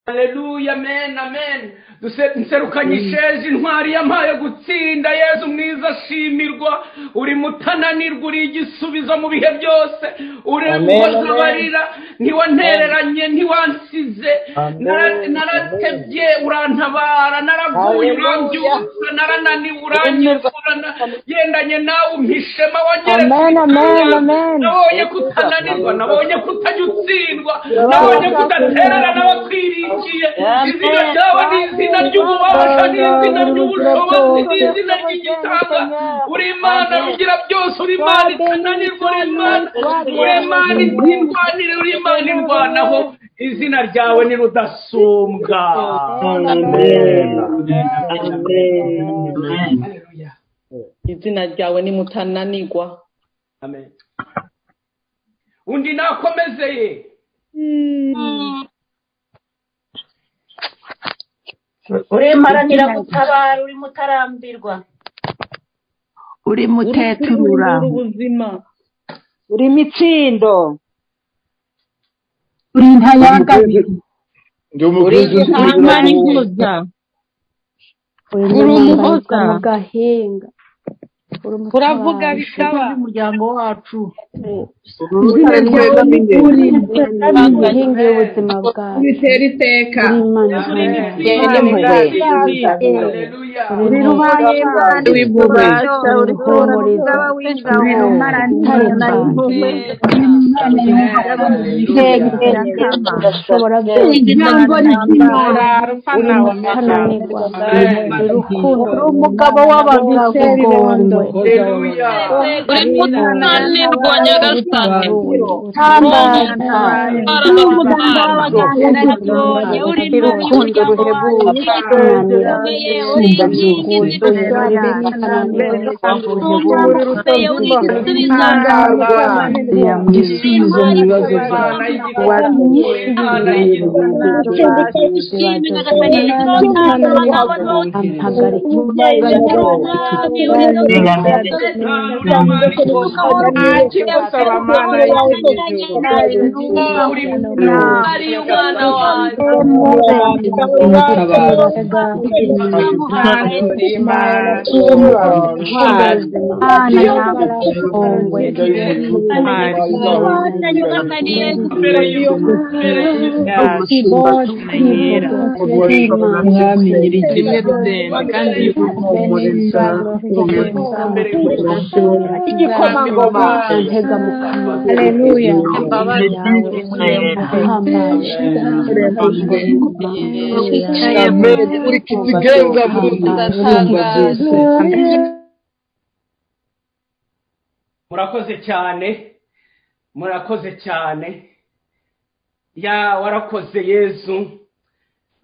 Haleluya, amen, amen. Nserukanye isheje intwari yampaye gutsinda. Yesu mwiza ashimirwa, uri mutananirwa, uri igisubizo mu bihe byose, uri umuhoza abarira, ntiwantereranye, ntiwansize, naratebye urantabara, naraguye urambyutsa, narananiwe uranyuzura, yendanye nawe umpishema, wongeretse nabonye kutananirwa, nabonye kutajya utsindwa, nabonye kudaterera n'abakwirikiye. Izina ryawe ni izina ry'ububasha, ni izina ry'ubushobozi, ni izina ry'igitanga. Uri Imana rugira byose, uri Imana itananirwa, uri Imana indwanire, uri Imana indwanaho. Izina ryawe ni rudasumbwa. Izina ryawe ni mutananirwa. Amen. Undi nakomezeye. Uri maranira gutabara, uri mutarambirwa, uri muteturura, ubuzima, uri mitsindo, uri ntayangabiri, uri igihamaniza, uri umuhoza mu gahinga, uravuga bikaba umuryango wacu, urutare rwegamiye, uri inkingi y'ubuzima bwawe, bitera iteka, uri rubaye w'ibubasha, uri kumuriza, uri rumaranira udashobora ijambo rikimara utananirwa, uri umugabo w'abagabo, uri mutananirwa nyagasani, uri umuganga w'abaganga, uri urukundo ruhebuje, igisubizo mu bibazo Haleluya. Murakoze cyane, murakoze cyane. Ya warakoze Yesu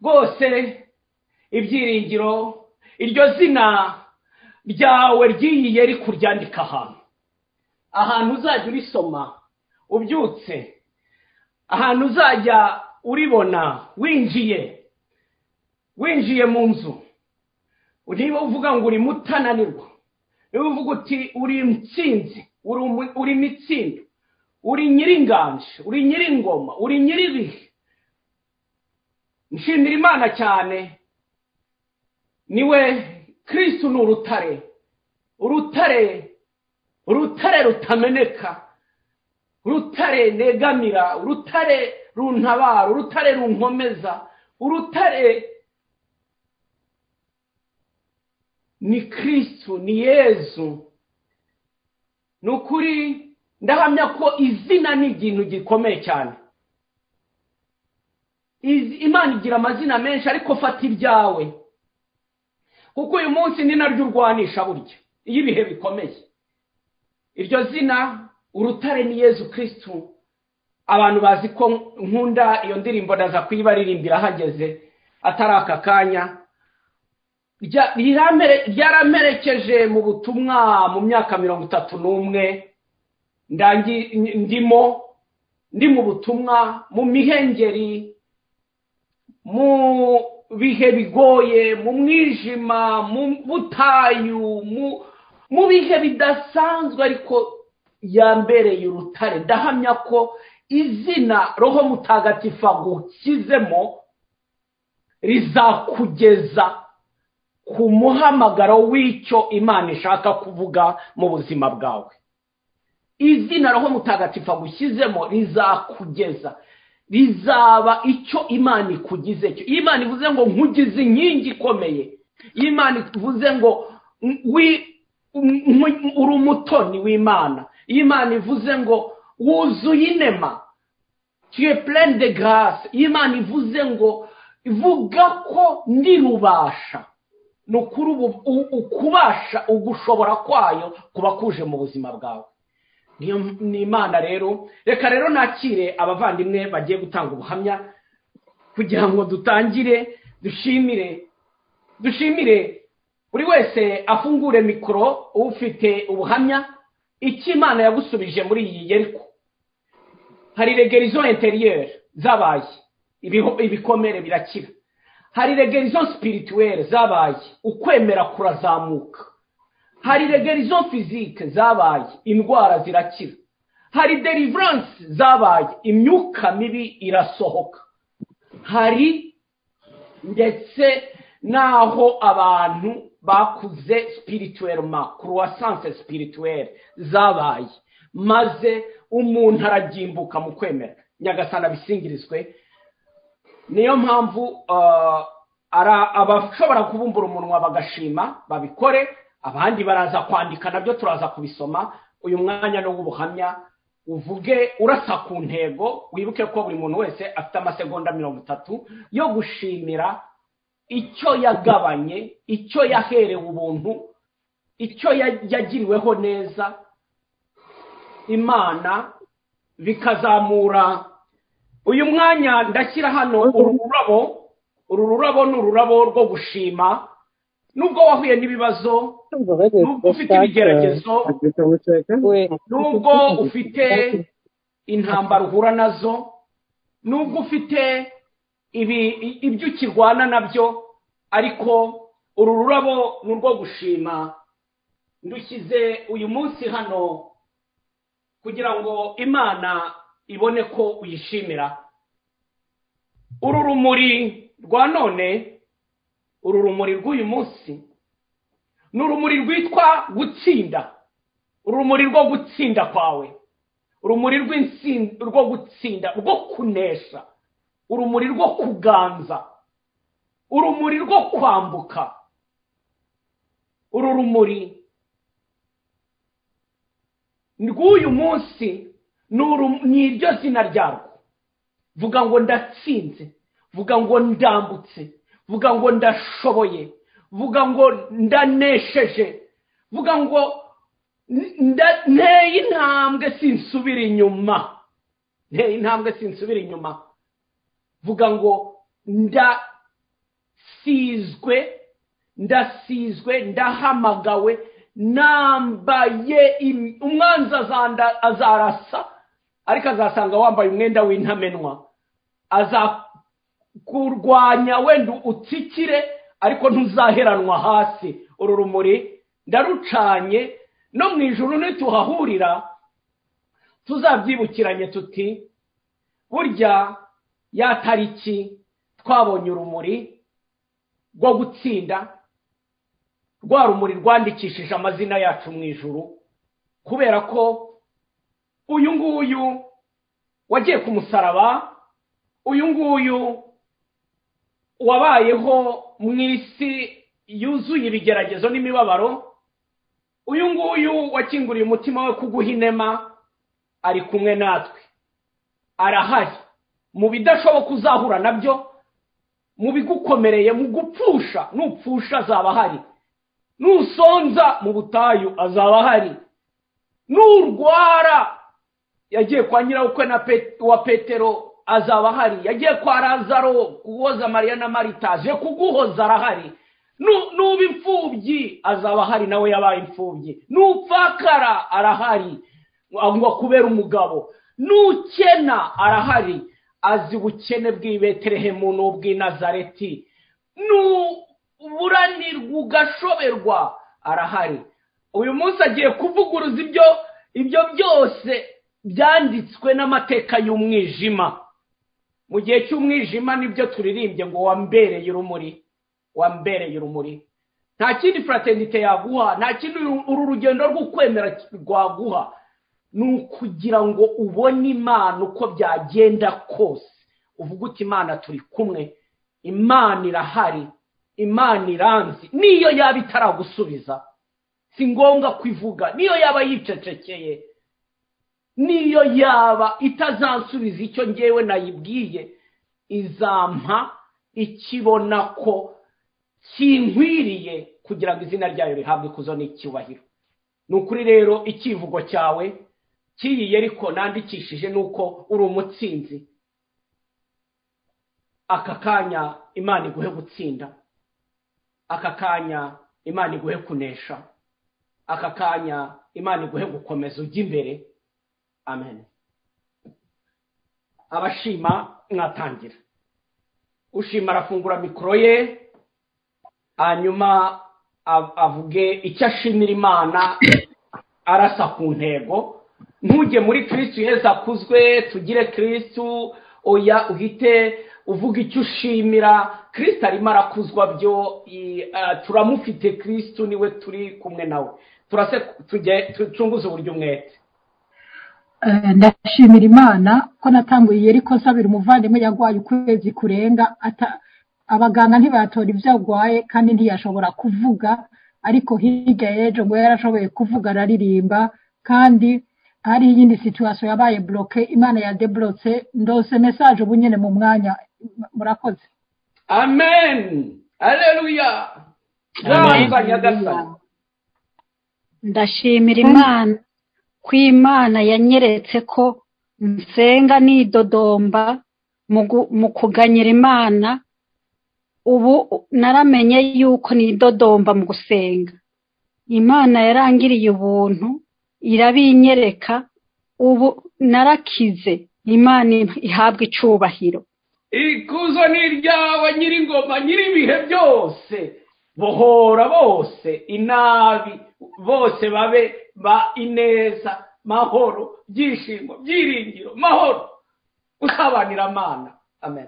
rwose, ibyiringiro, iryo zina ryawe ryiyiye rikuryandika ahantu uzajya urisoma ubyutse, ahantu uzajya uribona winjiye mu nzu, niba uvuga ngo uri mutananirwa, niba uvuga uti uri intsinzi, uri mitsindo, uri nyiringanje, uri nyiringoma, uri nyiribihe. Nshimira Imana cyane, niwe Kristo ni urutare rutameneka, urutare negamira, urutare runtabara, urutare runkomeza, urutare ni Kristo, ni Yesu. Nukuri ndahamya ko izina ni ikintu gikomeye cyane. Imana igira amazina menshi, ariko fata iryawe, kuko uyu munsi ni naryo urwanisha burya iyo ibihe bikomeye. Iryo zina urutare ni Yesu Kristo. Abantu bazi ko nkunda iyo ndirimbo, ndaza kuyibaririmbira hageze atari aka kanya. Ryaramerekeje mu butumwa mu myaka 31 ndi mu butumwa, mu mihengeri, mu bihe bigoye, mu mwijima, mu butayu, mu bihe bidasanzwe, ariko yambereye urutare. Ndahamya ko izina Roho Mutagatifu agushyizemo rizakugeza ku muhamagaro w'icyo Imana ishaka kuvuga mu buzima bwawe. Izina Roho Mutagatifu agushyizemo rizakugeza, rizaba icyo Imana ikugize cyo. Imana ivuze ngo nkugize inkingi ikomeye, Imana ivuze ngo uri umutoni w'Imana, Imana ivuze ngo wuzuye inema, tu es plein de grâce, Imana ivuze ngo ivuga ko ndi rubasha, nukuri ukubasha ugushobora kwayo kuba kuje mu buzima bwawe. Ni Imana rero. Reka rero nakire abavandimwe bagiye gutanga ubuhamya kugira ngo dutangire dushimire buri wese afungure mikoro ufite ubuhamya icyo Imana yagusubije muri iyi Yeriko. Hari regerizo intérieure zabaye, ibikomere birakira. Hari regerizo spirituelle zabaye, ukwemera kurazamuka. Hari regerizo physique zabaye, indwara zirakira. Hari deliverance zabaye, imyuka mibi irasohoka. Hari ndetse naho abantu bakuze spirituellement, croissance spirituelle zabaye, maze umuntu aragimbuka mu kwemera. Nyagasana bisingirizwe. Niyo mpamvu abashobora kubumbura umunwa bagashima babikore, abandi baraza kwandika nabyo turaza kubisoma. Uyu mwanya no w'ubuhamya uvuge urasa ku ntego, wibuke ko buri muntu wese afite amasegonda 30 yo gushimira icyo yagabanye, icyo yaherewe ubuntu, icyo yagiriweho neza, Imana bikazamura. Uyu mwanya ndashyira hano ururabo ni ururabo rwo gushima. Nubwo wahuye n'ibibazo, nubwo ufite ibigeragezo, nubwo ufite intambara uhura nazo, nubwo ufite ibyo ukirwana nabyo, ariko uru rurabo ni urwo gushima. Ndushyize uyu munsi hano kugira ngo Imana ibone ko uyishimira. Uru rumuri rwa none, uru rumuri rw'uyu munsi ni urumuri rwitwa gutsinda, urumuri rwo gutsinda kwawe, urumuri rwo gutsinda, rwo kunesha, urumuri rwo kuganza, urumuri rwo kwambuka. Uru rumuri rw'uyu munsi ni iryo zina ryarwo. Vuga ngo ndatsinze, vuga ngo ndambutse, vuga ngo ndashoboye, vuga ngo ndanesheje, vuga ngo nteye intambwe sinsubira inyuma, nteye intambwe sinsubira inyuma. Vuga ngo ndasizwe, ndahamagawe, nambaye umwanzi azarasa, ariko azasanga wambaye umwenda w'intamenwa. Azakurwanya wenda utsikire, ariko ntuzaheranwa hasi. Uru rumuri ndarucanye, no mu ijuru nituhahurira tuzabyibukiranye tuti burya ya tariki twabonye urumuri rwo gutsinda, rwa rumuri rwandikishije amazina yacu mu ijuru, kubera ko uyu nguyu wagiye ku musaraba, uyu nguyu wabayeho mu isi yuzuye ibigeragezo n'imibabaro, uyu nguyu wakinguriye umutima we kuguha inema, ari kumwe natwe, arahari. Mu bidashoboka uzahura nabyo, mu bigukomereye, mu gupfusha, nupfusha azaba ahari. Nusonza mu butayu azaba ahari. Nurwara, yagiye kwa nyirabukwe wa Petero azaba ahari. Yagiye kwa Lazaro kuhoza Mariya na Marita, aje kuguhoza arahari. Nuba imfubyi azaba ahari, nawe yabaye imfubyi. Nupfakara arahari ngo kubera umugabo. Nukena arahari, azi ubukene bw'i Betelehemu n'ubw'i Nazareti. Nuburanirwa ugashoberwa arahari. Uyu munsi agiye kuvuguruza ibyo byose byanditswe n'amateka y'umwijima. mu gihe cy'umwijima nibyo turirimbye ngo wambereye urumuri, wambereye urumuri. Nta kindi fraternite yaguha, nta kindi uru rugendo rwo kwemera rwaguha, ni ukugira ngo ubone Imana uko byagenda kose. Uvuga uti Imana turi kumwe, Imana irahari, Imana iranzi, niyo yaba itaragusubiza si ngombwa kwivuga, niyo yaba yicecekeye, niyo yaba itazansubiza icyo ngewe nayibwiye, izampa ikibona ko kinkwiriye kugira ngo izina ryayo rihabwe ikuzo n'icyubahiro. Ni ukuri rero ikivugo cyawe cy'iyi Yeriko nandikishije nuko uri umutsinzi. Aka kanya Imana iguhe gutsinda, aka kanya Imana iguhe kunesha, aka kanya Imana iguhe gukomeza ujya imbere. Amen. Abashima mwatangira. Ushima arafungura mikoro ye, hanyuma avuge icyo ashimira Imana, arasa ku ntego. Ntujye muri Kristo Yesu akuzwe, tugire Kristo, oya uhite uvuga icyo ushimira. Kristo arimo arakuzwa byo, turamufite Kristo, niwe turi kumwe nawe. Turase tucunguze uburyo umwete. Ndashimira Imana ko natanguye Yeriko nsabira umuvandimwe yagwaye ukwezi kurenga, abaganga ntibatora ibyo agwaye kandi ntiyashobora kuvuga, ariko hirya y'ejo ngo yarashoboye kuvuga araririmba. Kandi hari iyindi situation yabaye bloke, Imana ya deblotse, ndose message ubu nyene mu mwanya. Murakoze. Amen. Haleluya. Ndashimira Imana ko Imana yanyeretse ko nsenga nidodomba mu kuganyira Imana. Ubu naramenye yuko nidodomba mu gusenga. Imana yarangiriye ubuntu, irabinyereka, ubu narakize. Imana ihabwa icubahiro. Ikuzo ni ryawe Nyiringoma, nyiribihe byose. Bohora bose inabi, bose babe ba ineza, mahoro, byishimo, byiringiro, mahoro, usabanira Imana. Amen.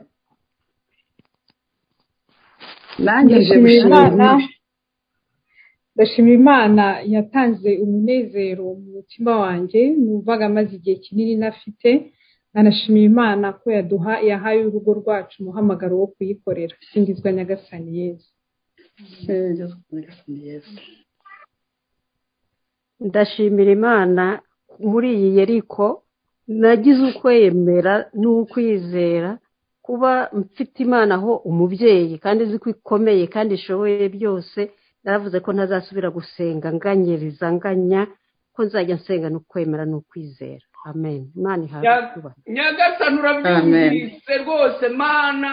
Ndashimira Imana yatanze umunezero mu mutima wanjye numvaga maze igihe kinini nafite. Nanashimira Imana ko yahaye urugo rwacu umuhamagaro wo kuyikorera. Singizwa Nyagasani Yesu. Ndashimira Imana muri iyi Yeriko nagize ukwemera n'ukwizera, kuba mfite Imana aho umubyeyi kandi izi ko ikomeye kandi ishoboye byose. Naravuze ko ntazasubira gusenga nganyiriza nganya, ko nzajya nsenga n'ukwemera n'ukwizera. Amen. Imana ihabwe. Nyagasani urabyumvise rwose Mana,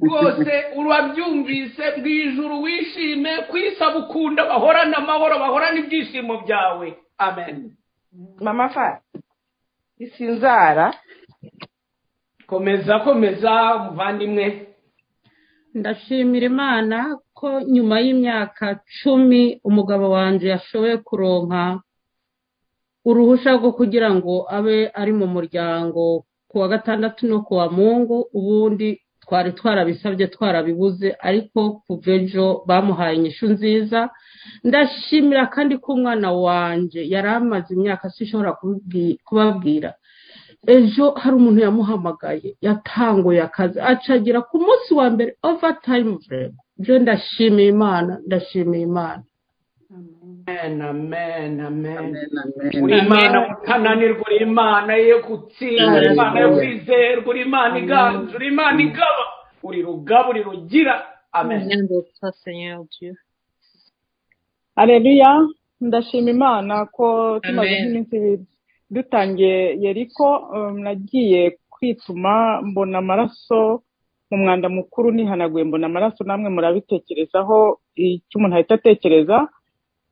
rwose urabyumvise. Bw'ijuru wishime, kwisa bukunda, bahorana amahoro, bahorana ibyishimo byawe. Amen. Mama Fa isinzara. Komeza muvandimwe. Ndashimira Imana ko nyuma y'imyaka 10 umugabo wanje yashoboye kuronka uruhusha rwo kugira ngo abe ari mu muryango kuwa gatandatu no kuwa Mungu. Ubundi twari twarabisabye twarabibuze, ariko kuva ejo bamuhaye inyishu nziza. Ndashimira kandi ko umwana wanje yaramaze imyaka sishobora kubabwira. Ejo hari umuntu yamuhamagaye, yatanguye akazi acagira ku munsi wa mbere overtime break. Je ndashimira Imana, ndashimira Imana. Amen. Uri Imana mutananirwa, uri Imana yo gutsinda, uri Imana yo kwizerwa, uri Imana iganje, uri Imana igaba, uri rugaba, uri rugira. Amen. Haleluya. Ndashima Imana ko tumaze iminsi ibiri dutangiye Yeriko. Nagiye kwituma mbona amaraso mu mwanda mukuru, nihanaguye mbona amaraso. Namwe murabitekerezaho icyo umuntu ahita atekereza.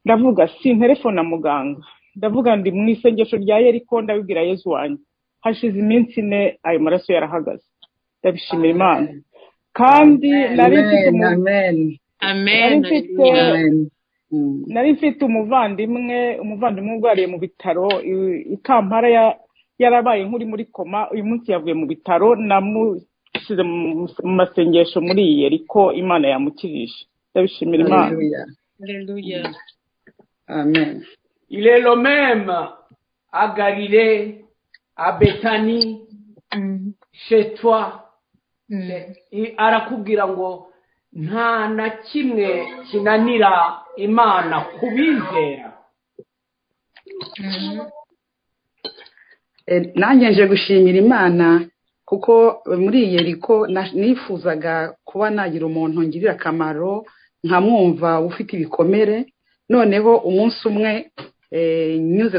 Ndavuga telefone muganga, ndavuga ndi mu isengesho rya Yeriko, ndabibwira Yesu wanjye. Hashize iminsi 4 ayo maraso yarahagaze. Ndabishimira Imana. Kandi nari mfite umuvandimwe urwariye mu bitaro i Kampala, yarabaye nk'uri muri koma. Uyu munsi yavuye mu bitaro, yashyize mu masengesho muri iyi Yeriko Imana yamukirije ndabishimira Imana. Alléluia. Amen. Il est le même à Galilée, à Bethanie, chez toi. Arakubwira ngo nta na kimwe kinanira Imana kubizera. Nanjye nje gushimira Imana kuko muri iyi Yeriko nifuzaga kuba nagira umuntu ngirira akamaro nkamwumva ufite ibikomere. Noneho umunsi umwe nyuze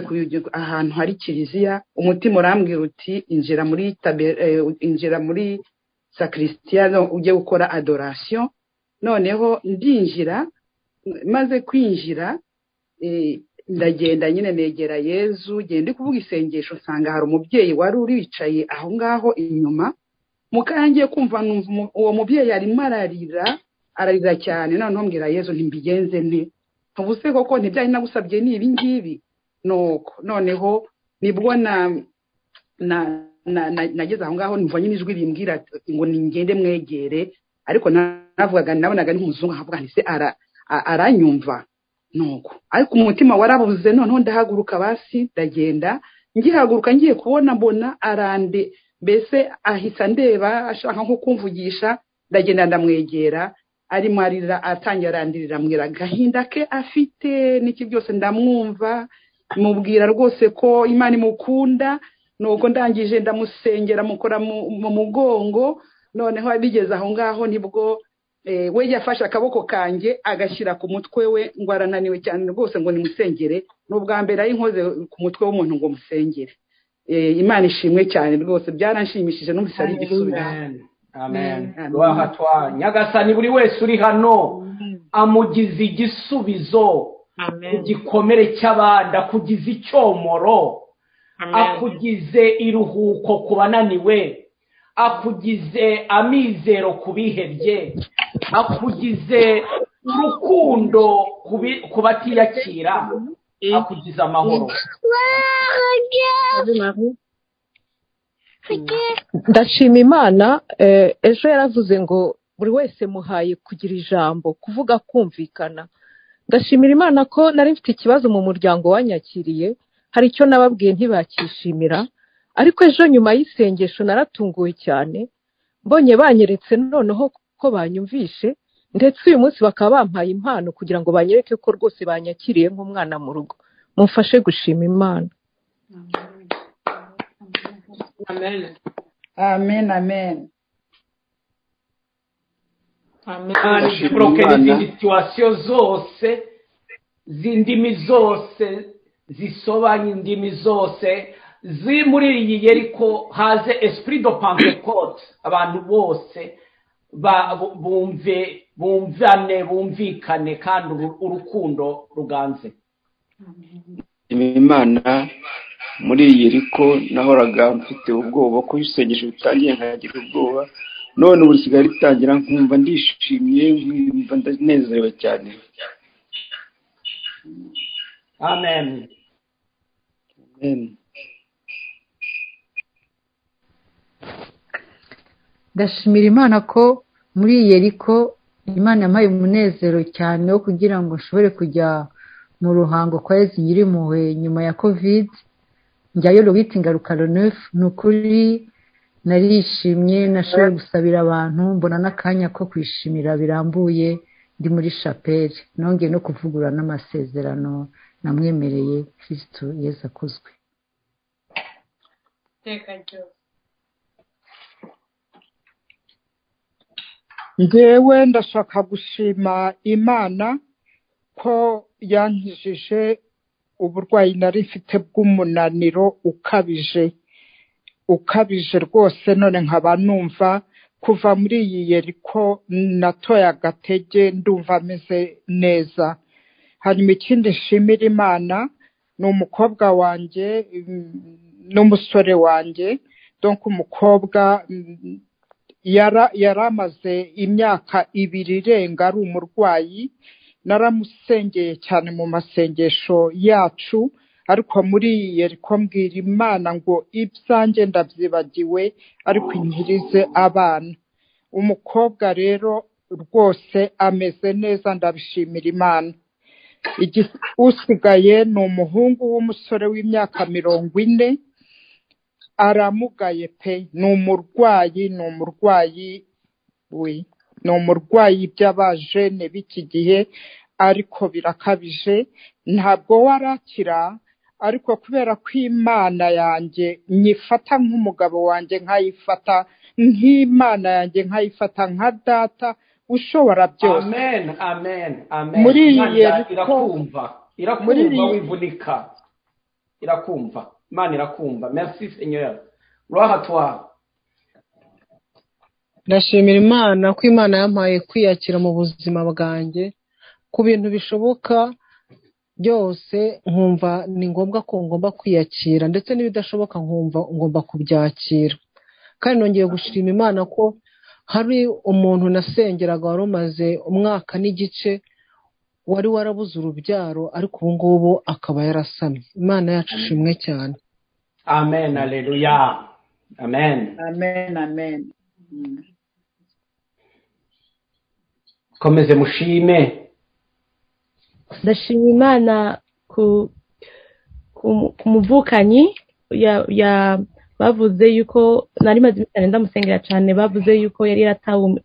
ahantu hari kiliziya, umutima urambwira uti injira muri sakristiano ujye gukora adoration. Noneho ndinjira, maze kwinjira ndagenda nyine negera Yezu, gende kuvuga isengesho, nsanga hari umubyeyi wari uri wicaye aho ngaho inyuma. Mukangiye kumva uwo mubyeyi arimo ararira cyane. Noneho mbwira Yezu ntimbigenze nte, ubuse koko ntibyari nagusabye ni ibi ngibi. Noneho nibwo nageze aho ngaho numva nyine ijwi rimbwira ngo ningende mwegere, ariko navugaga nabonaga ni umuzungu, nkavuga nti se aranyumva. Ariko umutima warabuze. Noneho ndahaguruka basi ndagenda, ngihaguruka ngiye kubona mbona arande, mbese ahita ndeba ashaka nko kumvugisha. Ndagenda ndamwegera, arimo arira, atangira arandirira, mbwira agahinda ke afite n'iki byose ndamwumva, mubwira rwose ko Imana imukunda. Nuko ndangije ndamusengera, mukora mu mugongo. Noneho bigeze aho ngaho nibwo we yafashe akaboko kanjye agashyira ku mutwe we, ngo arananiwe cyane rwose ngo nimusengere. N'ubwa mbere ayinkoze ku mutwe w'umuntu ngo musengere. Imana ishimwe cyane rwose, byaranshimishije numvise ari igisubizo. Amen. Wahatwa Nyagasani buri wese uri hano amugize igisubizo, igikomere cy'abandi, akugize icyomoro, akugize iruhuko ku bananiwe, akugize amizero ku bihebye, akugize urukundo ku batiyakira, akugize amahoro. Ndashima Imana. Ejo yaravuze ngo buri wese muhaye kugira ijambo, kuvuga kumvikana. Ndashimira Imana ko nari mfite ikibazo mu muryango wanyakiriye, hari icyo nababwiye ntibakishimira, ariko ejo nyuma y'isengesho naratunguwe cyane, mbonye banyeretse noneho ko banyumvishe, ndetse uyu munsi bakaba bampaye impano kugira ngo banyereke ko rwose banyakiriye nk'umwana mu rugo. Mumfashe gushima Imana. Amen. Amen, amen. Amen. Zibloke n'izindi situwasiyo zose z'indimi zose zisobanya indimi zose ziri muri iyi Yeriko, haze esprit de Pentecote, abantu bose bumvikane kandi urukundo ruganze. Imana muri iyi Yeriko nahoraga mfite ubwoba ko isengesho bitangiye nkagira ubwoba, none ubu Kigali ritangira nkumva ndishimye, nkumva ndanezerewe cyane. Amen. Amen. Ndashimira Imana ko muri iyi Yeriko Imana yampaye umunezero cyane wo kugira ngo nshobore kujya mu ruhango kwa Yezu Nyirimpuhwe nyuma ya Covid. Njyayo le 8 ngaruka le 9. Nukuri narishimye, nashoboye gusabira abantu, mbona n'akanya ko kwishimira birambuye ndi muri chapelle. Nongeye no kuvugura n'amasezerano namwemereye Kristo Yesu akozwe. Ngewe ndashaka gushima Imana ko yankijije uburwayi nari mfite bw'umunaniro ukabije rwose. None nkaba numva kuva muri iyi Yeriko natoye agatege, ndumva ameze neza. Hanyuma ikindi nshimira Imana ni umukobwa wanjye n'umusore wanjye. Donc umukobwa yaramaze imyaka 2 irenga ari umurwayi. Naramusengeye cyane mu masengesho yacu, ariko muri iyi yeriko mbwira imana ngo ibyanjye ndabyibagiwe ariko inkirize abana. Umukobwa rero rwose ameze neza, ndabishimira imana. Usigaye ni umuhungu w'umusore w'imyaka 40, aramugaye pe, ni umurwayi by'abajene b'iki gihe, ariko birakabije, ntabwo warakira, ariko kubera ko imana yanjye nyifata nk'umugabo wanjye, nkayifata nk'imana yanjye, nkayifata nka data ushobora byose. Amen, amen, amen. Muri iyi irakumva wivunika, irakumva, Imana irakumva. Merci Seigneur. Gloire à toi. Ndashimira Imana ko Imana yampaye kwiyakira mu buzima bwanjye, ku bintu bishoboka byose nkumva ni ngombwa ko ngomba kwiyakira, ndetse n'ibidashoboka nkumva ngomba kubyakira. Kandi nongeye gushima Imana ko hari umuntu nasengeraga wari umaze umwaka n'igice, wari warabuze urubyaro, ariko ubu ngubu akaba yarasamye. Imana yacu ishimwe cyane. Amen, haleluya. Amen. Amen, amen. Komeze mushime. Ndashima Imana ku muvukanyi bavuze yuko nari maze cyane ndamusengera cyane, bavuze yuko yari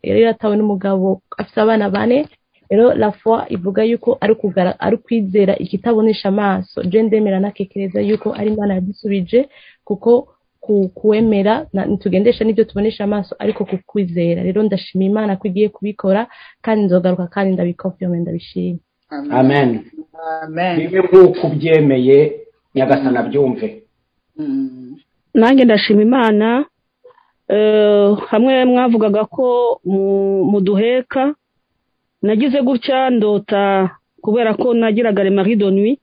yaratawe n'umugabo afite abana 4. Rero la foi ivuga yuko ari kwizera ikitabonesha amaso. Je ndemera nakekereza yuko ari Imana yadusubije, kuko kuwemera tugendesha n'ibyo tubonesha amaso, ariko kukwizera. Rero ndashima Imana ko igiye kubikora, kandi nzogaruka kandi ndabikonfirme, ndabishima. Amen. Amen. Bibe nk'uko ubyemeye, Nyagasana byumve. Nanjye ndashima Imana, hamwe mwavugaga ko muduheka, nagize gutya ndota, kubera ko nagiraga remari de nuit,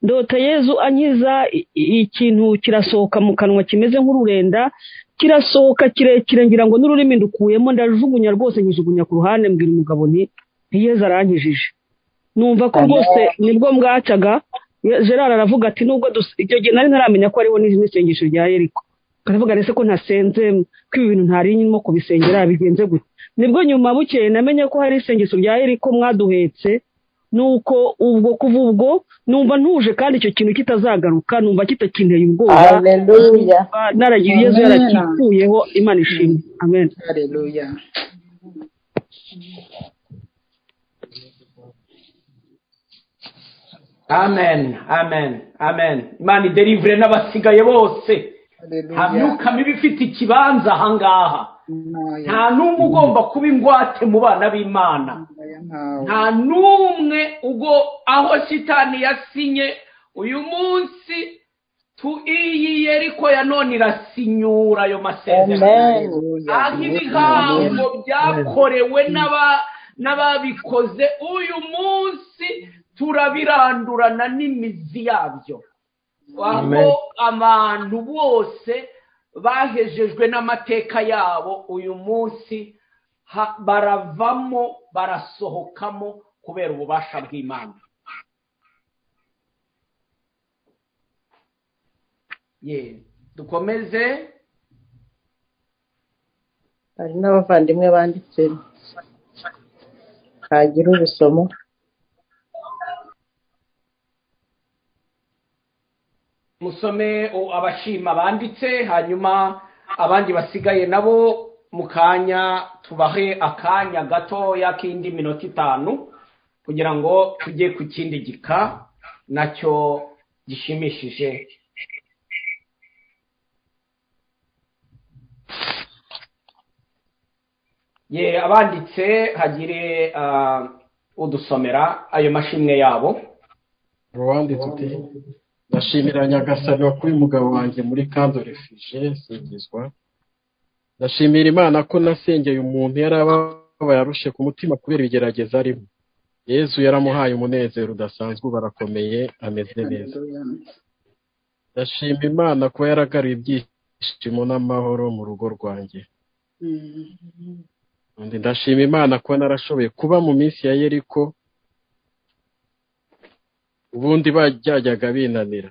ndota Yezu ankiza ikintu kirasohoka mu kanwa kimeze nk'ururenda, kirasohoka kirekire, ngira ngo n'ururimi ndukuyemo, ndajugunya rwose, nkijugunya ku ruhande, mbwira umugabo nti Yezu arankijije. Numva ko rwose nibwo mbwacaga. Gerard aravuga ati nubwo icyo gihe nari ntaramenya ko ariho n'isengesho rya Yeriko, aravuga rese ko ntasenze, ko ibi bintu ntari nyimo kubisengera, bigenze gute. Nibwo nyuma bukeye namenye ko hari isengesho rya Yeriko mwaduhetse, nuko ubwo kuva ubwo numva ntuje, kandi icyo kintu kitazagaruka, numva kitakinteye ubwoba. Haleluya. Naragira Yezu yarakituyeho. Imana ishimwe. Amen. Haleluya. Amen, amen, amen. Imana idelivre n'abasigaye bose. Nta myuka mibi ifite ikibanza ahangaha. Nta n'umwe ugomba kuba ingwate mu bana b'Imana. Nta n'umwe aho Shitani yasinye uyu munsi iyi Yeriko ya none irasinyura ayo masezerano. Aho ibihango byakorewe n'ababikoze uyu munsi turabirandurana n'imizi yabyo. Aho abantu bose bahejejwe n'amateka yabo uyu munsi baravamo, barasohokamo kubera ububasha bw'Imana. Dukomeze. Hari n'abavandimwe banditse hagira ubusomo. Musome abashima banditse, hanyuma abandi basigaye nabo mu kanya tubahe akanya gatoya k'indi minota 5 kugira ngo tujye ku kindi gika nacyo gishimishije. Abanditse hagire udusomera ayo mashimwe yabo. Rwanditse uti ndashimira Nyagasani wakuye umugabo wanjye muri kando refugee singizwa. Ndashimira Imana ko nasengeye umuntu yarababaye arushe ku mutima kubera ibigerageza arimo. Yezu yaramuhaye umunezero udasanzwe, barakomeye, ameze neza. Ndashima Imana ko yaragaruye ibyishimo n'amahoro mu rugo rwanjye. Ndashima Imana ko narashoboye kuba mu minsi ya Yeriko ubundi bajyaga binanira.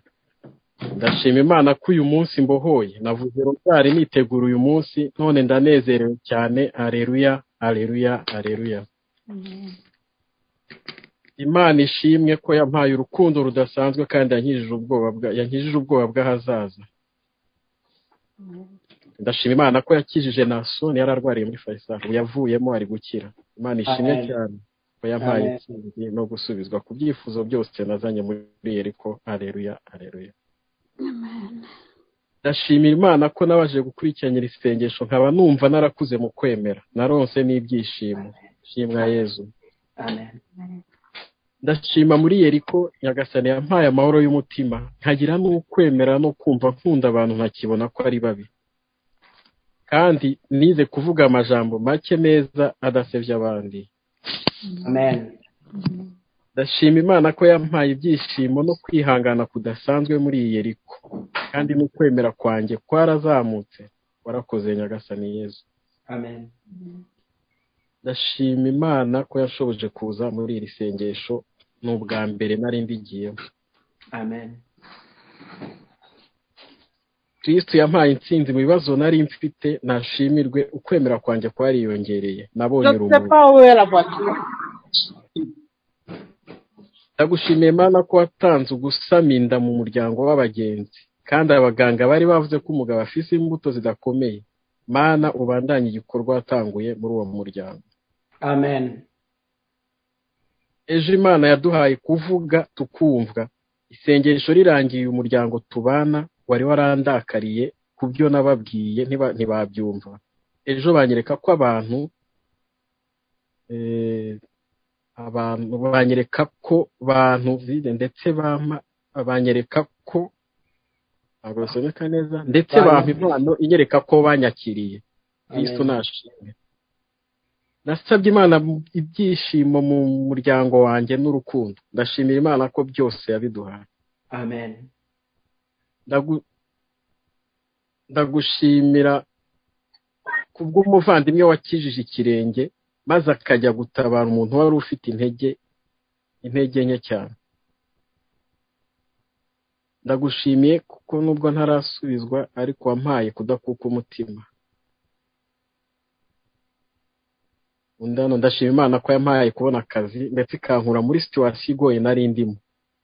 ndashima imana ko uyu munsi mbohoye navuze rozari nitegura uyu munsi none ndanezerewe cyane. Aleluya aleluya aleluya. Imana ishimwe ko yampaye urukundo rudasanzwe kandi yankijije ubwoba bw'ahazaza. Ndashima imana ko yakijije Nasoni yararwariye muri Faisal, yavuyemo ari gukira. Imana ishimwe cyane ko yampaye intsinzi no gusubizwa ku byifuzo byose nazanye muri Yeriko. Aleluya aleluya. Ndashimira imana ko nabaje gukurikirana isengesho nkaba numva narakuze mu kwemera, naronse n'ibyishimo. Shimwa Yezu. Amen. Ndashima muri Yeriko Nyagasani yampaye amahoro y'umutima, nkagira n'ukwemera no kumva nkunda abantu nkakibona ko ari babi, kandi nize kuvuga amajambo make meza adasebya abandi. Amen. Ndashima imana ko yampaye ibyishimo no kwihangana kudasanzwe muri Yeriko, kandi n'ukwemera kwanjye kwarazamutse. Warakoze Nyagasani Yezu. Amen. Ndashima imana ko yashoboje kuza muri iri sengesho n'ubwa mbere nari ndigiyemo. Amen. Kristo yampaye intsinzi mu bibazo nari mfite, nashimirwe ukwemera kwanjye kwariyongereye. Nabonye urumuri. Ndagushimiye Imana ko watanze ugusama inda mu muryango w'abagenzi, kandi abaganga bari bavuze ko umugabo afise imbuto zidakomeye. Mana ubandanye igikorwa watanguye muri uwo muryango. Amen. Ejo Imana yaduhaye kuvuga tukumvwa. Isengesho rirangiye umuryango tubana wari warandakariye ku byo nababwiye ntibabyumva. Ejo banyereka ko abantu banyereka ko bantu ndetse banyereka ko agosomeka neza ndetse bampa impano inyereka ko banyakiriye. Kristo nashimwe. Nasabye Imana ibyishimo mu muryango wanjye n'urukundo. Ndashimira Imana ko byose yabiduhaye. Amen. Ndagushimira kubw'umuvandimwe wakijije ikirenge maze akajya gutabara umuntu wari ufite intege nke cyane. Ndagushimiye kuko nubwo ntarasubizwa ariko wampaye kudakuka umutima. Ndashima Imana ko yampaye kubona akazi ndetse ikankura muri situation igoye nari ndimo.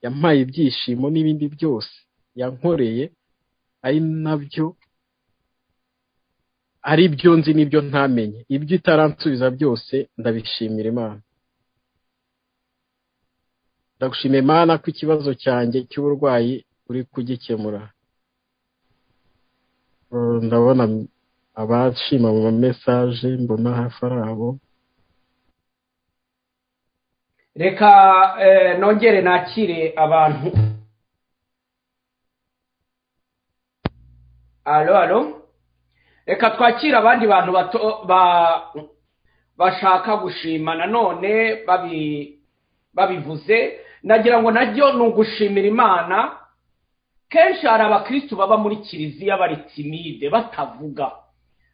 Yampaye ibyishimo n'ibindi byose yankoreye, ari nabyo ari byo nzi n'ibyo ntamenye. Ibyo itaransubiza byose ndabishimira Imana. Ndagushimiye Imana ko ikibazo cyanjye cy'uburwayi uri kugikemura. Ndabona abashima mu message mbona hafi arabo. Reka nongere nakire abantu. Alo. Reka twakira abandi bantu bashaka gushima nanone babivuze. Nagira ngo najyo nugushimira Imana. Kenshi hari abakristo baba muri kiliziya bari timide batavuga,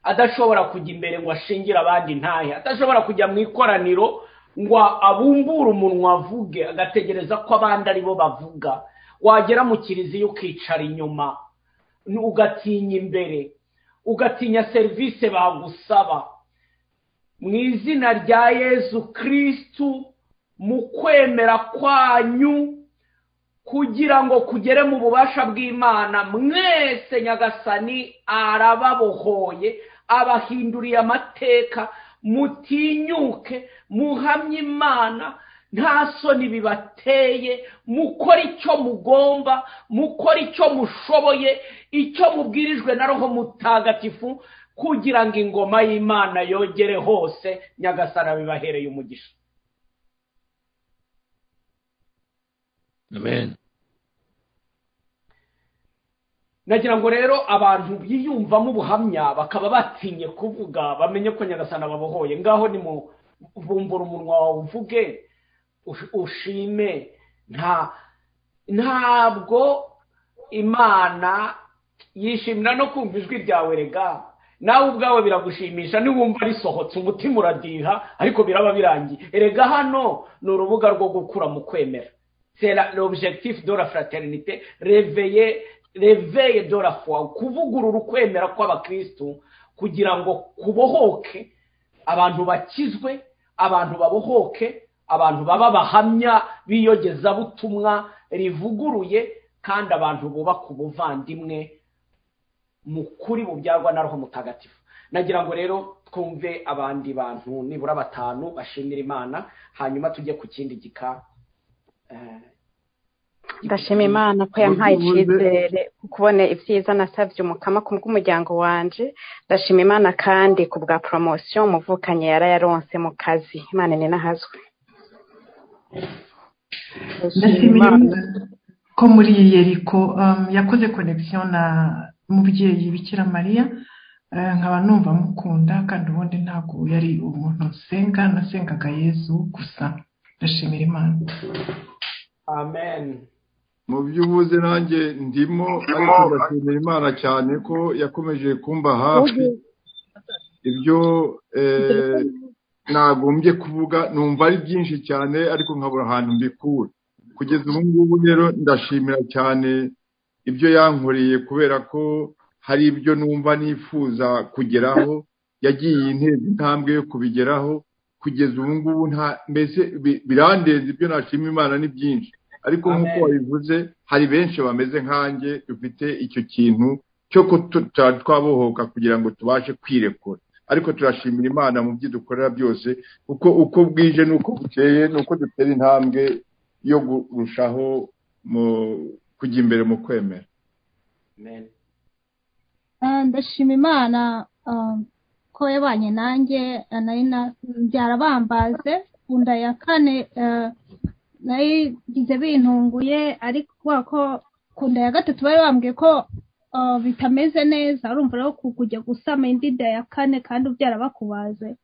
adashobora kujya imbere ngo ashingira abandi ntahe, adashobora kujya mu ikoraniro ngo abumbure umunwa avuge, agategereza ko abandi ari bo bavuga. Wagera mu kiliziya ukicara inyuma, ugatinya imbere, ugatinya serivisi bagusaba. Mu izina rya Yesu Kristo, mu kwemera kwanyu kugira ngo kugere mu bubasha bw'Imana, mwese Nyagasani arababohoye, abahinduriye amateka. Mutinyuke, muhamye Imana, nta soni bibateye, mukora icyo mugomba, mukora icyo mushoboye, icyo mubwirijwe na Roho Mutagatifu, kugira ngo ingoma y'Imana yogere hose. Nyagasani bibahereye umugisha. Amen. Nagira ngo rero abantu biyumvamo ubuhamya bakaba batinye kuvuga, bamenye ko Nyagasani babohoye. Ngaho ni mu bumbura umunwa wawe uvuge, ushime. Ntabwo Imana yishimira no kumva ijwi ryawe. Rega nawe ubwawe biragushimisha niwumva risohotse umutima uradiha, ariko biraba birangiye. Rega hano ni urubuga rwo gukura mu kwemera. C'est l'objectif de la fraternité, réveiller reveye de la foi, kuvugurura ukwemera kw'abakristu kugira ngo kubohoke, abantu bakizwe, abantu babohoke, abantu baba bahamya b'iyogezabutumwa rivuguruye, kandi abantu bubaka ubuvandimwe mu kuri bubyarwa na Roho Mutagatifu. Nagira ngo rero twumve abandi bantu nibura 5 bashimira Imana, hanyuma tujye ku kindi gika. Ndashima Imana ko yampaye icyizere kubone ibyiza nasabye umukama ku bw'umuryango wanje. Ndashima Imana kandi ku bwa promotion muvukanye yarayaronse mu kazi. Imana ni nahazwe. Ndashima Imana ko muri Yeriko yakoze connection na umubyeyi Bikira Mariya, nkaba numva mukunda kandi ubundi ntabwo yari umuntu usenga, nasengaga Yezu gusa. Ndashimira Imana. Amen. Mu by'ubuze nanjye ndimo, ariko ndashimira Imana cyane ko yakomeje kumba hafi. Ibyo nagombye kuvuga numva ari byinshi cyane, ariko nkabura ahantu mbikura. Kugeza ubu ngubu rero ndashimira cyane ibyo yankoreye, kubera ko hari ibyo numva nifuza kugeraho, yagiye intezi intambwe yo kubigeraho. Kugeza ubu ngubu mbese birandenze, ibyo nashima Imana ni byinshi. Ariko nk'uko wabivuze, hari benshi bameze nkanjye dufite icyo kintu cyo twabohoka kugira ngo tubashe kwirekura. Ariko turashimira Imana mu byo dukorera byose, kuko uko bwije n'uko bukeye n'uko dutera intambwe yo kurushaho kujya imbere mu kwemera. Amen. Ndashima Imana ko yabanye nanjye, byarabambaze kunda ya 4 nayigize bintunguye, ariko kubera ko kunda ya 3 bari bambwiye ko bitameze neza, urumva rero kujya gusama indi nda ya 4 kandi byarabakubaze.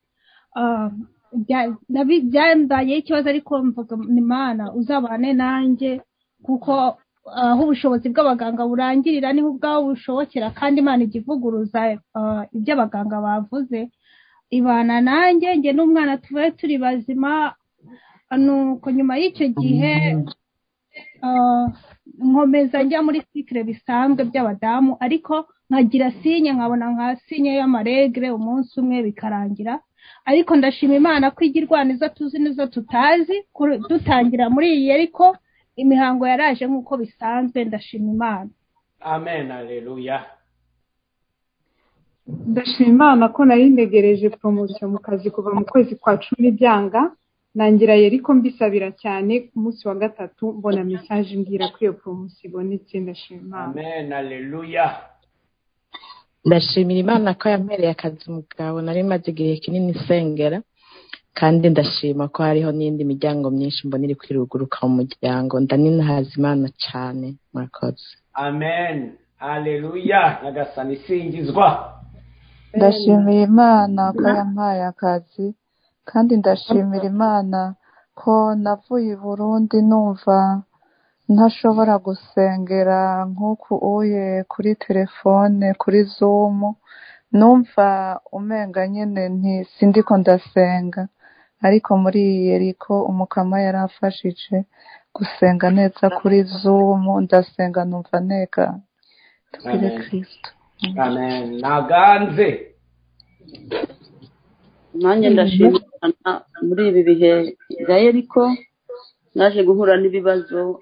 Byambaye ikibazo, ariko mvuga Imana uzabane nanjye, kuko aho ubushobozi bw'abaganga burangirira niho ubwaho bushobokera, kandi Imana igivuguruza ibyo abaganga bavuze. Ibana nanjye njye n'umwana tuvuye turi bazima. Nuko nyuma y'icyo gihe nkomeza njya muri cycle bisanzwe by'abadamu, ariko nkagira sinye, nkabona nka sinye y'amaregre umunsi umwe bikarangira. Ariko ndashima Imana ko igirwaniza tuzi nizo tutazi, dutangira muri iyi ariko imihango yaraje nk'uko bisanzwe. Ndashima Imana. Amen. Haleluya. Ndashima Imana ko nari ntegereje promotion mu kazi kuva mu kwezi kwa 10 byanga, nangira Yeriko mbisabira cyane. Ku munsi wa 3 mbona message mbwira ko iyo promotion ibonetse. Ndashima Imana. Amen. Haleluya. Ndashimira Imana ko yampereye akazi umugabo nari maze igihe kinini sengera, kandi ndashima ko hariho n'indi miryango myinshi mbona iri kwiruguruka mu muryango. Ndaninahaza Imana cyane. Murakoze. Amen. Haleluya. Nyagasani singizwa. Ndashimira Imana ko yampaye akazi, kandi ndashimira Imana ko navuye i Burundi numva ntashobora gusengera nk'uku uye kuri telefone, kuri Zoom. Numva umenga nyine sindiko ndasenga, ariko muri Yeriko umukama yarafashije gusenga neza kuri Zoom. Ndasenga numva neka. Tugire Kristo. Amen. Naganze. Nanjye ndashima Imana muri ibi bihe bya Yeriko naje guhura n'ibibazo.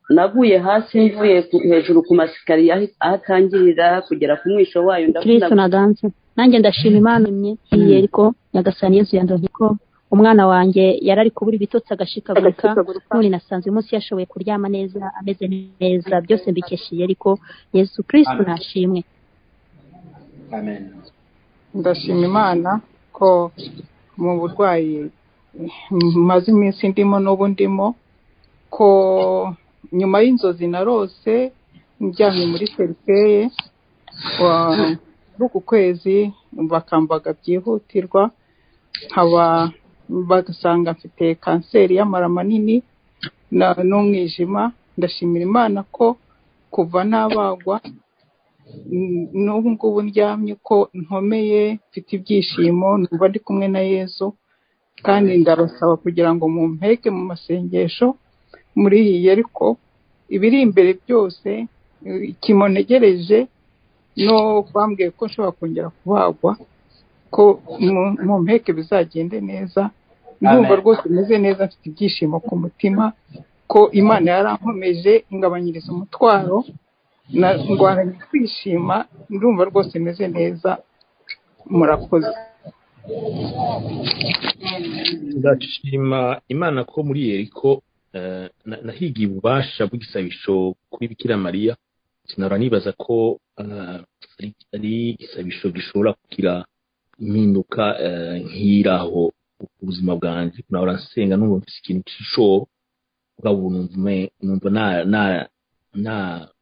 Naguye hasi mvuye hejuru ku masikariye aho atangirira kugera ku mwisho wayo. Kristo naganze. Nanjye ndashima Imana imye Yeriko. Nyagasani Yesu yandonye ko umwana wanjye yarari kubura ibitotsi agashikagurika, none nasanze umunsi yashoboye kuryama neza, ameze neza. Byose mbikeshiye Yeriko. Yesu Kristo nashimwe. Amen. Ndashima Imana ko mu burwayi maze iminsi ndimo n'ubu ndimo, ko nyuma y'inzozi narose njyamye muri serikeye uku kwezi bakambaga byihutirwa, nkaba bagasanga mfite kanseri y'amara manini n'umwijima. Ndashimira Imana ko kuva nabagwa n'ubu ngubu ndyamye ko nkomeye, mfite ibyishimo, numva ndi kumwe na Yesu. Kandi ndabasaba kugira ngo mumpeke mu masengesho muri iyi Yeriko. Ibiri imbere byose kimunegereje no bambwiye ko nshobora kongera kubagwa ko mu mpeke bizagende neza ndumva rwose meze neza mfite ibyishimo ku mutima ko Imana yarankomeje ingabanyiriza umutwaro ndwaranye kwishima ndumva rwose meze neza murakoze. ndashima Imana ko muri Yeriko nahigiye ububasha bw'igisabisho kuri Bikira Mariya sinara nibaza ko ari igisabisho gishobora kugira impinduka nkiraho ubuzima bwanjye nahora nsenga numva mfise ikintu c'ishobo ubwo numva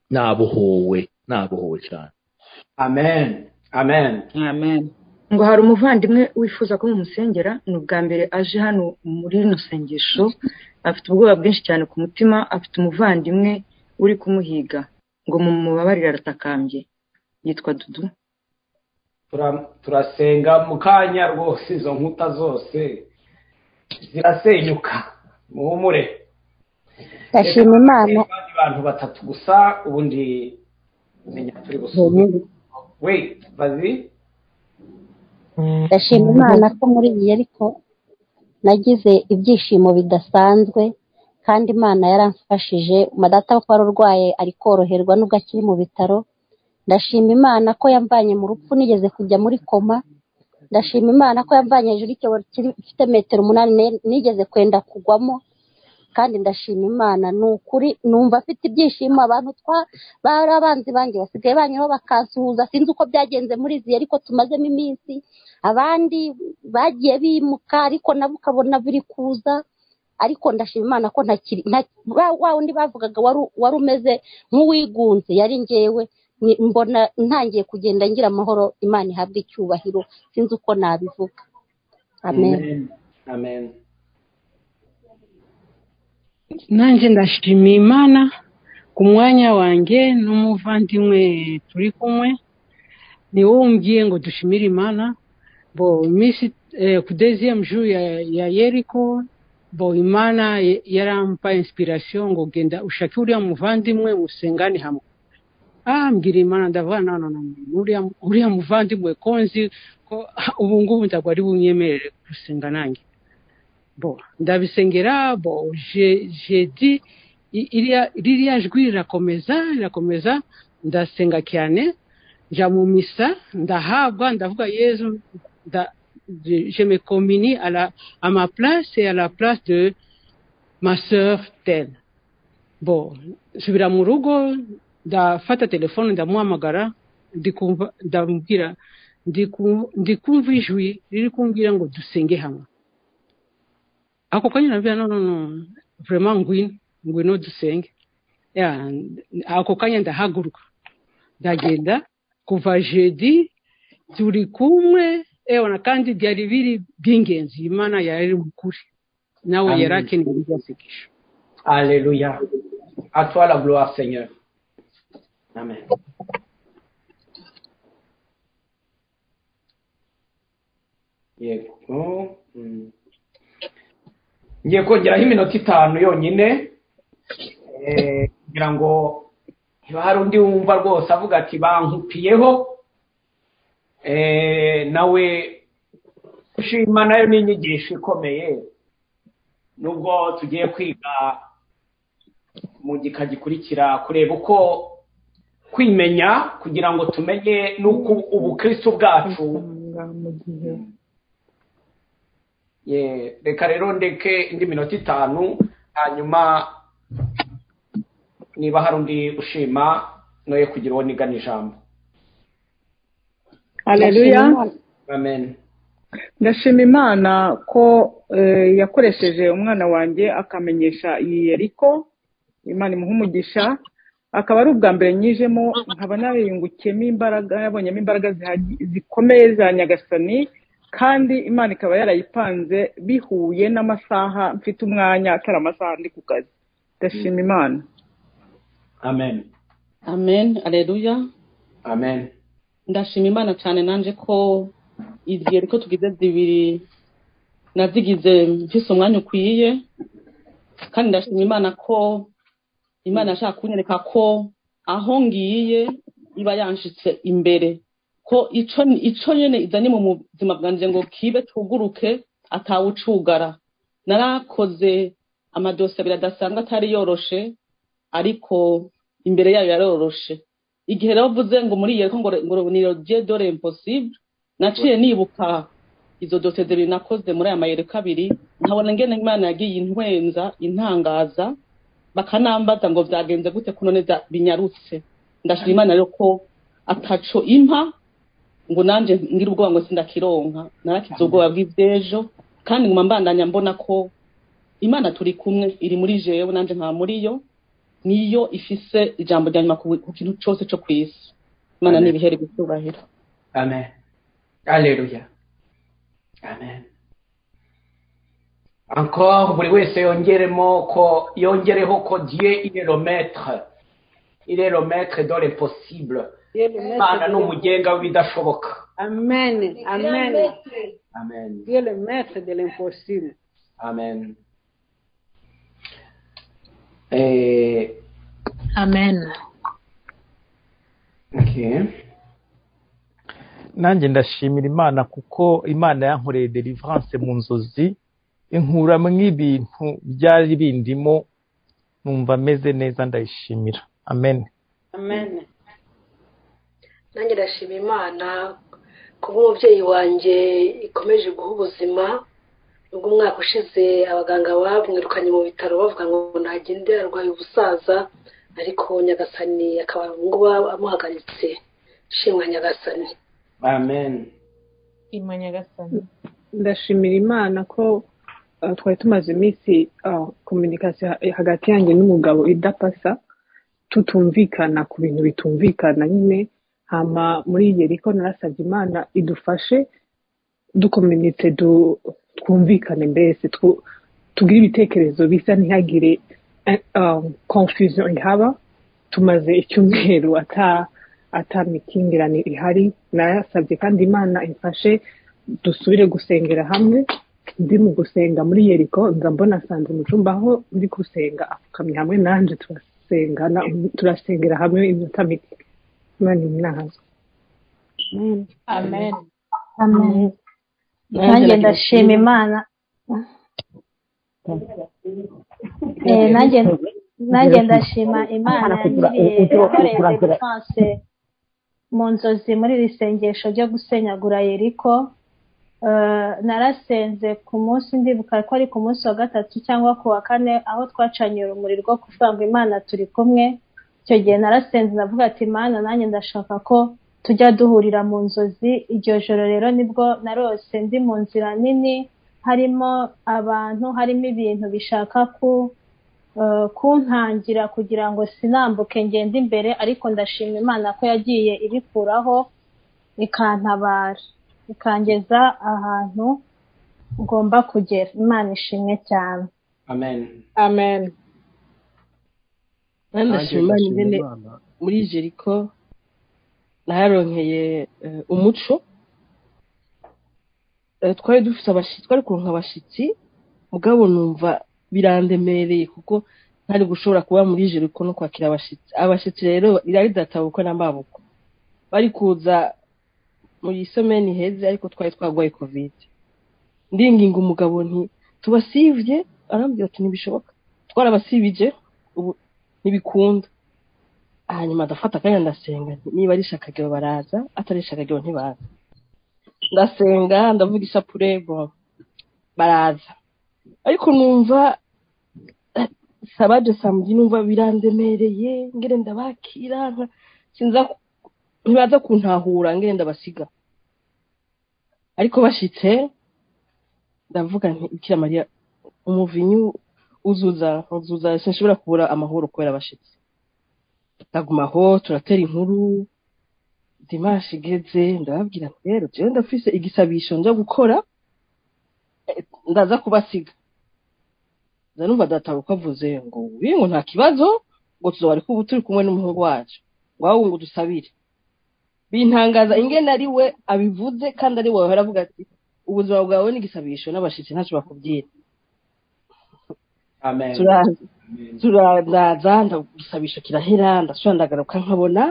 nabohowe cyane. amen amen amen. ngo hari umuvandimwe wifuza ko mumusengera ni ubwa mbere aje hano muri rino sengesho afite ubwoba bwinshi cyane ku mutima afite umuvandimwe uri kumuhiga ngo mumubabarire aratakambye yitwa Dudu. turasenga mu kanya rwose izo nkuta zose zirasenyuka muhumure. ndashima Imana abantu batatu gusa ubundi menya turi gusubira wait bazi. ndashima Imana ko muri iyi ariko nagize ibyishimo bidasanzwe kandi Imana yaramfashije data ko wari urwaye ari koroherwa nubwo akiri mu bitaro. ndashima Imana ko yamvanye mu rupfu nigeze kujya muri koma. ndashima Imana ko yamvanye hejuru y'icyobo gifite metero 8 nigeze kwenda kugwamo kandi ndashima Imana ni ukuri numva afite ibyishimo. abantu bari abanzi banjye basigaye banyuraho bakasuhuza sinzi uko byagenze muri izi ariko tumazemo iminsi abandi bagiye bimuka ariko nabo ukabona biri kuza ariko ndashima Imana ko ntakiri wa wundi bavugaga wari umeze nk'uwigunze yari ngewe mbona ntangiye kugenda ngira amahoro. Imana ihabwe icyubahiro sinzi uko nabivuga. amen amen. nanjye ndashimiye Imana ku mwanya wanjye n'umuvandimwe turi kumwe ni wowe umbwiye ngo dushimire Imana bo misi ku deuxième jour ya Yeriko bo Imana yarampa inspiration ngo genda ushake uriya muvandimwe musengane hamwe. mbwira Imana ndavuga no uriya muvandimwe ko nzi ko ubu ngubu ntabwo ari bunyemerere gusenga nanjye. Bon, ndabisengera bon j'ai dit iriya jwi rirakomeza ndasenga cyane nja mu misa ndahabwa ndavuga Yezu je me communie à ma place et à la place de ma sœur Tel. Bon, subira mu rugo ndafata telefone ndamuhamagara ndamubwira ndikumva ijwi riri kumbwira ngo dusenge hamwe. ako kanya nabwira no vraiment ngwino dusenge. ako kanya ndahaguruka ndagenda kuva jeudi turi kumwe na kandi byari biri by'ingenzi. Imana yari mukuri nawe yarakeneye ibyasegesho. Alléluia. À toi la gloire, Seigneur. Amen. Yego. Ngiye kongeraho iminota 5 yonyine kugira ngo niba hari undi wumva rwose avuga ati bankupiyeho nawe ushima nayo ni inyigisho ikomeye nubwo tugiye kwiga mu gika gikurikira kureba uko kwimenya kugira ngo tumenye n'uko ubukristo bwacu reka rero ndeke indi minota 5 hanyuma niba hari undi ushima noye kugira uwo nigana ijambo. Haleluya. Amen. Ndashima Imana ko yakoresheje umwana wanjye akamenyesha iyi Yeriko. Imana imuha umugisha akaba ari ubwa mbere nyijemo nkaba nariyungukiyemo imbaraga yabonyemo imbaraga zikomeye za Nyagasani kandi Imana ikaba yarayipanze bihuye n'amasaha mfite umwanya atari amasaha ndi ku kazi. Ndashima Imana. Amen. Amen. Haleluya. Amen. Ndashima Imana cyane nanje ko igihe riko tugize zibiri nazigize mfise umwanya ukwiye kandi ndashima Imana ko Imana yashaka kunyereka ko aho ngiye iba yanshitse imbere ko ico nyene izanye mu buzima bwanje ngo kibe tuguruke atawucugara. Narakoze amadosiye abiri adasanzwe atari yoroshe ariko imbere yayo yaroroshe. Igihe rero vuze ngo muri yereko ngo ni Dieu de l'impossible, naciye nibuka izo dosiye zibiri nakoze muri aya mayereko abiri, nkabona ngene Imana yagiye intwenza intangaza, bakanambaza ngo vyagenze gute kuno neza binyarutse. Ndashima Imana rero ko ataco impa ngo nanje ngira ubwoba ngo sindakironka. Narakize ubwoba bw'ivyejo kandi nguma mbandanya mbona ko Imana turi kumwe, iri muri jewe nanje nka muri yo, niyo ifise ijambo rya nyuma ku kintu cyose cyo kwisi. Imana nibihere gusubahira. Amen. Alléluia. Amen. Encore buri wese yongereho ko Dieu il est le maître. Il est le maître dans l'impossible. Imana ni umugenga w'ibidashoboka. Amen. Amen. Amen. Dieu est le maître de l'impossible. Amen. Amen. Okay. Nanjye ndashimira Imana kuko Imana yankoreye deliverance mu nzozi, inkura mw'ibintu byari bindimo, numva meze neza, ndayishimira. Amen. Amen. Nanjye ndashima Imana kuba umubyeyi wanjye ikomeje guha ubuzima. Ubwo umwaka ushize abaganga bamwirukanye mu bitaro bavuga ngo ntagende arwaye ubusaza, ariko Nyagasani akaba ngo amuhagaritse. Shimwa Nyagasani. Amen. Imana Nyagasani. Ndashimira Imana ko twari tumaze iminsi communication hagati yanjye n'umugabo idapasa, tutumvikana ku bintu bitumvikana nyine. Hama muri Yeriko narasabye Imana idufashe dukomunitse twumvikane, mbese tugire ibitekerezo bisa, ntihagire confusion ihaba. Tumaze icyumweru ata mikingirane ihari. Narasabye kandi Imana imfashe dusubire gusengera hamwe. Ndi mu gusenga muri Yeriko, nza mbona asanze mu cyumba aho ndi gusenga apfukamye hamwe nanje, turasengera hamwe iminota mike. Imana imnahaza. Amen. Amen. Nanjye ndashima Imana. Nanjye ndashima Imana yangiriye deliverance mu nzozi muri iri sengesho ryo gusenyagura Yeriko. Narasenze ku munsi, ndibuka ko ari ku munsi wa gatatu cyangwa ku wa kane, aho twacanye urumuri rwo kuvuga ngo Imana turi kumwe. Icyo gihe narasenze ndavuga ati Imana, nanjye ndashaka ko tujya duhurira mu nzozi. Iryo joro rero nibwo narose ndi mu nzira nini, harimo abantu, harimo ibintu bishaka kuntangira kugira ngo sinambuke ngende imbere, ariko ndashima Imana ko yagiye ibikuraho ikantabara, ikangeza ahantu ngomba kugera. Imana ishimwe cyane. Amen. Amen. Ndashima Imana muri Yeriko naharonkeye umuco. Twari dufite abashitsi, twari kuronka abashitsi, mugabo numva birandemereye kuko ntari gushobora kuba muri Yeriko no kwakira abashitsi. Abashitsi rero irari databuko n'amaboko bari kuza muri semaine iheze, ariko twari twagwaye covid. Ndinginga umugabo nti tubasivye, arambwira ati ntibishoboka, twarabasibije ubu ntibikunda. Hanyuma ndafata akanya ndasenga, niba ari shakagiro baraza, atari shakagiro ntibaza. Ndasenga ndavuga isapure, bon baraza, ariko numva sabaje samedi, numva birandemereye, ngere ndabakira sinza ntibaza kuntahura, ngere ndabasiga. Ariko bashitse ndavuga nti Bikira Mariya umuvinyu uzuza sinshobora kubura amahoro kubera bashitse. Ndagumaho turatera inkuru, dimanche igeze ndababwira rero jewe ndafise igisabisho nja gukora, ndaza kubasiga. Zanumva databuka avuze ngo wingo nta kibazo, ngo tuzobari kubu turi kumwe n'umuhungu wacu, wawe ngo dusabire. Bintangaza ingene ari we abivuze, kandi ari we aravuga ati ubuzima bwawe n'igisabisho n'abashitsi ntacyo bakubwira. Amen. turaza ndagusabisha kirahera ndasubira ndagaruka nkabona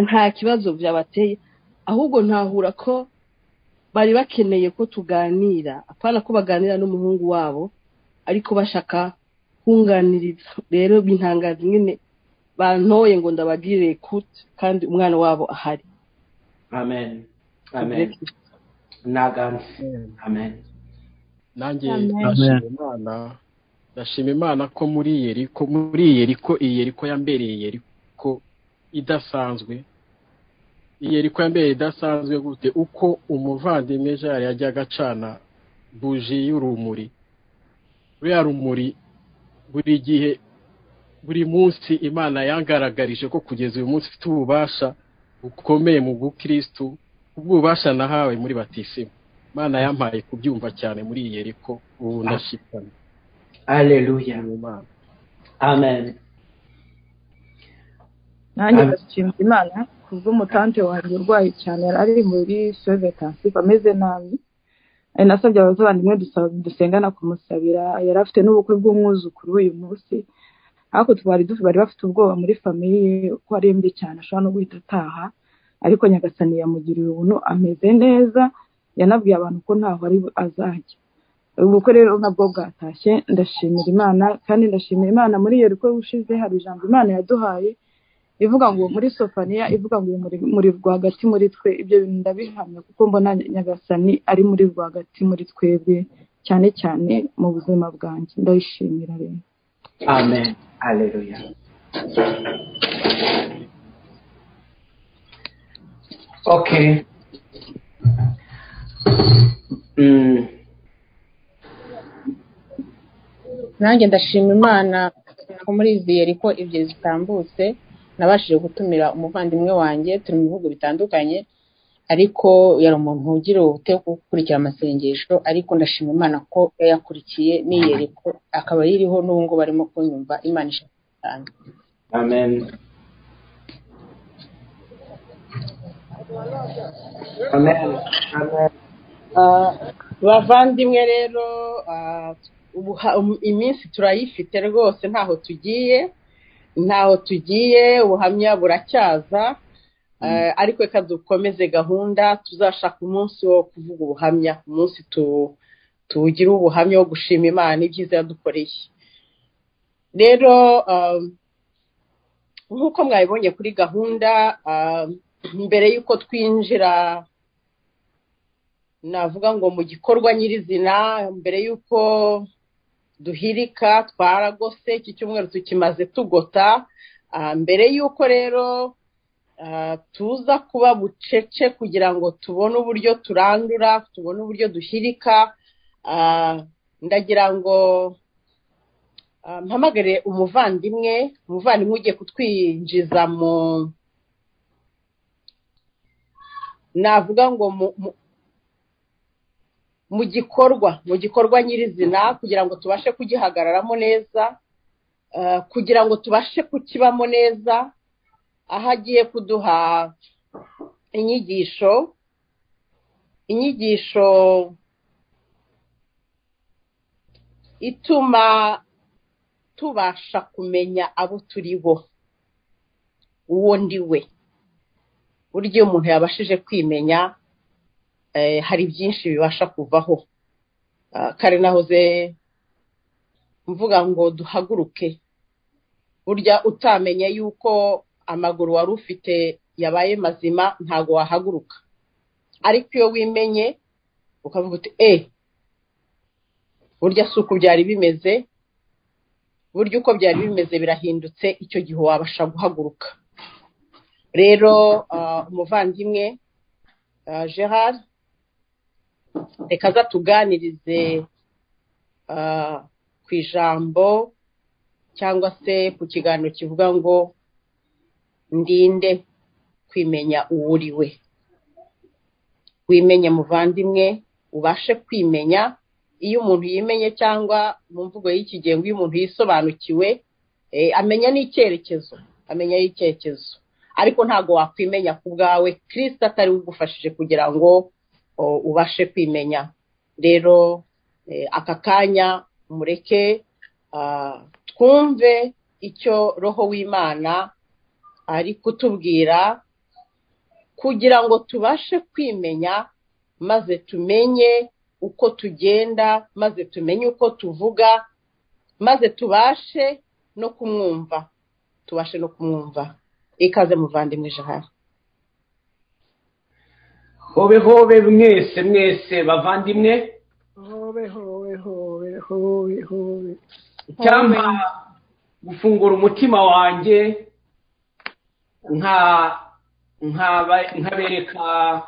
nta kibazo byabateye ahubwo ntahura ko bari bakeneye ko tuganira apana ko baganira n'umuhungu wabo ariko bashaka kunganiriza rero bintangaza nyine bantoye ngo ndabagirire kute kandi umwana wabo ahari. Amen. Amen. Amen. Nanjye ndashima Imana ko muri Yeriko yambereye Yeriko idasanzwe. Yeriko yambereye idasanzwe gute uko umuvandimwe Jari yajyaga acana buji y'urumuri. Ruriya rumuri buri gihe buri munsi Imana yangaragarije ko kugeza uyu munsi ifite ububasha bukomeye mu bw'Ukristo ububasha nahawe muri batisimu. Imana yampaye kubyumva cyane muri Yeriko ubu ndashikana. Haleluya. Amen. Nanjye ndashimira Imana kubw'umutante wanjye urwaye cyane ari muri Sovetansi ameze nabi. Nasabye abavandimwe dusengana kumusabira yari afite n'ubukwe bw'umwuzukuru uyu munsi ariko bari bafite ubwoba muri famiye ko arembye cyane ashobora no guhita ataha ariko Nyagasani yamugiriye ubuntu ameze neza yanabwiye abantu ko ntaho ari azajya. Ubukwe rero nabwo bwatashye ndashimira Imana kandi ndashimira Imana muri Yeriko ushize hari ijambo Imana yaduhaye ivuga ngo muri Sofaniya ivuga ngo muri rwagati muri twe ibyo bintu ndabihamya kuko mbona Nyagasani ari muri rwagati muri twebwe cyane cyane mu buzima bwanjye ndayishimira rero. Amen. Haleluya. Okay. Nanjye ndashima Imana ko muri izi Yeriko ibyo zitambutse nabashije gutumira umuvandimwe wanjye turi mu bihugu bitandukanye ariko yari umuntu ugira ubute gukurikira amasengesho ariko ndashima Imana ko yayakurikiye ni Yeriko akaba yiriho n'ubwo barimo kunyumva Imana ishaka cyane. Amen. Amen. Amen. Bavandimwe rero iminsi turayifite rwose ntaho tugiye ubuhamya buracyaza ariko reka dukomeze gahunda tuzashaka umunsi wo kuvuga ubuhamya umunsi tuwugira ubuhamya wo gushima Imana ibyiza yadukoreye. Rero nk'uko mwabibonye kuri gahunda mbere y'uko twinjira navuga ngo mu gikorwa nyirizina mbere y'uko duhirika twaragose iki cyumweru tukimaze tugota mbere y'uko rero tuza kuba bucece kugira ngo tubone uburyo turandura tubone uburyo duhirika ndagira ngo mpamagare umuvandimwe ugiye kutwinjiza navuga ngo mu gikorwa nyirizina kugira ngo tubashe kugihagararamo neza kugira ngo tubashe kukibamo neza aho agiye kuduha inyigisho ituma tubasha kumenya abo turi bo uwo ndi we. Burya umuntu yabashije kwimenya hari byinshi bibasha kuvaho. Kare nahoze mvuga ngo duhaguruke. Burya utamenye yuko amaguru wari ufite yabaye mazima ntago wahaguruka. Ariko iyo wimenye ukavuga uti burya si uko byari bimeze, burya uko byari bimeze birahindutse, icyo gihe wabasha guhaguruka. Rero umuvandimwe Gerard reka aza tuganirize ku ijambo cyangwa se ku kiganiro kivuga ngo ndinde kwimenya uwo uri we. Wimenye muvandimwe, ubashe kwimenya. Iyo umuntu yimenye cyangwa mu mvugo y'iki gihe ngo iyo umuntu yisobanukiwe amenya n'icyerekezo, ariko ntago wakwimenya ku bwawe Kristo atari ugufashije kugira ngo ubashe kwimenya. Rero aka kanya mureke twumve icyo roho w'imana ari kutubwira kugira ngo tubashe kwimenya maze tumenye uko tugenda maze tumenye uko tuvuga maze tubashe no kumwumva ikaze muvandimwe Gerard. hobe hobe mwese bavandimwe, hobe icyampa gufungura umutima wanjye nkabereka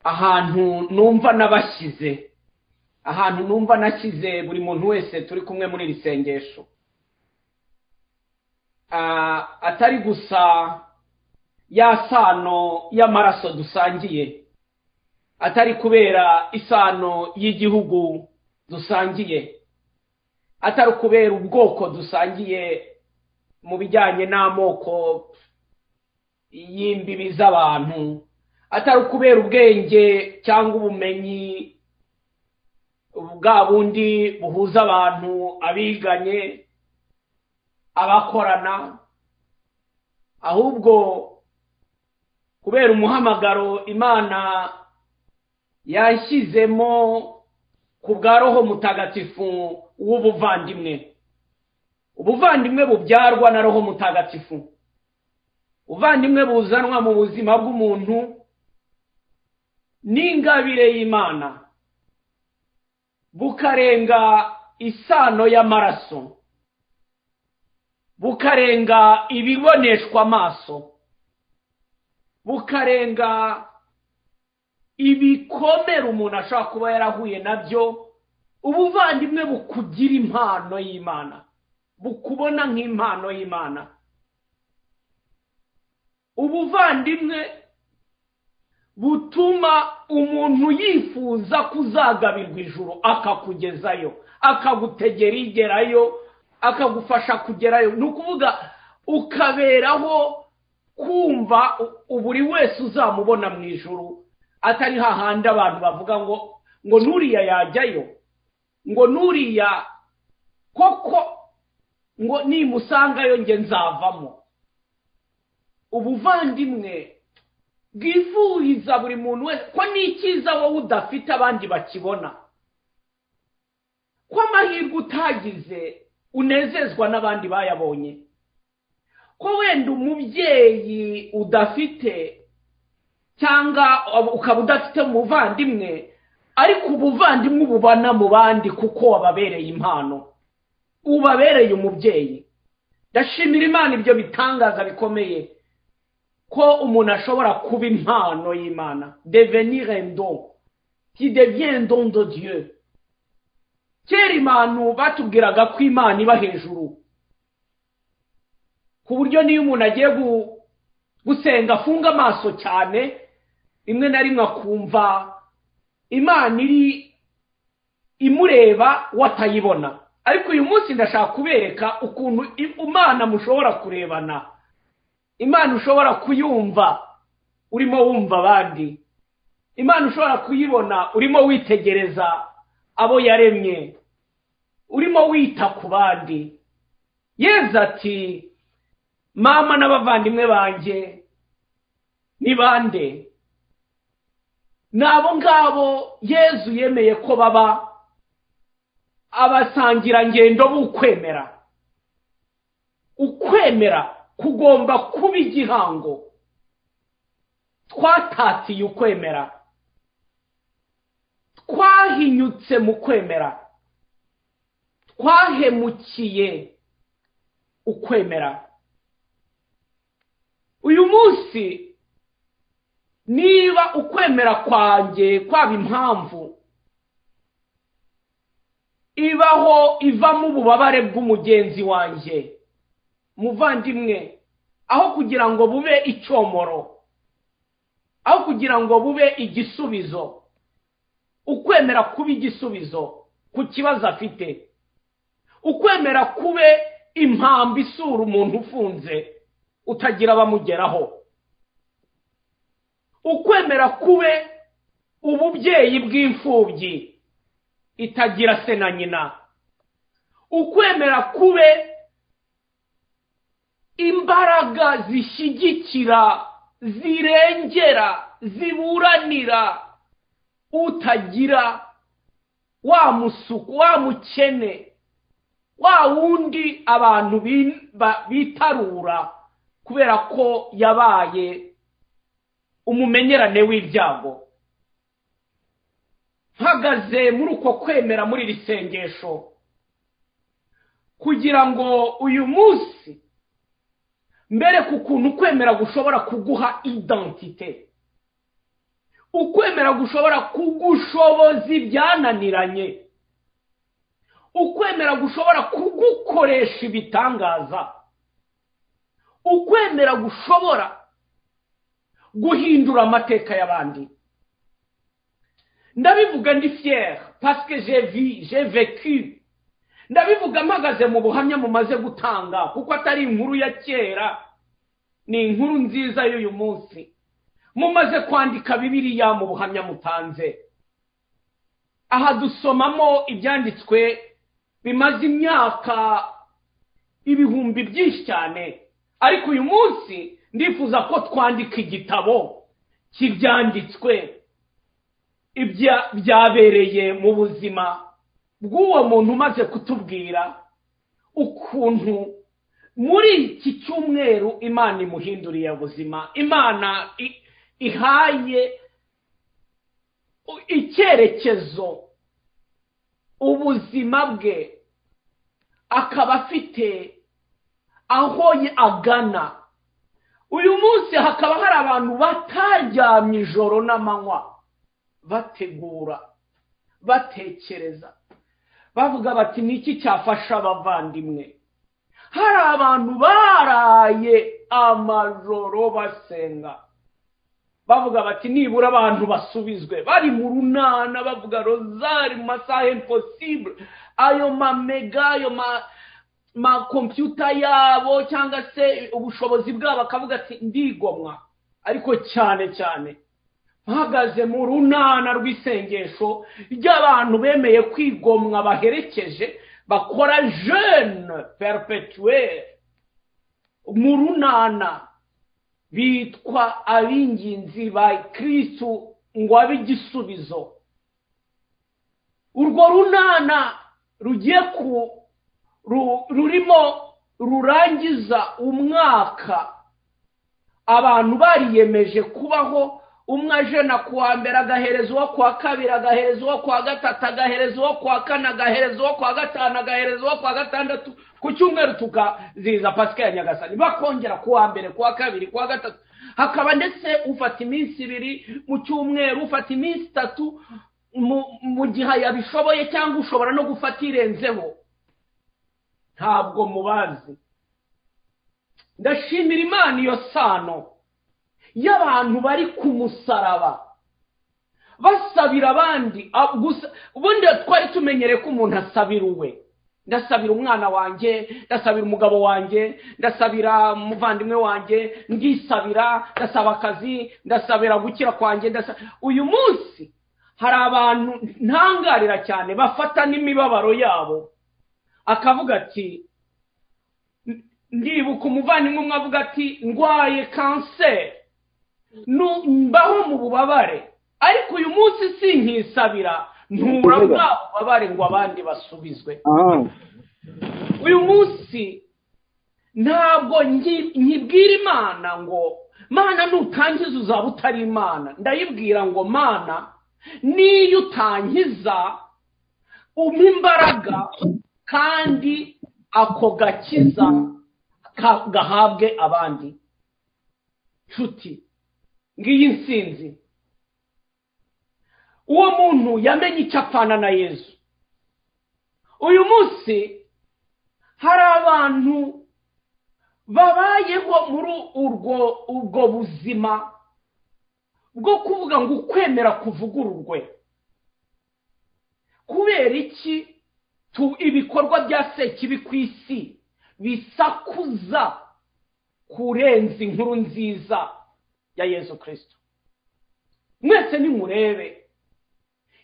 ahantu numva nabashyize, ahantu numva nashyize buri muntu wese turi kumwe muri iri sengesho, atari gusa ya sano y'amaraso dusangiye, atari kubera isano y'igihugu dusangiye, atari kubera ubwoko dusangiye mu bijyanye n'amoko y'imbibi z'abantu, atari ukubera ubwenge cyangwa ubumenyi bwa bundi buhuza abantu, abiganye, abakorana, ahubwo kubera umuhamagaro Imana yashyizemo ku bwa Roho Mutagatifu w'ubuvandimwe. Ubuvandimwe bubyarwa na Roho Mutagatifu, ubuvandimwe buzanwa mu buzima bw'umuntu n'ingabire y'Imana, bukarenga isano y'amaraso, bukarenga ibiboneshwa amaso, bukarenga ibikomere umuntu ashobora kuba yarahuye nabyo. Ubuvandimwe bukugira impano y'Imana, bukubona nk'impano y'Imana. Ubuvandimwe butuma umuntu yifuza kuzagabirwa ijuru, akakugezayo, akagutegera igerayo, akagufasha kugerayo. Ni ukuvuga ukaberaho kumva buri wese uzamubona mu ijuru, atari hahandi abantu bavuga ngo nuriya yajyayo, ngo nuriya koko, ngo nimusangayo nge nzavamo. Ubuvandimwe bwifuhiza buri muntu wese ko n'ikiza wowe udafite abandi bakibona, ko amahirwe utagize unezezwa n'abandi bayabonye, ko wenda umubyeyi udafite cyangwa ukaba udafite umuvandimwe, ariko ubuvandimwe ububana mu bandi kuko wababereye impano, ubabereye umubyeyi. Ndashimira Imana ibyo bitangaza bikomeye ko umuntu ashobora kuba impano y'Imana, devenir un don, qui devient un don de Dieu. Kera imanu batubwiraga ko Imana iba hejuru, ku buryo niyo umuntu agiye gusenga afunga amaso cyane, rimwe na rimwe akumva Imana iri imureba watayibona. Ariko uyu munsi ndashaka kubereka ukuntu Imana mushobora kurebana, Imana ushobora kuyumva urimo wumva abandi, Imana ushobora kuyibona urimo witegereza abo yaremye, urimo wita ku bandi. Yezu ati mama n'abavandimwe banjye ni bande? Nabo ngabo Yezu yemeye ko baba abasangira ngendo b'ukwemera. Ukwemera kugomba kuba igihango. Twatatiye ukwemera, twahinyutse mu kwemera, twahemukiye ukwemera. Uyu munsi niba ukwemera kwanjye kwaba impamvu ibaho ivamo ububabare bw'umugenzi wanjye, muvandimwe, aho kugira ngo bube icyomoro, aho kugira ngo bube igisubizo, ukwemera kuba igisubizo ku kibazo afite, ukwemera kube impamvu isura umuntu ufunze utagira abamugeraho, ukwemera kube ububyeyi bw'imfubyi itagira se na nyina, ukwemera kube imbaraga zishyigikira, zirengera, ziburanira utagira, wa musuku, wa mukene, wa wundi abantu bitarura kubera ko yabaye umumenyerane w'ibyago. Mpagaze muri uko kwemera muri iri sengesho kugira ngo uyu munsi mbere ku kuntu kwemera gushobora kuguha identite, ukwemera gushobora kugushoboza ibyananiranye, ukwemera gushobora kugukoresha ibitangaza, ukwemera gushobora guhindura amateka y'abandi. Ndabivuga ndi fier parce que j'ai vécu. Ndabivuga mpagaze mu buhamya mumaze gutanga kuko atari inkuru ya kera, ni inkuru nziza y'uyu munsi. Mumaze kwandika Bibiliya mu buhamya mutanze. Aha dusomamo ibyanditswe bimaze imyaka ibihumbi byinshi cyane, ariko uyu munsi ndifuza ko twandika igitabo cy'ibyanditswe byabereye mu buzima bw'uwo muntu umaze kutubwira ukuntu muri iki cyumweru Imana imuhinduriye ubuzima, Imana ihaye icyerekezo ubuzima bwe, akaba afite aho agana. Uyu munsi hakaba hari abantu bataryamye ijoro n'amanywa bategura, batekereza, bavuga bati niki cyafasha abavandimwe. Hari abantu baraye amajoro basenga, bavuga bati nibura abantu basubizwe, bari mu runana bavuga rozari mu masaha impossible, ayo mamega, ayo ma computer yabo cyangwa se ubushobozi bwabo akavuga ati ndigomwa. Ariko cyane cyane mpagaze mu runana rw'isengesho ry'abantu bemeye kwigomwa, baherekeje, bakora jeûne perpetuel mu runana, bitwa abinginzi ba Kristo ngo abe igisubizo. Urwo runana rugiye rurimo rurangiza umwaka, abantu bariyemeje kubaho, umwe ajena kuwa mbere agahereza uwo kuwa kabiri, agahereza uwo kuwa gatatu, agahereza uwo kuwa kane, agahereza uwo kuwa gatanu, agahereza uwo kuwa gatandatu, ku cyumweru tukaziza Pasika ya Nyagasani, bakongera kuwa mbere, kuwa kabiri, kuwa gatatu. Hakaba ndetse ufata iminsi 2 mu cyumweru, ufata iminsi 3 mu gihe yabishoboye, cyangwa ushobora no gufata irenzeho. Ntabwo mubazi. Ndashimira Imana iyo sano y'abantu bari ku musaraba basabira abandi. Ubundi twari tumenyere ko umuntu asabira uwe. Ndasabira umwana wanjye, ndasabira umugabo wanjye, ndasabira umuvandimwe wanjye, ndisabira, ndasaba akazi, ndasabira gukira kwanjye. Uyu munsi hari abantu ntangarira cyane bafata n'imibabaro yabo, akavuga ati, ndibuka umuvandimwe umwe avuga ati ndwaye kanseri, mbaho mu bubabare, ariko uyu munsi sinkisabira, ntura bwa bubabare ngo abandi basubizwe. Uyu munsi ntabwo nkibwira Imana ngo Mana nutangiza uzaba utari Imana. Ndayibwira ngo Mana niyo utangiza umpa imbaraga, kandi ako gakiza gahabwe abandi. Nshuti, ngiyi nsinzi. Uwo muntu yamenye icyo apfana na Yesu. Uyu munsi hari abantu babayeho muri ubwo buzima bwo kuvuga ngo ukwemera kuvugururwe. Kubera iki ibikorwa bya Sekibi ku isi bisakuza kurenza inkuru nziza ya Yesu Kristo? Mwese nimurebe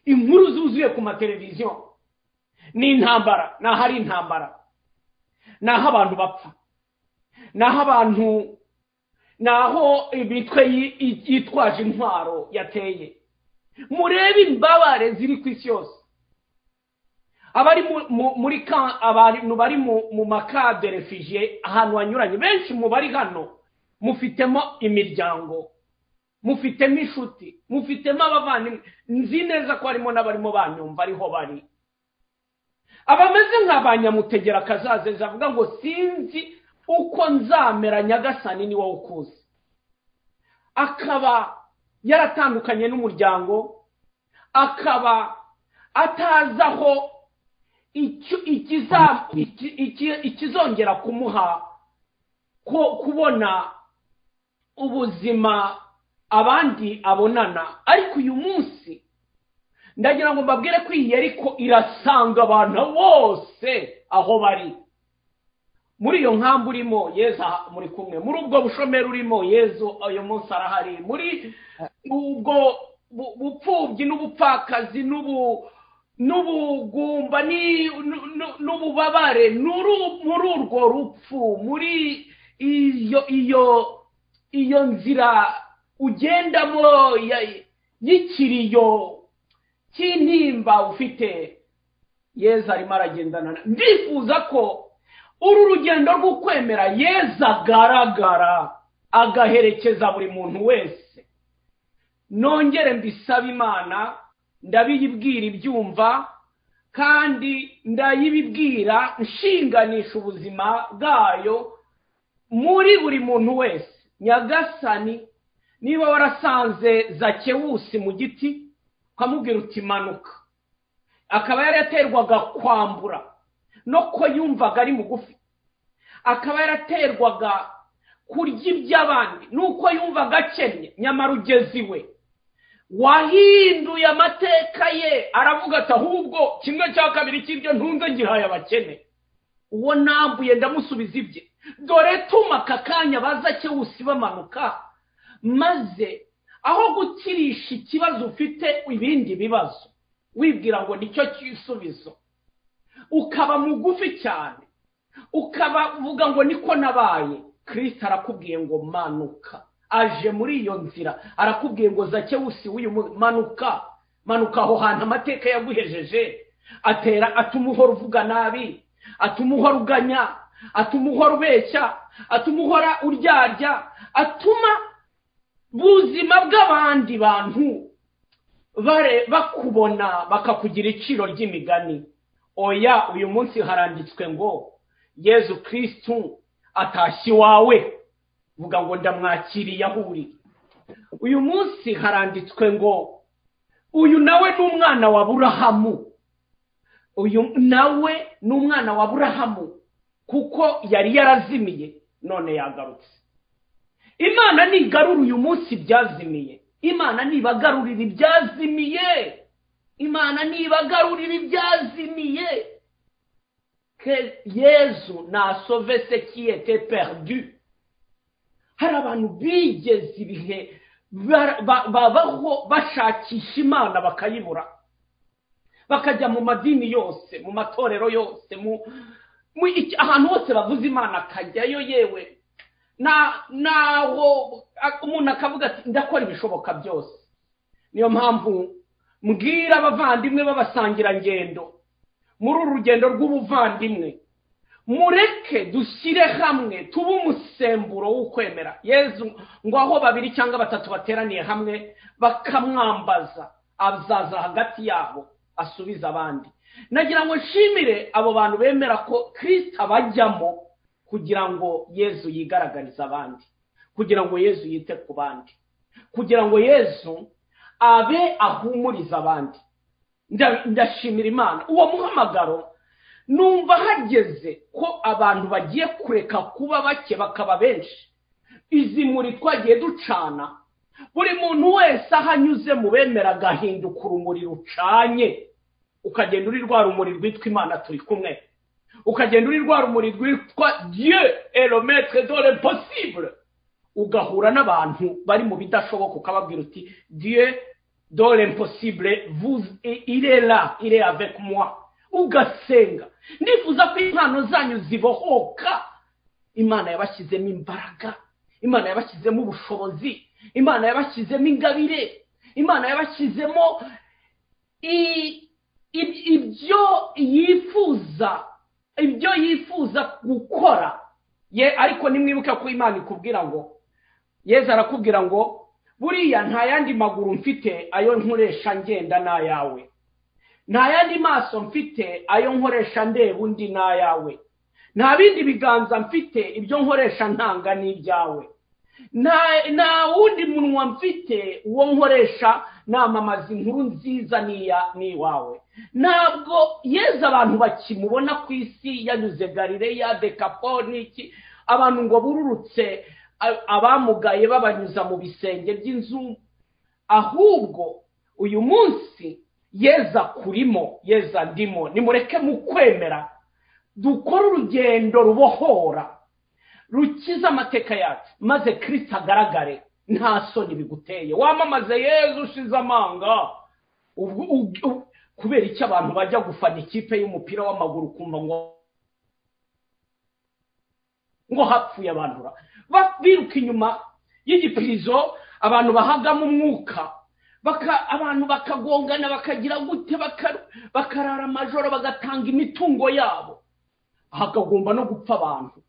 inkuru zuzuye ku mateleviziyo, ni intambara, naho ari intambara, naho abantu bapfa, naho imitwe yitwaje intwaro yateye. Murebe imbabare ziri ku isi yose. Abari abantu bari mu maka de refugié ahantu hanyuranye, benshi mu bari hano mufitemo imiryango, mufitemo inshuti, mufitemo abavandimwe. Nzi neza ko harimo n'abarimo banyumva ariho bari, abameze nk'abanyamutegera kazaza avuga ngo sinzi uko nzamera, Nyagasani ni wowe ukuzi. Akaba yaratandukanye n'umuryango, akaba atazaho ikizongera kumuha kubona ubuzima abandi abonana. Ariko uyu munsi ndagira ngo mbabwire ko iyi ariko irasanga abantu bose aho bari. Muri iyo nkambi urimo Yesu muri kumwe, muri ubwo bushomeri urimo Yesu uyu munsi arahari, muri ubwo bupfubyi n'ubupfakazi n'ubugumba n'ububabare, muri urwo rupfu, muri iyo nzira ugendamo y'ikiriyo cy'intimba ufite, Yesu arimo aragendana. Ndifuza ko uru rugendo rwo kwemera Yesu agaragara agaherekeza buri muntu wese. Nongere mbisaba Imana, ndabiyibwira ibyumva kandi ndayibibwira nshinganisha ubuzima bwayo muri buri muntu wese. Nyagasani, niba warasanze Zakewusi mu giti ukamubwira uti manuka, akaba yaraterwaga kwambura no ko yumvaga ari mugufi, akaba yaraterwaga kurya iby'abandi nuko yumvaga akennye, nyamara ugeze iwe wahinduye amateka ye, aravuga ati ahubwo 1/2 cy'ibyo ntunze ngihaye abakene, uwo nambuye ndamusubiza ibye. Dore tuma aka kanya Zakewusi bamanuka, maze aho gukirisha ikibazo ufite ibindi bibazo wibwira ngo nicyo cyisubizo, ukaba mugufi cyane, ukaba uvuga ngo niko nabaye. Kristo arakubwiye ngo manuka, aje muri iyo nzira arakubwiye ngo Zakewusi w'uyu manuka, manuka aho hantu amateka yaguhejeje, atuma uhora uvuga nabi, atuma uhora uganya, atuma uhora ubeshya, atuma uhora uryarya, atuma buzima bw'abandi bantu bakubona bakakugira iciro ry'imigani. Oya, uyu munsi haranditswe ngo Yesu Kristo atashye iwawe, vuga ngo ndamwakiriye aho uri. Uyu munsi haranditswe ngo uyu nawe ni umwana wa Aburahamu, uyu nawe ni umwana wa Aburahamu kuko yari yarazimiye none yagarutse. Imana nigarura uyu munsi byazimiye, Imana nibagarurira ibyazimiye, Imana nibagarurira ibyazimiye. Que Yesu n'a sauvé ce qui était perdu. Hari abantu bigeze ibihe babaho bashakisha Imana bakayibura, bakajya mu madini yose, mu matorero yose, ahantu hose bavuze Imana akajyayo, yewe naho umuntu akavuga ati ndakora ibishoboka byose. Niyo mpamvu mbwira abavandimwe b'abasangira ngendo muri uru rugendo rw'ubuvandimwe, mureke dushyire hamwe tube umusemburo w'ukwemera Yesu. Ngo aho 2 cyangwa 3 bateraniye hamwe bakamwambaza, azaza hagati yabo asubiza abandi. Nagira ngo nshimire abo bantu bemera ko Kristo abajyamo kugira ngo Yesu yigaragarize abandi, kugira ngo Yesu yite ku bandi, kugira ngo Yesu abe ahumuriza abandi. Ndashimira Imana uwo muhamagaro, numva hageze ko abantu bagiye kureka kuba bake bakaba benshi. Izi muri twagiye ducana, buri muntu wese ahanyuze mu bemera agahinduka urumuri rucanye, ukagenda uri rwa rumuri rwitwa Imana turi kumwe, ukagenda uri rwa rumuri rwitwa Dieu est le maître de l'impossible, ugahura n'abantu bari mu bidashoboka ukababwira uti Dieu dans l'impossible, il est là, il est avec moi. ugasenga. Ndifuza ko impano zanyu zibohoka. Imana yabashyizemo imbaraga, Imana yabashyizemo ubushobozi, Imana yabashyizemo ingabire, Imana yabashyizemo ibyo yifuza gukora. Ariko nimwibuka ko Imana ikubwira ngo, Yesu arakubwira ngo buriya nta yandi maguru mfite ayo nkoresha ngenda n'ayawe, nta yandi maso mfite ayo nkoresha ndeba undi n'ayawe, nta bindi biganza mfite ibyo nkoresha ntanga n'ibyawe, nta wundi munwa mfite uwo nkoresha namamaza inkuru nziza n'iwawe. Ntabwo Yesu abantu bakimubona ku isi yanyuze Galileya, Dekapoli iki, abantu ngo bururutse abamugaye babanyuza mu bisenge by'inzu, ahubwo uyu munsi Yesu akurimo, Yesu andimo. Nimureke mu kwemera dukora urugendo rubohora rukiza amateka yacu, maze Kristo agaragare nta soni biguteye. Wamamaze Yesu ushize amanga. Kubera icyo abantu bajya gufana ikipe y'umupira w'amaguru kumva ngo hapfuye abantu biruka inyuma y'igipirizo, abantu bahagamo umwuka, abantu bakagongana, bakagira gute, bakarara amajoro, bagatanga imitungo yabo, hakagomba no gupfa abantu.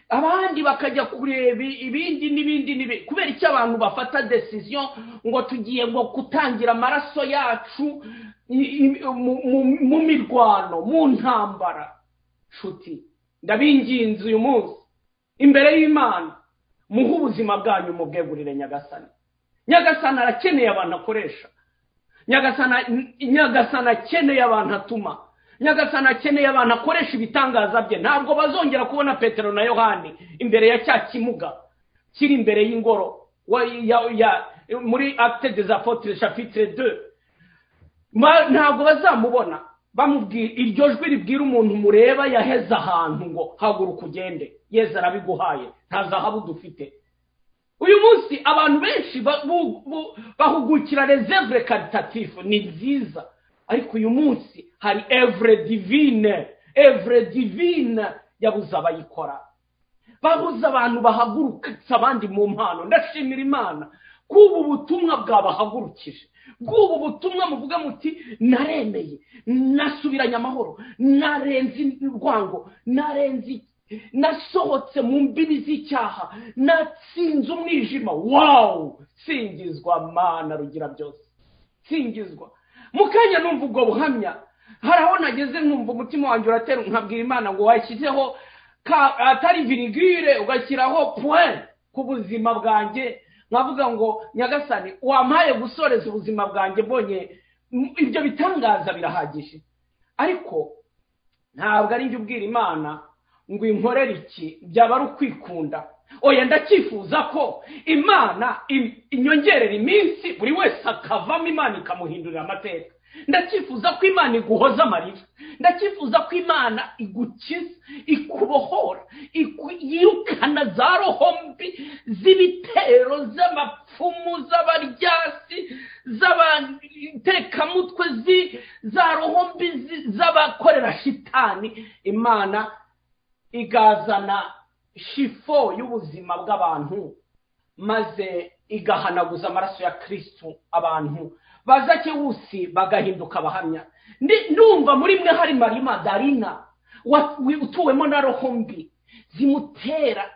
Abandi bakajya kureba ibindi n'ibindi. Kubera icyo abantu bafata decision ngo tugiye ngo kutangira amaraso yacu mu mirwano, mu ntambara. Nshuti, ndabinginze uyu munsi imbere y'Imana, muhe ubuzima bwanyu mubwegurire Nyagasani. Nyagasani arakeneye abantu akoresha, Nyagasani akeneye abantu atuma, Nyagasani akeneye abantu akoresha ibitangaza bye. Ntabwo bazongera kubona Petero na Yohani imbere ya cya kimuga kiri imbere y'ingoro muri Actes des Apôtres chapitre 2. Ntabwo bazamubona bamubwira iryo jwi ribwira umuntu mureba yaheze ahantu ngo haguruka ugende. Yesu arabiguhaye, nta zahabu dufite. Uyu munsi abantu benshi bahugukira les œuvres caritatives, ni nziza, ariko uyu munsi hari œuvre divine yabuze abayikora. Babuze abantu bahagurukitsa abandi mu mpano. Ndashimira Imana kubu butumwa bwabahagurukije, bw'ubu butumwa muvuga muti naremeye, nasubiranye amahoro, narenze urwango, nasohotse mu mbibi z'icyaha, natsinze umwijima. Wow! Singizwa Mana rugira byose, singizwa. Mukanya numva ubwo buhamya, haraho nageze numva umutima wanjye uratera, nkabwira Imana ngo washyizeho atari virgule ugashyiraho point ku buzima bwanjye, nkavuga ngo Nyagasani wampaye gusoreza ubuzima bwanjye, mbonye ibyo bitangaza birahagije. Ariko ntabwo ari njye ubwira Imana ngo inkorere iki, byaba ari ukwikunda. Oya, ndacyifuza ko Imana inyongerera iminsi, buri wese akavamo Imana ikamuhindurira amateka. Ndacyifuza ko Imana iguhoza amarira, ndacyifuza ko Imana igukiza, ikubohora, yirukana za roho mbi z'ibitero, z'abapfumu, z'abaryasi, z'abatekamutwe, za roho mbi z'abakorera shitani. Imana igazana shifo y'ubuzima bw'abantu, maze igahanaguza amaraso ya Kristo, abantu baza cyewusi bagahinduka abahamya. Ndumva muri mwe hari Maria Madalina utuwemo na roho mbi zimutera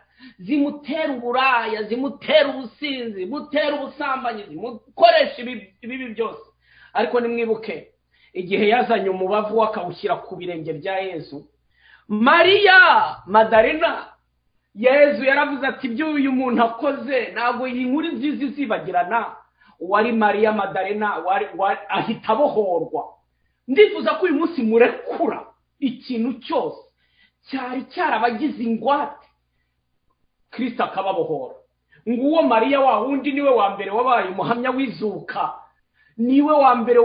uburaya, zimutera ubusinzi, zimutera ubusambanyi, zimukoresha ibibi byose. Ariko nimwibuke igihe yazanye umubavu wakawushyira ku birenge bya Yesu, Maria Madalina, Yesu yaravuze ati ibyo uyu muntu akoze ntabwo iyi nkuru nziza izibagirana. Wari Maria Madalina ahita abohorwa. Ndifuza ko uyu munsi murekura ikintu cyose cyari cyarabagize ingwate, Kristo akababohora. Nguwo Maria wa wundi niwe wa mbere wabaye umuhamya w'izuka, niwe wa mbere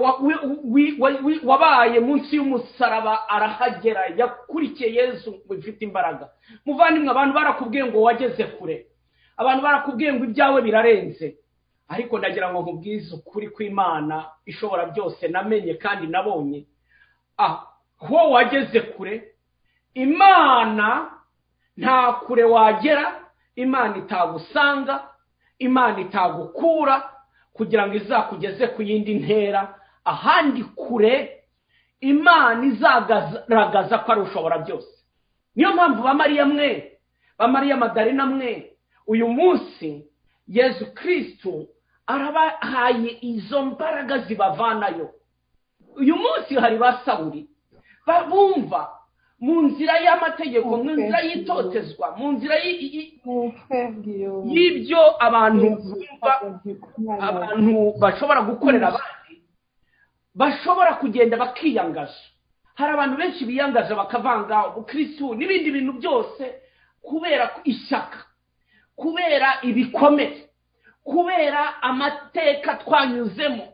wabaye munsi y'umusaraba, arahagera, yakurikiye Yesu bifite imbaraga. Muvandimwe, abantu barakubwiye ngo wageze kure, abantu barakubwiye ngo ibyawe birarenze, ariko ndagira ngo nkubwize ukuri kw'Imana ishobora byose namenye kandi nabonye. ko wageze kure. Imana nta kure wagera Imana itagusanga, Imana itagukura kugira ngo izakugeze ku yindi ntera ahandi kure. Imana izagaragaza ko ari ushobora byose. Niyo mpamvu ba Mariya Madarena mwe uyu munsi Yesu Kristo arabahaye izo mbaraga zibavanayo. Uyu munsi hari ba Sawuli babumva mu nzira y'amategeko, mu nzira y'itotezwa, mu nzira y'ibyo abantu bashobora gukorera abandi, bashobora kugenda bakiyangaza. Hari abantu benshi biyangaza bakavanga ubukristo n'ibindi bintu byose kubera ishyaka, kubera ibikomere, kubera amateka twanyuzemo.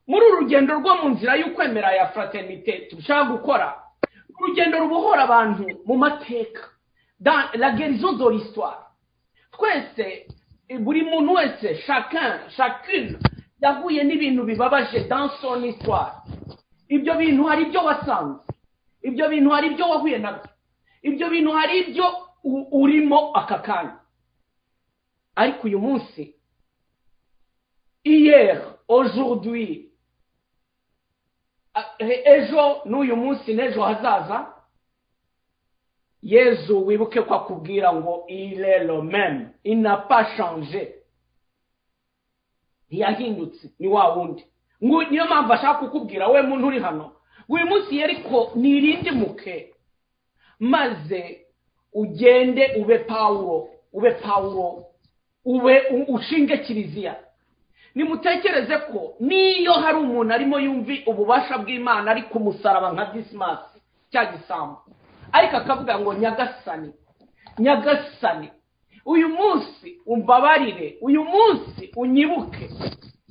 Muri urugendo rwo mu nzira y'ukwemera ya fraternité tushaka gukora, urugendo rubohora abantu mu mateka, dans la guérison de l'histoire. Twese buri muntu wese, chacune yahuye n'ibintu bibabaje dans son histoire. Ibyo bintu hari ibyo wasanze, ibyo bintu hari ibyo wahuye nabyo, ibyo bintu hari ibyo urimo aka kanya. Ariko uyu munsi, hier, aujourd'hui, ejo n'uyu munsi n'ejo hazaza, Yesu wibuke ko akubwira ngo il est le même, il n'a pas changé. Ntiyahindutse, ni wa wundi. Niyo mpamvu ashaka kukubwira we muntu uri hano, uyu munsi yeriko nirinde muke maze ugende ube Paulo, ube ushinge kiliziya. Nimutekereze ko niyo hari umuntu arimo yumvi ububasha bw'Imana ari ku musaraba nka Dismas cya gisambo, ariko akavuga ngo nyagasani uyu munsi umbabarire, uyu munsi unyibuke.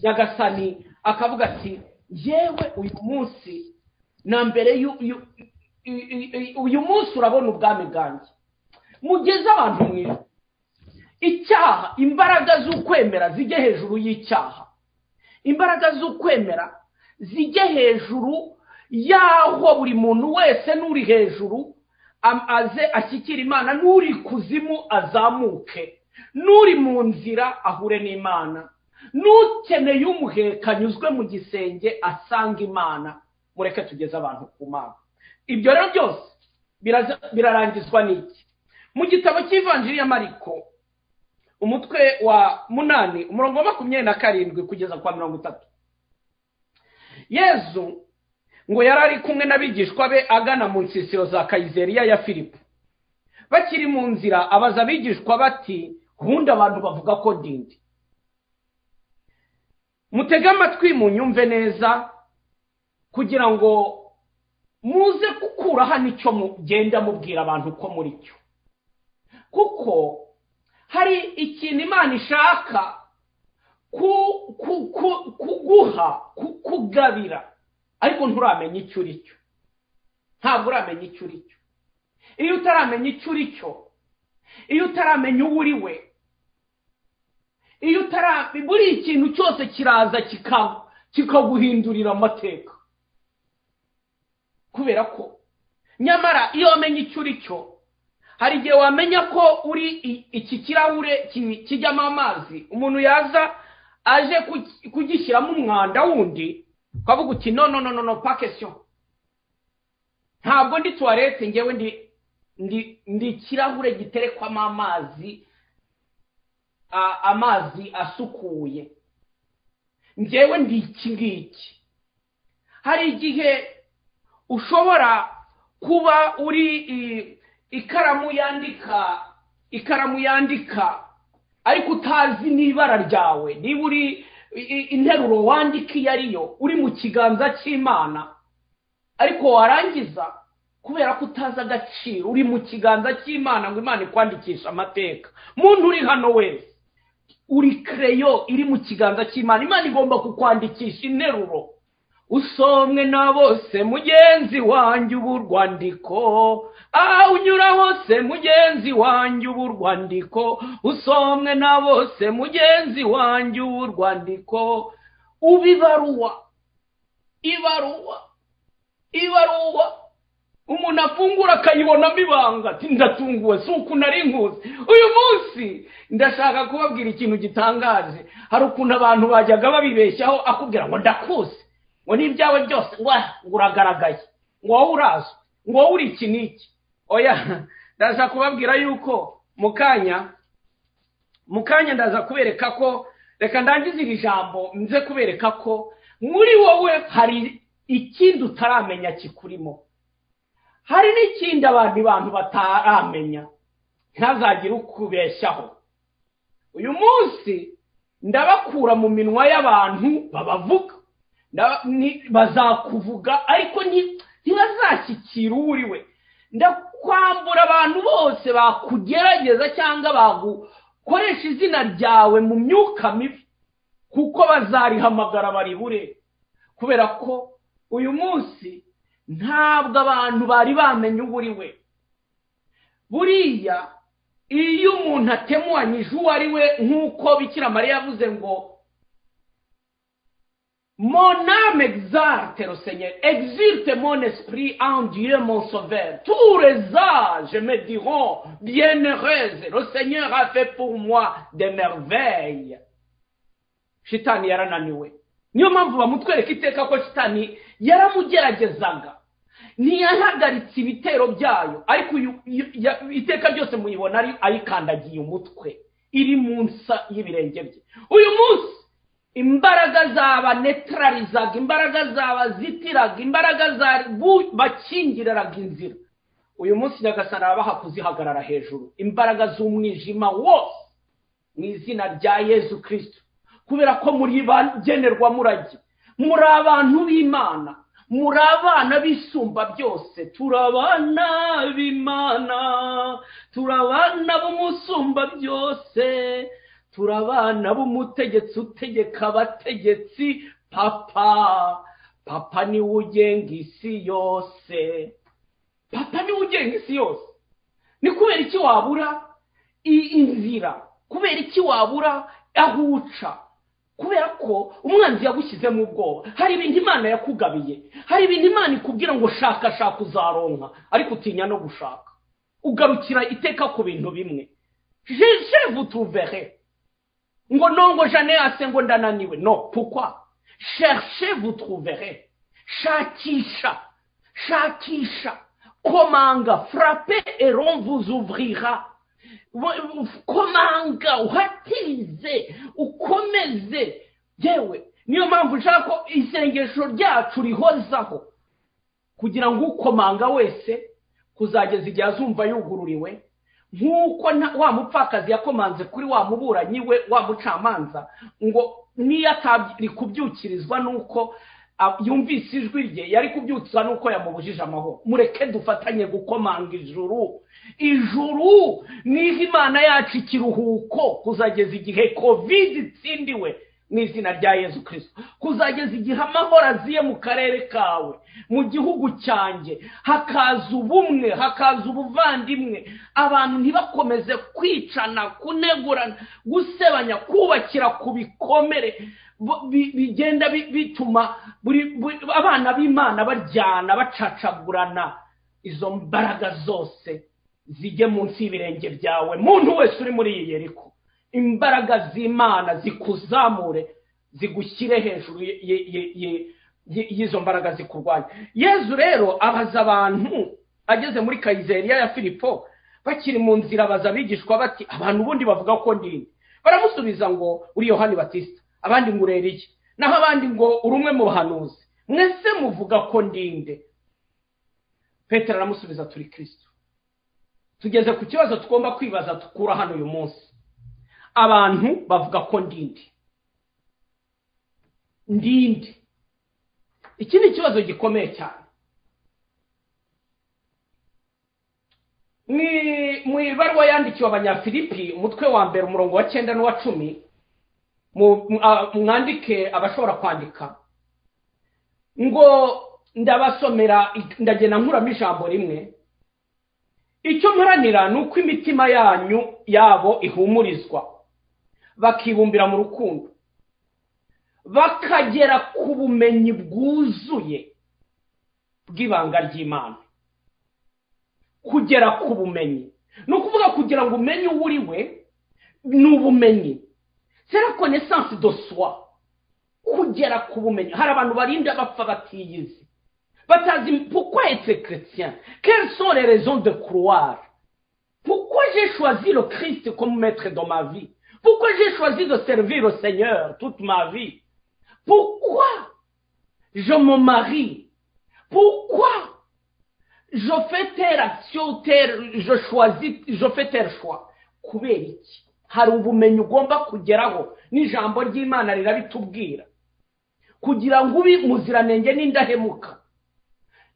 Nyagasani akavuga ati yewe uyu munsi na mbere uyu munsi urabona ubwami bwanjye. Mugeze abantu mwe icyaha, imbaraga z'ukwemera zijye hejuru y'icyaha, imbaraga z'ukwemera zijye hejuru yaho buri muntu wese n'uri hejuru aze ashyikira Imana, n'uri kuzimu azamuke, n'uri mu nzira ahure n'Imana, n'ukeneye umuheka anyuzwe mu gisenge asanga Imana. Mureke tugeze abantu ku Mana. Ibyo rero byose birarangizwa n'iki? Mu gitabo cy'ivanjiri ya Mariko umutwe wa 8 umurongo wa 27 kugeza kwa 30, Yesu ngo yarari kumwe n'abigishwa be agana mu nsisiro za Kayizeriya ya Filipo. Bakiri mu nzira abaza abigishwa bati, "Ubundi abantu bavuga ko ndinde?" Mutega amatwi munyumve neza kugira ngo muze gukura hano icyo mugenda mubwira abantu ko muri cyo, kuko hari ikintu Imana ishaka kuguha, kugabira, ariko nturamenya icyo uri cyo. Ntabwo uramenya icyo uri cyo. Iyo utaramenya icyo uri cyo, iyo utaramenya uwo uri we, iyo buri ikintu cyose kiraza kikaguhindurira amateka. Kubera ko nyamara iyo wamenye icyo uri cyo, hari igihe wamenya ko uri iki kirahure kijyamo amazi, umuntu yaza aje kugishyiramo umwanda wundi, ukavuga uti no pas question, ntabwo ndi toilette, ngewe ndi kirahure giterekwamo amazi asukuye, ngewe ndi iki ngiki. Hari igihe ushobora kuba uri ikaramu yandika ariko utazi n'ibara ryawe, niba uri interuro wandika iyo ariyo, uri mu kiganza cy'Imana, ariko warangiza kubera ko utazi agaciro, uri mu kiganza cy'Imana ngo Imana ikwandikisha amateka. Muntu uri hano wese uri kreyo iri mu kiganza cy'Imana, Imana igomba kukwandikisha interuro. Usomwe na bose mugenzi wanjye ubu rwandiko, unyura hose mugenzi wanjye ubu rwandiko, usomwe na bose mugenzi wanjye ubu rwandiko. Ubibaruwa umuntu afungura akayibonamo ibanga ati ndatunguwe si uku nari nkuzi. Uyu munsi ndashaka kubabwira ikintu gitangaje. Hari ukuntu abantu bajyaga babibeshyaho akubwira ngo ndakuzi, ngo n'ibyawe byose ngo uragaragaye, ngo wowe urazwi, ngo wowe uri iki n'iki. Oya, ndashaka kubabwira yuko mukanya ndaza kubereka ko, reka ndangize iri jambo nze kubereka ko muri wowe hari ikindi utaramenya kikurimo. Hari n'ikindi abantu bataramenya, ntazagire ukubeshyaho. Uyu munsi ndabakura mu minwa y'abantu babavuga, bazakuvuga ariko ntibazashyikira uwo uri we. Ndakwambura abantu bose bakugerageza cyangwa bagukoresha izina ryawe mu myuka mibi, kuko bazarihamagara baribure. Kubera ko uyu munsi ntabwo abantu bari bamenye uwo uri we. Buriya iyo umuntu atemuanyije uwo ari we, nk'uko Bikira Mariya yavuze ngo mon âme exalte le Seigneur, exulte mon esprit en Dieu mon sauveur. Tous les âges me diront bienheureuse, le Seigneur a fait pour moi des merveilles. Shitani yarananiwe. Niyo mpamvu bamutwereka iteka ko Shitani yaramugeragezaga, ntiyahagaritse ibitero byayo, ariko iteka ryose muyibona ari ayikandagiye umutwe, iri munsi y'ibirenge bye. Uyu munsi imbaraga zaba neutralizaga, imbaraga zaba zitiraga, imbaraga bakingiriraga inzira. Uyu munsi Nyagasani arabaha kuzihagarara hejuru, imbaraga z'umwijima wose mu izina rya Yesu Kristo. Kubera ko muri bagenerwa murage, muri abantu b'Imana, muri abana bisumba byose. Turabana b'Imana, turabana b'umusumba byose, turabana b'umutegetsi utegeka abategetsi. Papa ni ugenga isi yose, papa ni ugenga isi yose. Ni kubera iki wabura inzira? Kubera iki wabura aho uca? Kubera ko umwanzi yagushyizemo ubwoba. Hari ibintu Imana yakugabiye, hari ibintu Imana ikubwira ngo shaka uzaronka, ariko utinya no gushaka, ugarukira iteka ku bintu bimwe. Je vous trouverai. Ngo nongo jane ase ngo ndananiwe. No, pourquoi? Cherchez vous trouverez. Shakisha, komanga, frappez et on vous ouvrira. Komanga, uhatirize, ukomeze. Yewe niyo mpamvu nshaka ko isengesho ryacu rihozaho, kugira ngo ukomanga wese kuzageza igihe azumva yugururiwe, nk'uko wa mupfakazi yakomanze kuri wa muburanyi we, wa mucamanza, ngo niyo atari kubyukirizwa nuko yumvise ijwi rye, yari kubyutswa nuko yamubujije amahoro. Mureke dufatanye gukomanga ijuru. Ijuru niho Imana yacu ikiruhuko, kuzageza igihe covid itsindiwe mu izina rya Yesu Kristo, kuzageza igihe amahoro aziye mu karere kawe, mu gihugu cyanjye, hakaza ubumwe, hakaza ubuvandimwe, abantu ntibakomeze kwicana, kunegurana, gusebanya, kubakira ku bikomere bigenda bituma abana b'Imana baryana, bacacagurana. Izo mbaraga zose zijye munsi y'ibirenge byawe, muntu wese uri muri iyi Yeriko. Imbaraga z'Imana zikuzamure, zigushyire hejuru y'izo mbaraga zikurwanya. Yezu rero abaza abantu ageze muri Kayizariya ya Filipo, bakiri mu nzira, abaza abigishwa bati, abantu ubundi bavuga ko ndinde? Baramusubiza ngo uri Yohani Batista, abandi ngo uri Eliya, naho abandi ngo uri umwe mu bahanuzi. Mwese muvuga ko ndinde? Petero aramusubiza, turi Kristo. Tugeze ku kibazo tugomba kwibaza tukura hano uyu munsi. Abantu bavuga ko ndinde. Iki ni ikibazo gikomeye cyane. Mu ibaruwa yandikiwe Abanyafilipi, umutwe wa 1 umurongo wa 9 n'uwa 10, mwandike abashobora kwandika, ngo ndabasomera, ndagena nkuramo ijambo rimwe. Icyo mparanira ni uko imitima yanyu yabo ihumurizwa, bakibumbira mu rukundo, bakagera ku bumenyi bwuzuye bw'ibanga ry'Imana. kugera ku bumenyi ni ukuvuga kugira ngo umenye uwo uri we ni ubumenyi c'est la connaissance de soi kugera ku bumenyi hari abantu barinda bapfa batiyizi batazi pourquoi être chrétien quelles sont les raisons de croire pourquoi j'ai choisi le Christ comme maître dans ma vie pourquoi j'ai choisi de servir le Seigneur toute ma vie pourquoi je me marie pourquoi je fais telle action je fais tel choix kubera iki hari ubumenyi ugomba kugeraho n'ijambo ry'Imana rirabitubwira kugira ngo ubi muziranenge n'indahemuka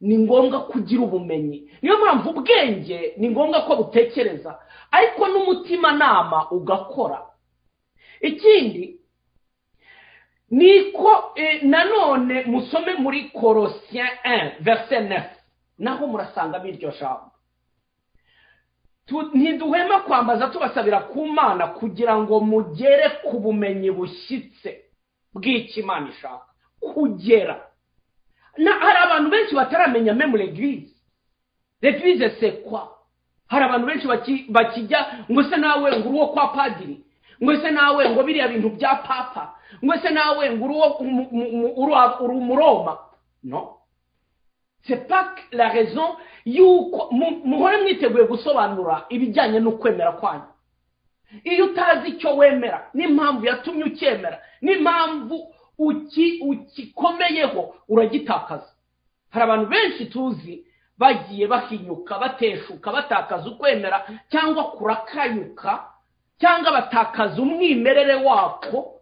ni ngombwa kugira ubumenyi niyo mpamvu ubwenge ni ngombwa ko butekereza ariko n'umutima nama ugakora ikindi niko nanone musome muri Colossiens 1 verset 9 naho murasanga biryo jambo ntiduhema kwambaza tubasabira ku Mana kugira ngo mugere ku bumenyi bushyitse bw'Imana ishaka kugera hari abantu benshi bataramenya même l'église c'est quoi hari abantu benshi bakijya ngo se nawe ngo uruwo kwa padiri ngo se nawe ngo biriya bintu bya papa ngo se nawe ngo uri umuroma no c'est pas la raison yuko muhore mwiteguye gusobanura ibijyanye no kwemera kwanyu iyo utazi icyo wemera n'impamvu yatumye ukemera n'impamvu ukikomeyeho uragitakaza hari abantu benshi tuzi bagiye bahinyuka bateshuka batakaza ukwemera cyangwa kurakayuka cyangwa batakaza umwimerere wako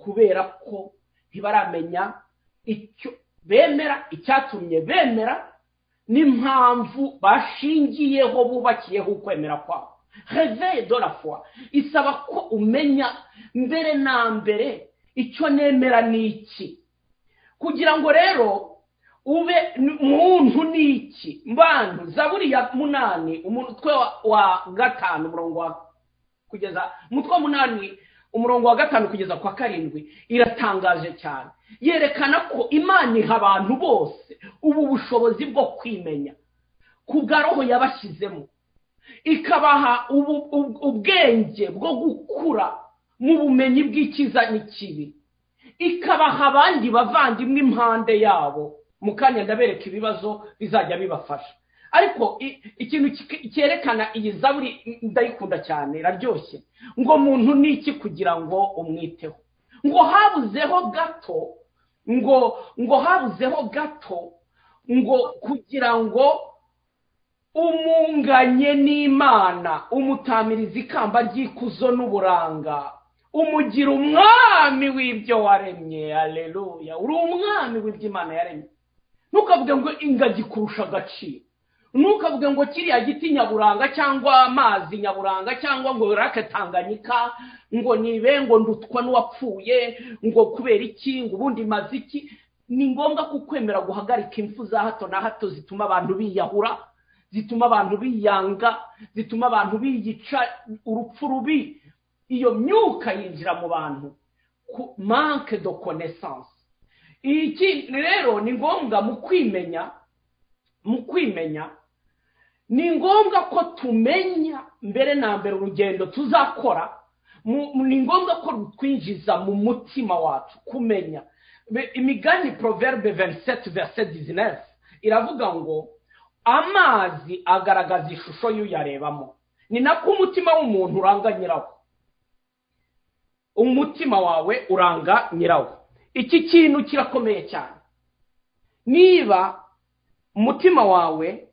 kubera ko ntibaramenya icyo bemera icyatumye bemera n'impamvu bashingiyeho bubakiyeho ukwemera kwabo réveil de la foi isaba ko umenya mbere na mbere icyo nemera ni iki kugira ngo rero ube muntu ni iki mbantu Zaburi ya 8 umutwe wa 5 umurongo wa kugeza umutwe wa 8 umurongo wa 5 kugeza kwa 7 iratangaje cyane yerekana ko Imana iha abantu bose ubu bushobozi bwo kwimenya kubwa roho yabashyizemo ikabaha ubwenge bwo gukura mu bumenyi bw'ikiza n'ikibi ikabaha abandi bavandimwe impande yabo mukanya ndabereka ibibazo bizajya bibafasha ariko ikintu cyerekana iyi Zaburi ndayikunda cyane iraryoshye ngo muntu ni iki kugira ngo umwiteho ngo habuzeho gato ngo habuzeho gato ngo kugira ngo umunganye n'Imana umutamiriza ikamba ry'ikuzo n'uburanga umugira umwami w'ibyo waremye haleluya uri umwami w'ibyo Imana yaremye ntukavuge ngo ingagi kurusha agaciro ntukavuge ngo kiriya giti nyaburanga cyangwa amazi nyaburanga cyangwa ngo rake Tanganyika ngo nibe ngo ndutwa n'uwapfuye ngo kubera iki ngo ubundi mazi iki ni ngombwa kukwemera guhagarika impfu za hato na hato zituma abantu biyahura zituma abantu biyanga zituma abantu biyica urupfu rubi iyo myuka yinjira mu bantu manque de connaissance iki rero ni ngombwa mu kwimenya ni ngombwa ko tumenya mbere na mbere urugendo tuzakora ni ngombwa ko twinjiza mu mutima wacu kumenya imigani Proverbe 27 verset 19 iravuga ngo amazi agaragaza ishusho y'uyarebamo ni nako umutima w'umuntu uranga nyirawo umutima wawe uranga nyirawo iki kintu kirakomeye cyane niba umutima wawe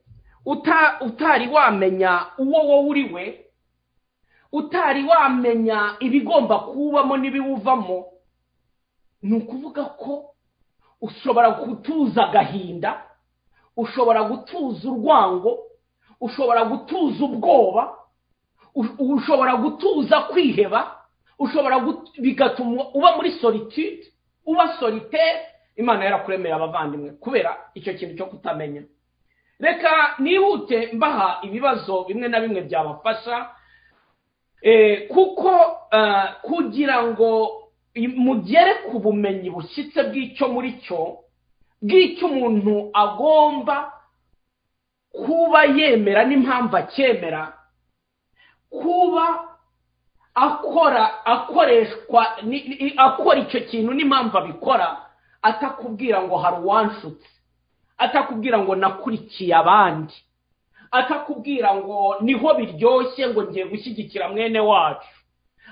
utari wamenya uwo wowe uri we utari wamenya ibigomba kubamo n'ibiwuvamo ni ukuvuga ko ushobora gutuza agahinda ushobora gutuza urwango ushobora gutuza ubwoba ushobora gutuza kwiheba ushobora bigatuma uba muri solitude uba solitaire Imana yarakuremeye abavandimwe kubera icyo kintu cyo kutamenya reka nihute mbaha ibibazo bimwe na bimwe byabafasha kuko kugira ngo mugere ku bumenyi bushyitse bw'icyo muri cyo bw'icyo umuntu agomba kuba yemera n'impamvu acyemera, kuba akora icyo kintu n'impamvu abikora, atakubwira ngo hari uwanshutse, atakubwira ngo nakurikiye abandi, atakubwira ngo niho biryoshye ngo ngiye gushyigikira mwene wacu,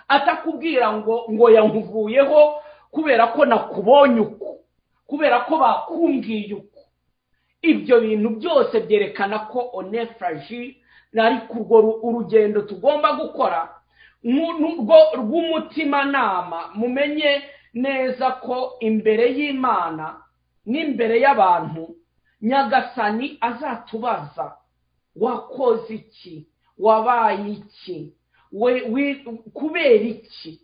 atakubwira ngo yankuvuyeho kubera ko nakubonye uko, kubera ko bakumbwiye uko. Ibyo bintu byose byerekana ko onefraji nari kurwo urugendo tugomba gukora rw'umutimanama. Mumenye neza ko imbere y'Imana n'imbere y'abantu Nyagasani azatubaza, wakoze iki, wabaye iki, kubera iki.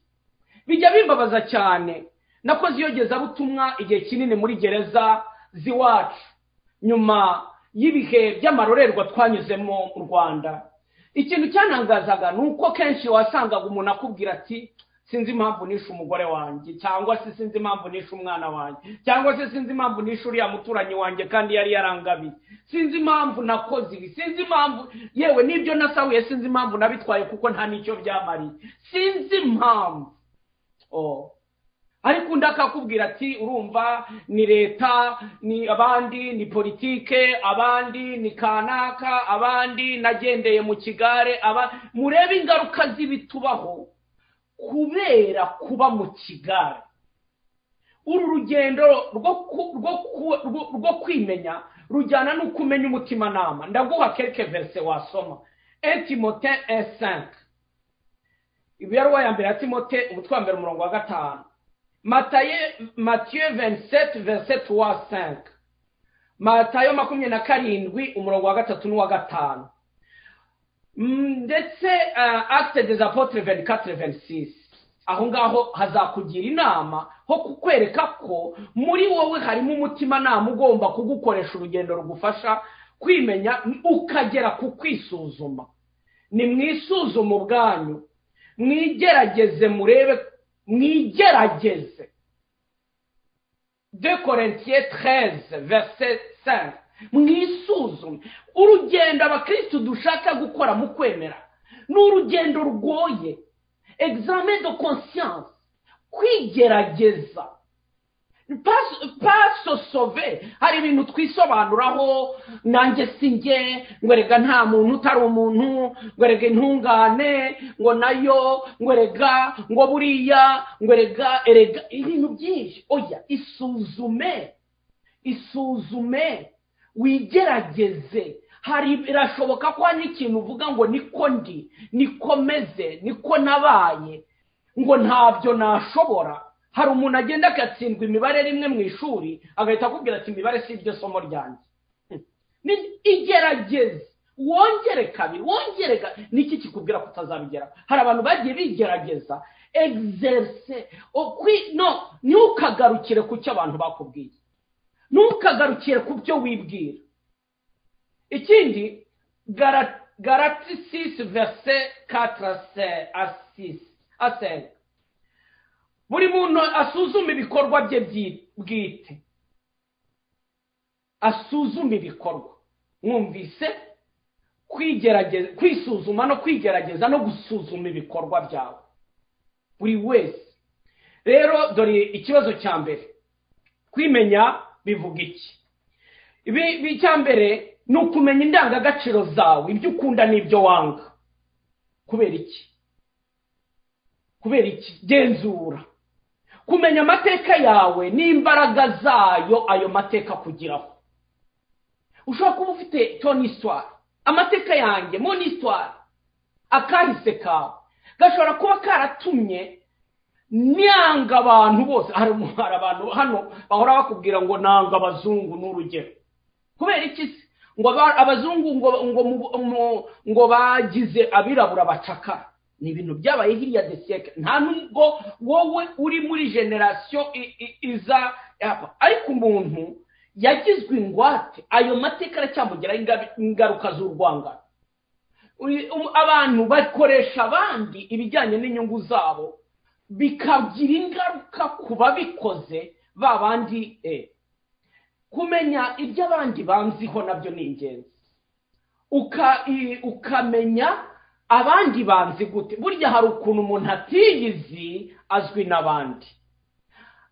Bijya bimbabaza cyane, nakoze iyogezabutumwa igihe kinini muri gereza z'iwacu nyuma y'ibihe by'amarorerwa twanyuzemo mu Rwanda. Ikintu cyanangazaga ni uko kenshi wasangaga umuntu akubwira ati sinzi impamvu nishe umugore wanjye, cyangwa se sinzi impamvu nishe umwana wanjye, cyangwa se sinzi impamvu nishe uriya muturanyi wanjye kandi yari yarangabiye, sinzi impamvu nakoze ibi, sinzi impamvu, yewe n'ibyo nasahuye sinzi impamvu nabitwaye kuko nta n'icyo byamariye, sinzi impamvu. Ariko undi akakubwira ati urumva ni leta, ni abandi, ni politike, abandi ni kanaka, abandi nagendeye mu kigare. Murebe ingaruka z'ibitubaho kubera kuba mu kigare. Uru rugendo rwo kwimenya rujyana no kumenya umutimanama. Ndaguha quelques versets wasoma. 1 Timothée 1:5. Ibaruwa ya mbere ya Timote umutwe wa mbere umurongo wa 5. Matthieu 27 verset 3-5. Matayo 27 umurongo wa 3 n'uwa 5. Ndetse Actes des Apôtres 24-26. Aho ngaho hazakugira inama ho kukwereka ko muri wowe harimo umutimanama ugomba kugukoresha urugendo rugufasha kwimenya ukagera ku kwisuzuma. Ni mwisuzuma ubwanyu, mwigerageze murebe, mwigerageze. 2 Corinthiens 13 verset 5. Mwisuzume. Urugendo abakristo dushaka gukora mu kwemera n'urugendo rugoye. Examen de conscience, kwigerageza. Pas se sauver. Hari ibintu twisobanuraho, nanjye sinjye, ngo rega nta muntu utari umuntu, ngo rega intungane, ngo nayo, ngo rega, ngo buriya, ngo rega, erega, ibintu byinshi. Oya, isuzume, wigerageze. Birashoboka ko hari ikintu uvuga ngo niko ndi, niko meze, niko nabaye, ngo ntabyo nashobora. Hari umuntu agenda akatsindwa imibare rimwe mu ishuri agahita akubwira ati imibare si iryo somo ryanjye. Igerageze, wongere kabiri, niki kikubwira kutazabigera. Hari abantu bagiye bigerageza, exerce, ntukagarukire ku cyo abantu bakubwiye, ntukagarukire ku byo wibwira. Ikindi, Galati 6 verset 4-6. Buri muntu asuzume ibikorwa bye bwite. Asuzume ibikorwa. Mwumvise? Kwigerageza, kwisuzuma no kwigerageza no gusuzuma ibikorwa byawe. Buri wese. Rero dore ikibazo cya mbere. Kwimenya bivuga iki? Ibi cya mbere ni ukumenya indangagaciro zawe, ibyo ukunda n'ibyo wanga. Kubera iki? Genzura. Kumenya amateka yawe n'imbaraga zayo ayo mateka kugiraho. Ushobora kuba ufite ton histoire, amateka yanjye, mon histoire, akahise kawe gashobora kuba karatumye nyanga abantu bose. Hari abantu hano bahora bakubwira ngo nanga abazungu n'urugero. Kubera iki? Ngo abazungu ngo bagize abirabura bacakara. Ni ibintu byabaye hirya de siècle. Nta nubwo wowe uri muri generation iza yapa, ariko umuntu yagizwe ingwate, ayo mateka aracyamugiraho ingaruka z'urwangano. Abantu bakoresha abandi ibijyanye n'inyungu zabo, bikagira ingaruka ku babikoze babandi. Kumenya ibyo abandi banziho nabyo ni ingenzi. ukamenya abandi banzi gute. Burya hari ukuntu umuntu atiyizi azwi n'abandi,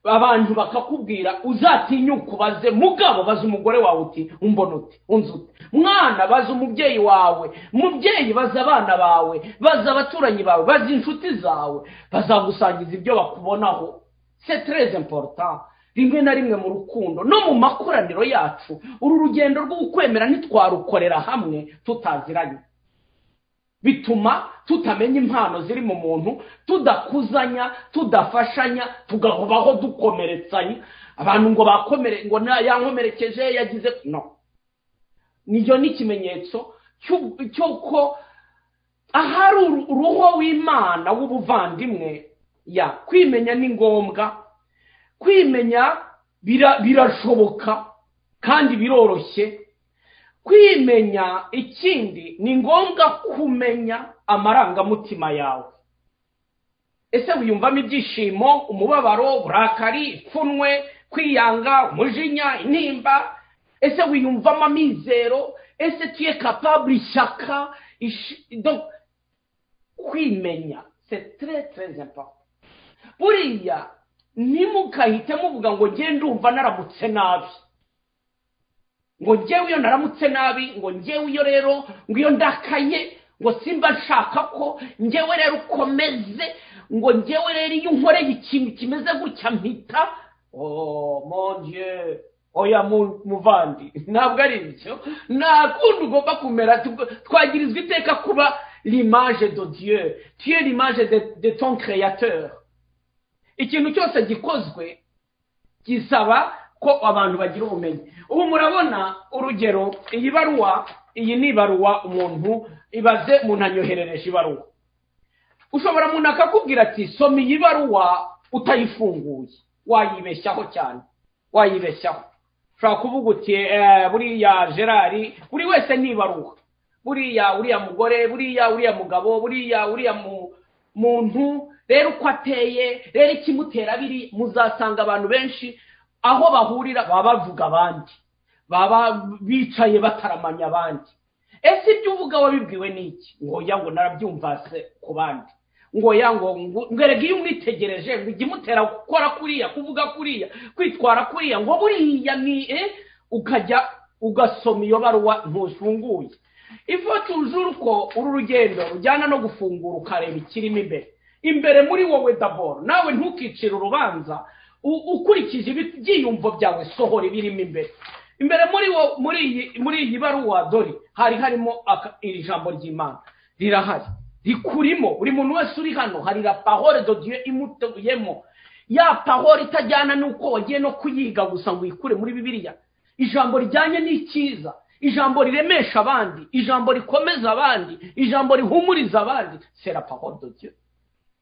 abantu bakakubwira uzatinyuka ubaze mugabo, baza umugore wawe uti umbona uti unzi ute, mwana baza umubyeyi wawe, mubyeyi baza abana bawe, baza abaturanyi bawe, baza inshuti zawe, bazagusangiza ibyo bakubonaho. C'est très important. Rimwe na rimwe mu rukundo no mu makoraniro yacu, uru rugendo rwo kwemera ntitwarukorera hamwe tutaziranye, bituma tutamenya impano ziri mu muntu, tudakuzanya, tudafashanya, tugahobaho dukomeretsanya. Abantu ngo bakomere, ngo yankomerekeje yagize no. Niyo ni ikimenyetso cy'uko ahari uruho w'Imana w'ubuvandimwe. Ya kwimenya ni ngombwa, kwimenya birashoboka kandi biroroshye. Kwimenya ikindi ni ngombwa kumenya amarangamutima yawe. Ese wiyumvamo ibyishimo, umubabaro, uburakari, ipfunwe, kwiyanga, umujinya, intimba? Ese wiyumvamo amizero? Ese tu es capable ishyaka? Donc kwimenya c'est très très important. Buriya ntimukahite muvuga ngo ngiye ndumva naramutse nabi, ngo njyewe iyo naramutse nabi, ngo njyewe iyo rero ngo iyo ndakaye ngo simba nshaka ko njyewe rero ukomeze, ngo njyewe rero iyo unkoreye ikintu kimeze gutya mpita oh mon Dieu. Oya muvandi, ntabwo ari ibyo. Nakundi ugomba kumera, twagirizwa iteka kuba l'image de Dieu. Tu es l'image de ton créateur. Ikintu cyose gikozwe gisaba ko abantu bagira ubumenyi. Ubu murabona urugero, iyi baruwa, iyi ni baruwa umuntu ibaze, umuntu anyoherereje ibaruwa. Ushobora umuntu akakubwira ati soma iyi baruwa utayifunguye, wayibeshyaho cyane, wayibeshyaho. Ushobora kuvuga uti buriya Gerard, buri wese ni baruwa, buriya mugore, buriya mugabo, buriya muntu rero uko ateye, rero ikimutera biri. Muzasanga abantu benshi aho bahurira baba bavuga abandi, baba bicaye bataramanya abandi. Ese ibyo uvuga wabibwiwe n'iki? Ngo ya ngo narabyumvase ku bandi, ngo ya ngo ngerega iyo umwitegereje ngo igimutera gukora kuriya, kuvuga kuriya, kwitwara kuriya, ngo buriya ni ukajya ugasoma iyo baruwa ntufunguye. Ifo tujuru ko uru rugendo rujyana no gufungura ukareba ikirimo imbere muri wowe d'abord. Nawe ntukicire urubanza ukurikije ibyiyumvo byawe, sohora ibirimo imbere muri iyi baruwa. Dore harimo iri jambo ry'Imana rirahari, rikurimo. Buri muntu wese uri hano hari la parole de Dieu imutuyemo, ya parole itajyana nuko wagiye no kuyiga gusa ngo ikure muri Bibiliya. Ijambo rijyanye n'icyiza, ijambo riremesha abandi, ijambo rikomeza abandi, ijambo rihumuriza abandi. C'est la parole de Dieu.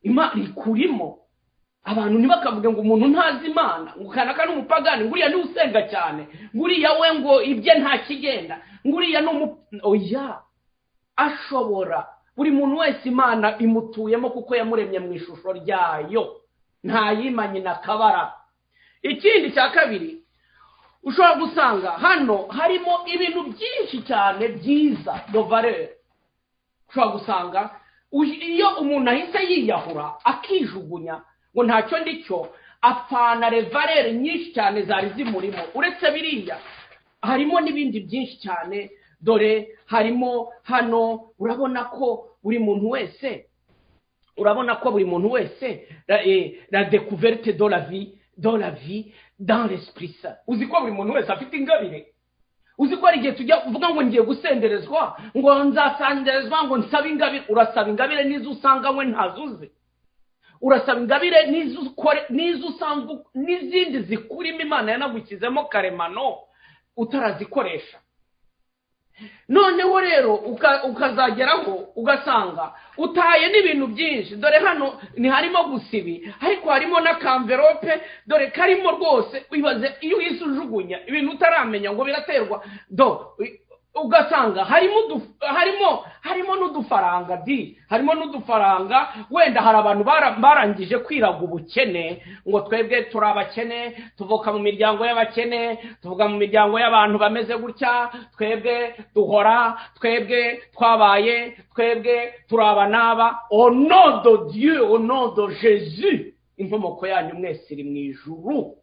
Imana rikurimo. Abantu ntibakavuge ngo umuntu ntazi Imana, ngo kanaka n'umupagani, nguriya ni usenga cyane, nguriya we ngo ibye nta kigenda, nguriya oya, ashobora. Buri muntu wese Imana imutuyemo kuko yamuremye mu ishusho ryayo, ntayimanye na kabara. Ikindi cya kabiri, ushobora gusanga hano harimo ibintu byinshi cyane byiza, de valeur. Ushobora gusanga iyo umuntu ahise yiyahura akijugunya ngo ntacyo ndicyo, apfana revalere nyinshi cyane zari zimurimo. Uretse biriya harimo n'ibindi byinshi cyane. Dore harimo hano, urabona ko buri muntu wese la découverte de la vie dans l'esprit saint. Uzi ko buri muntu wese afite ingabire. Uzi ko ari igihe tujya kuvuga ngo ngiye gusenderezwa, ngo nzasanderezwa, ngo nsaba ingabire. Urasaba ingabire n'izo usanganywe ntazuze, urasaba ingabire n'izo usanga n'izindi zikurimo Imana yanagukizemo karemano utarazikoresha. Noneho rero ukazageraho ugasanga utaye n'ibintu byinshi. Dore hano ni harimo gusibi, ariko harimo na kamverope. Dore karimo rwose, wibaze iyo isujugunya ibintu utaramenya ngo biraterwa. Ugasanga harimo harimo n'udufaranga wenda hari abantu barangije kwiraga ubukene ngo twebwe turi abakene tuvuka mu miryango y'abakene tuvuga mu miryango y'abantu bameze gutya twebwe duhora twebwe twabaye twebwe turaba naba au nom de Dieu au nom de Jésus inkomoko yanyu mwese iri mu ijuru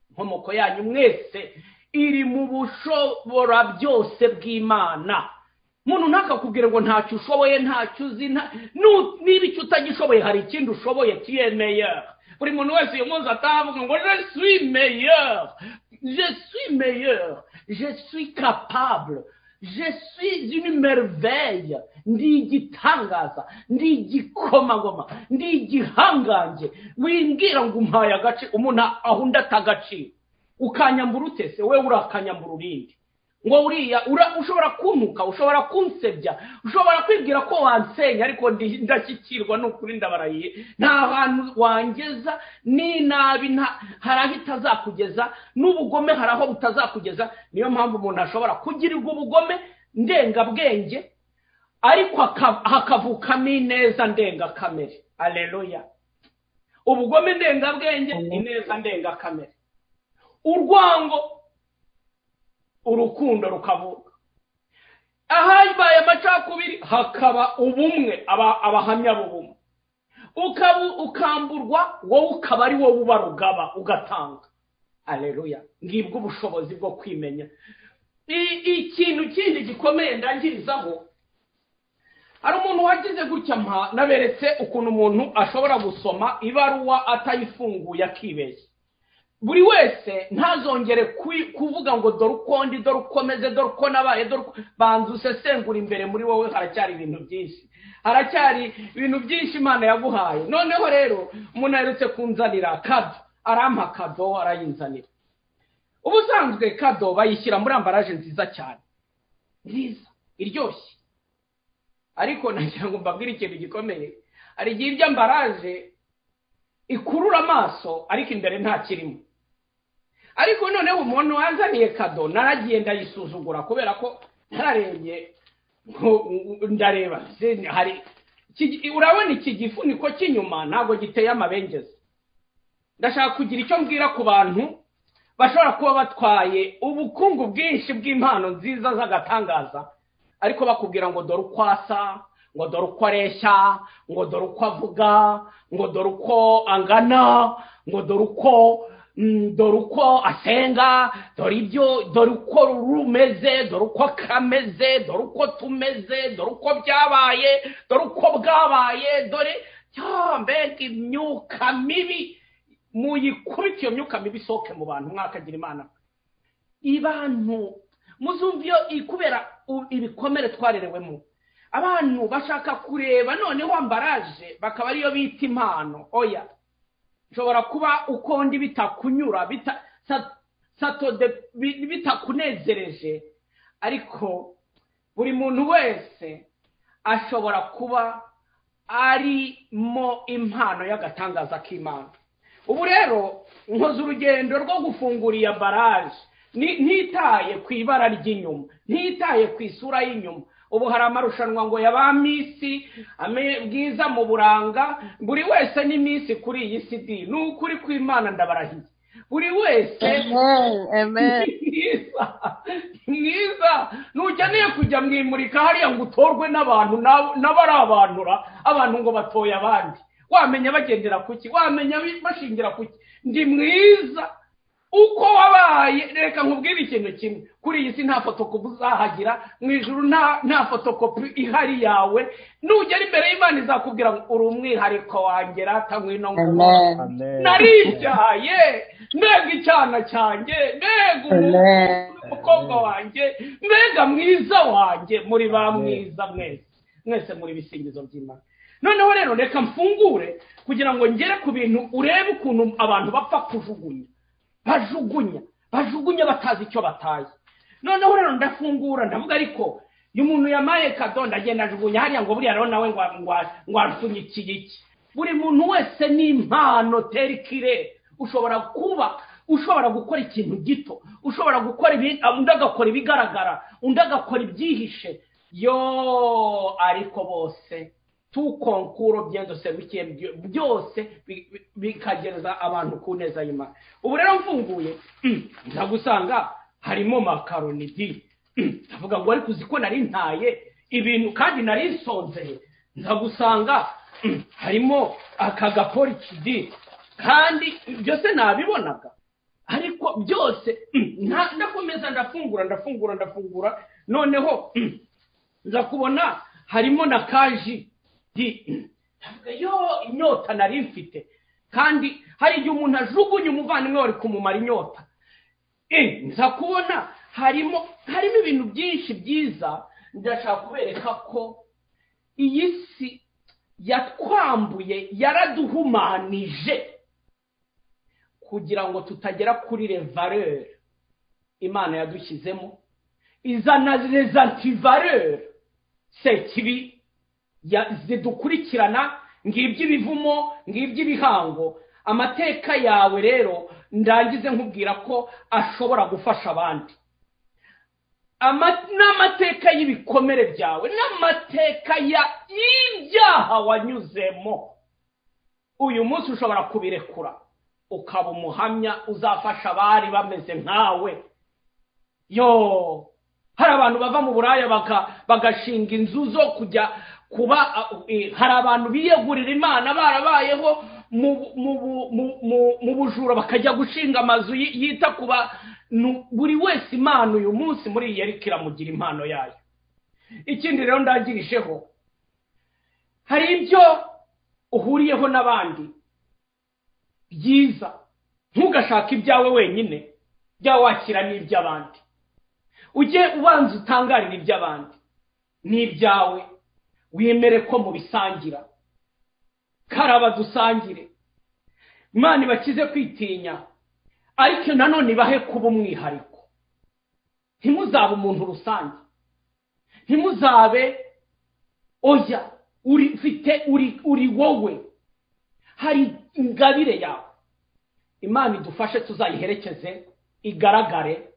inkomoko yanyu mwese iri mu bushobora byose bw'Imana muntu ntakakubwire ngo ntacyo ushoboye ntacyo uzi niba icyo utagishoboye hari ikindi ushoboye kiyemeye buri muntu wese uyu munsi atavuga ngo je suis meilleur je suis capable je suis une merveille ndi igitangaza ndi igikomangoma ndi igihangange wimbwira ngo umpaye agace umuntu ahunda atagaciro ukanyambura utese we urakanyambura urindi ngo uriya ushobora kuntuka ushobora kunsebya ushobora kwibwira ko wansenya ariko ndashyikirwa n'ukuri ndabarahiye nta hantu wangeza n'inabi hari itazakugeza n'ubugome hari aho butazakugeza niyo mpamvu umuntu ashobora kugirirwa ubugome ndengabwenge ariko hakavukamo ineza ndengakamere aleluya ubugome ndengabwenge ineza ndengakamere urwango urukundo rukavuka ahabaye amacakubiri hakaba ubumwe abahamya b'ubumwe ukamburwa wowe ukaba ari wowe uba rugaba ugatanga aleluya ngibwo ubushobozi bwo kwimenya ikintu kindi gikomeye ndangirizaho hari umuntu wagize gutya naberetse ukuntu umuntu ashobora gusoma ibaruwa atayifunguye akibeshya buri wese ntazongere kuvuga ngo dore uko ndi dore ukomeze dore uko nabaye dore banza usesengura imbere muri wowe haracyari ibintu byinshi haracyari ibintu byinshi Imana yaguhaye noneho rero umuntu aherutse kunzanira kado arampa kado arayinzanira ubusanzwe kado bayishyira muri ambaraje nziza cyane nziza iryoshye ariko nagira ngo mbabwire ikintu gikomeye hari igihe iryo ambaraje ikurura amaso ariko imbere nta kirimo ariko noneho umuntu wanzaniye kado naragiye ndayisuzugura kubera ko nararebye ndareba hari urabona iki gifuniko cy'inyuma ntabwo giteye amabengeza ndashaka kugira icyo mbwira ku bantu bashobora kuba batwaye ubukungu bwinshi bw'impano nziza z'agatangaza ariko bakubwira ngo dore uko asa ngo dore uko areshya ngo dore uko avuga ngo dore uko angana ngo dore uko asenga dore uko rumeze dore uko kameze dore uko tumeze dore uko byabaye dore uko bwabaye dore mbega imyuka mibi muyikubita iyo myuka mibi isohoke mu bantu mwakagira Imana ibantu muzumviyo kubera ibikomere twarerewemo abantu bashaka kureba noneho ambaraje bakaba ariyo bita impano oya nshobora kuba uko ndi bitakunyura bitakunezereje ariko buri muntu wese ashobora kuba arimo impano y'agatangaza k'Imana ubu rero nkoze urugendo rwo gufungura iya ambaraje ntitaye ku ibara ry'inyuma ntitaye ku isura y'inyuma ubu hari amarushanwa ngo y'abamisi bwiza mu buranga buri wese ni misi kuri iyi CD ni ukuri kw'Imana ndabarahiye buri wese mwiza nukeneye kujya mwimurika hariya ngo utorwe n'abantu n'abarabantura abantu ngo batoye abandi wamenya bagendera kuki wamenya bashingira kuki ndi mwiza uko wabaye reka nkubwire ikintu kimwe kuri iyi si nta fotokopi uzahagira mu ijuru nta fotokopi ihari yawe nugera imbere y'Imana izakubwira ngo uri umwihariko wanjye ratangwino ngo naribyaye mbega icyana cyanjye mbega umukobwa wanjye mbega mwiza wanjye muri ba mwiza mwese muri bisingizo by'Imana noneho rero reka mfungure kugira ngo ngere ku bintu urebe ukuntu abantu bapfa kujugunya bajugunya batazi icyo bataye noneho rero ndafungura ndavuga ariko iyo umuntu yamaye kado ndagenda ajugunya hariya ngo buriya rero nawe ngo arupfunyikiye iki buri muntu wese ni impano terikire ushobora gukora ikintu gito ushobora gukora undi agakora ibigaragara undi agakora ibyihishe yo ariko bose tu konkuro byose bikiye byose bikagereza abantu ku neza y'Imana. Ubu rero mfunguye ndagusanga harimo makaroni di ndavuga ngo ariko uziko nari ntaye ibintu kandi nari nsonzeye. Ndagusanga harimo akagaporiki di kandi byose nabibonaga ariko byose ndakomeza ndafungura noneho nza kubona harimo na kaji di yo inyota nari mfite kandi hari igihe umuntu ajugunye umuvandimwe wari kumumara inyota nza kubona harimo ibintu byinshi byiza. Ndashaka kubereka ko iyi si yatwambuye yaraduhumanije kugira ngo tutagera kuri valeur Imana yadushyizemo izana les antivaleurs sekibi zidukurikirana ngibyo ibivumo ngibyo ibihango. Amateka yawe rero ndangize nkubwira ko ashobora gufasha abandi. N'amateka y'ibikomere byawe n'amateka y'ibyaha wanyuzemo uyu munsi ushobora kubirekura ukaba umuhamya uzafasha abari bameze nkawe. Yo hari abantu bava mu buraya bagashinga inzu zo kujya kuba hari abantu biyegurira Imana barabayeho mu bujura bakajya gushinga amazu yita kuba buri wese Imana uyu munsi muri iyi ariko iramugira impano yayo. Ikindi rero ndagirisheho hari ibyo uhuriyeho n'abandi byiza ntugashaka ibyawe wenyine bya wakira n'iby'abandi ujye ubanza utangarira iby'abandi n'ibyawe wemere ko mubisangira. Karaba dusangire Imana ibakize kwitinya ariko nanone bahe kuba umwihariko. Ntimuzabe umuntu rusange, ntimuzabe oya uri wowe. Hari ingabire yawe Imana idufashe tuzayiherekeze igaragare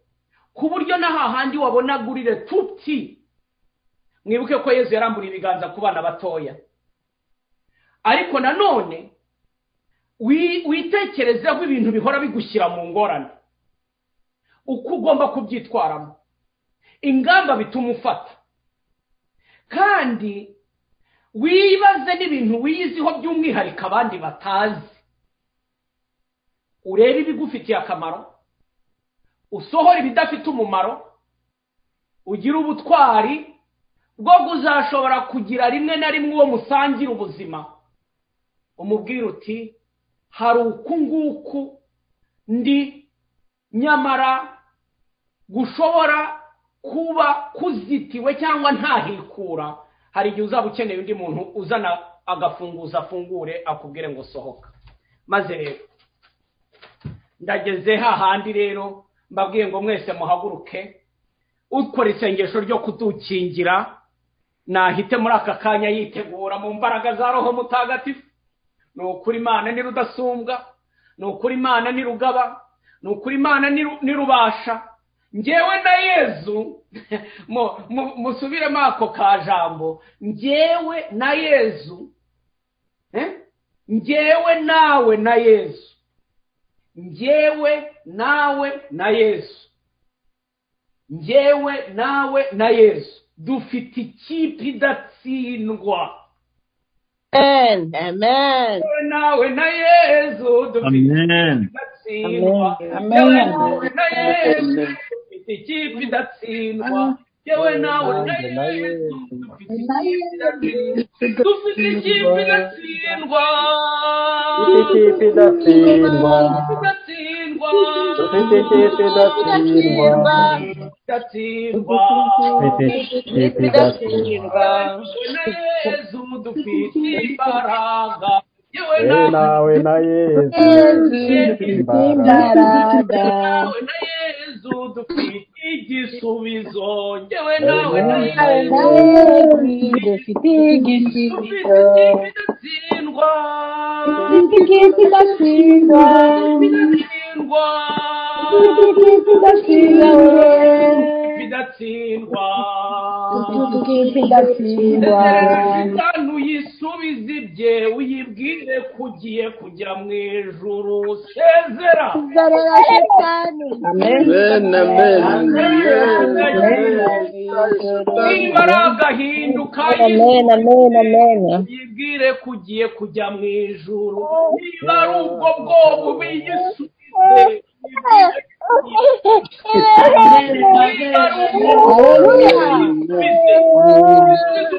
ku buryo na hahandi wabona gurire tuti. Mwibuke ko Yesu yarambura ibiganza ku bana batoya ariko nanone witekerezeho ibintu bihora bigushyira mu ngorane uko ugomba kubyitwaramo, ingamba bituma ufata, kandi wibaze n'ibintu wiyiziho by'umwihariko abandi batazi. Urebe ibigufitiye akamaro, usohora ibidafite umumaro, ugira ubutwari bwo kuzashobora kugira rimwe na rimwe uwo musangira ubuzima. Umubwira uti hari uku nguku ndi nyamara gushobora kuba kuzitiwe cyangwa ntahikura. Hari igihe uzaba ukeneye undi muntu uzana agafunguza afungure akubwire ngo sohoka. Maze rero ndageze hahandi rero mbabwiye ngo mwese muhaguruke ukora isengesho ryo kudukingira. Nahite muri aka kanya yitegura mu mbaraga za Roho Mutagatifu. Ni ukuri Imana ni rudasumbwa, ni ukuri Imana ni rugaba, ni ukuri Imana ni rubasha. Njyewe na Yezu musubiremo ako kajambo, njyewe na Yezu, njyewe nawe na Yezu, njyewe nawe na Yezu, njyewe nawe na Yezu dufite ikipe idatsindwa. Amen. Nawe na Yezu dufite idatsindwa. Nawe na Yezu dufite ikipe idatsindwa. Yewe nawe na Yezu dufite ikipe idatsindwa. Dufite ikipe idatsindwa. Dufite ikipe idatsindwa. Idatsindwa. Dufite idatsindwa. Yezu dufite imbaraga. Yewe nawe na Yezu dufite imbaraga. Nawe na Yezu dufite igisubizo. Yewe nawe na Yezu dufite igisubizo. Idatsindwa. Dufite ikipe idatsindwa. Idatsindwa. Dufite ikipe idatsindwa. idatsindwa idatsindwa shitani uyisubize ibye uyibwire kugiye kujya mu ijuru sezera zerera shitani niba ari agahinduka uyibwire kugiye kujya mu ijuru niba ari ubwo bwoba ubiyisubize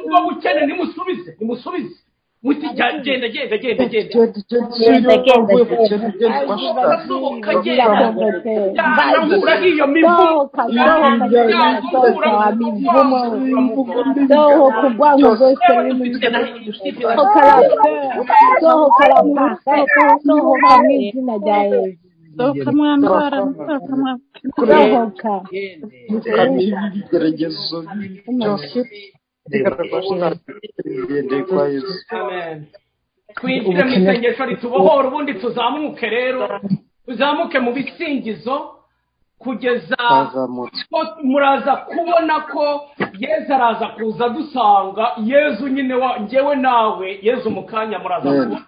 ubwo bukene nimusubize muti genda sohoka genda hiyo sohoka ubwanwa bwose sohoka mu izina rya Yesu sohoka mwana sohoka ibigeragezo byose twinjire mu isengesho ritubohora ubundi tuzamuke mu bisingizo kugeza muraza kubona ko Yezu araza kuza dusanga Yezu nyine njyewe nawe Yezu mu kanya muraza kubona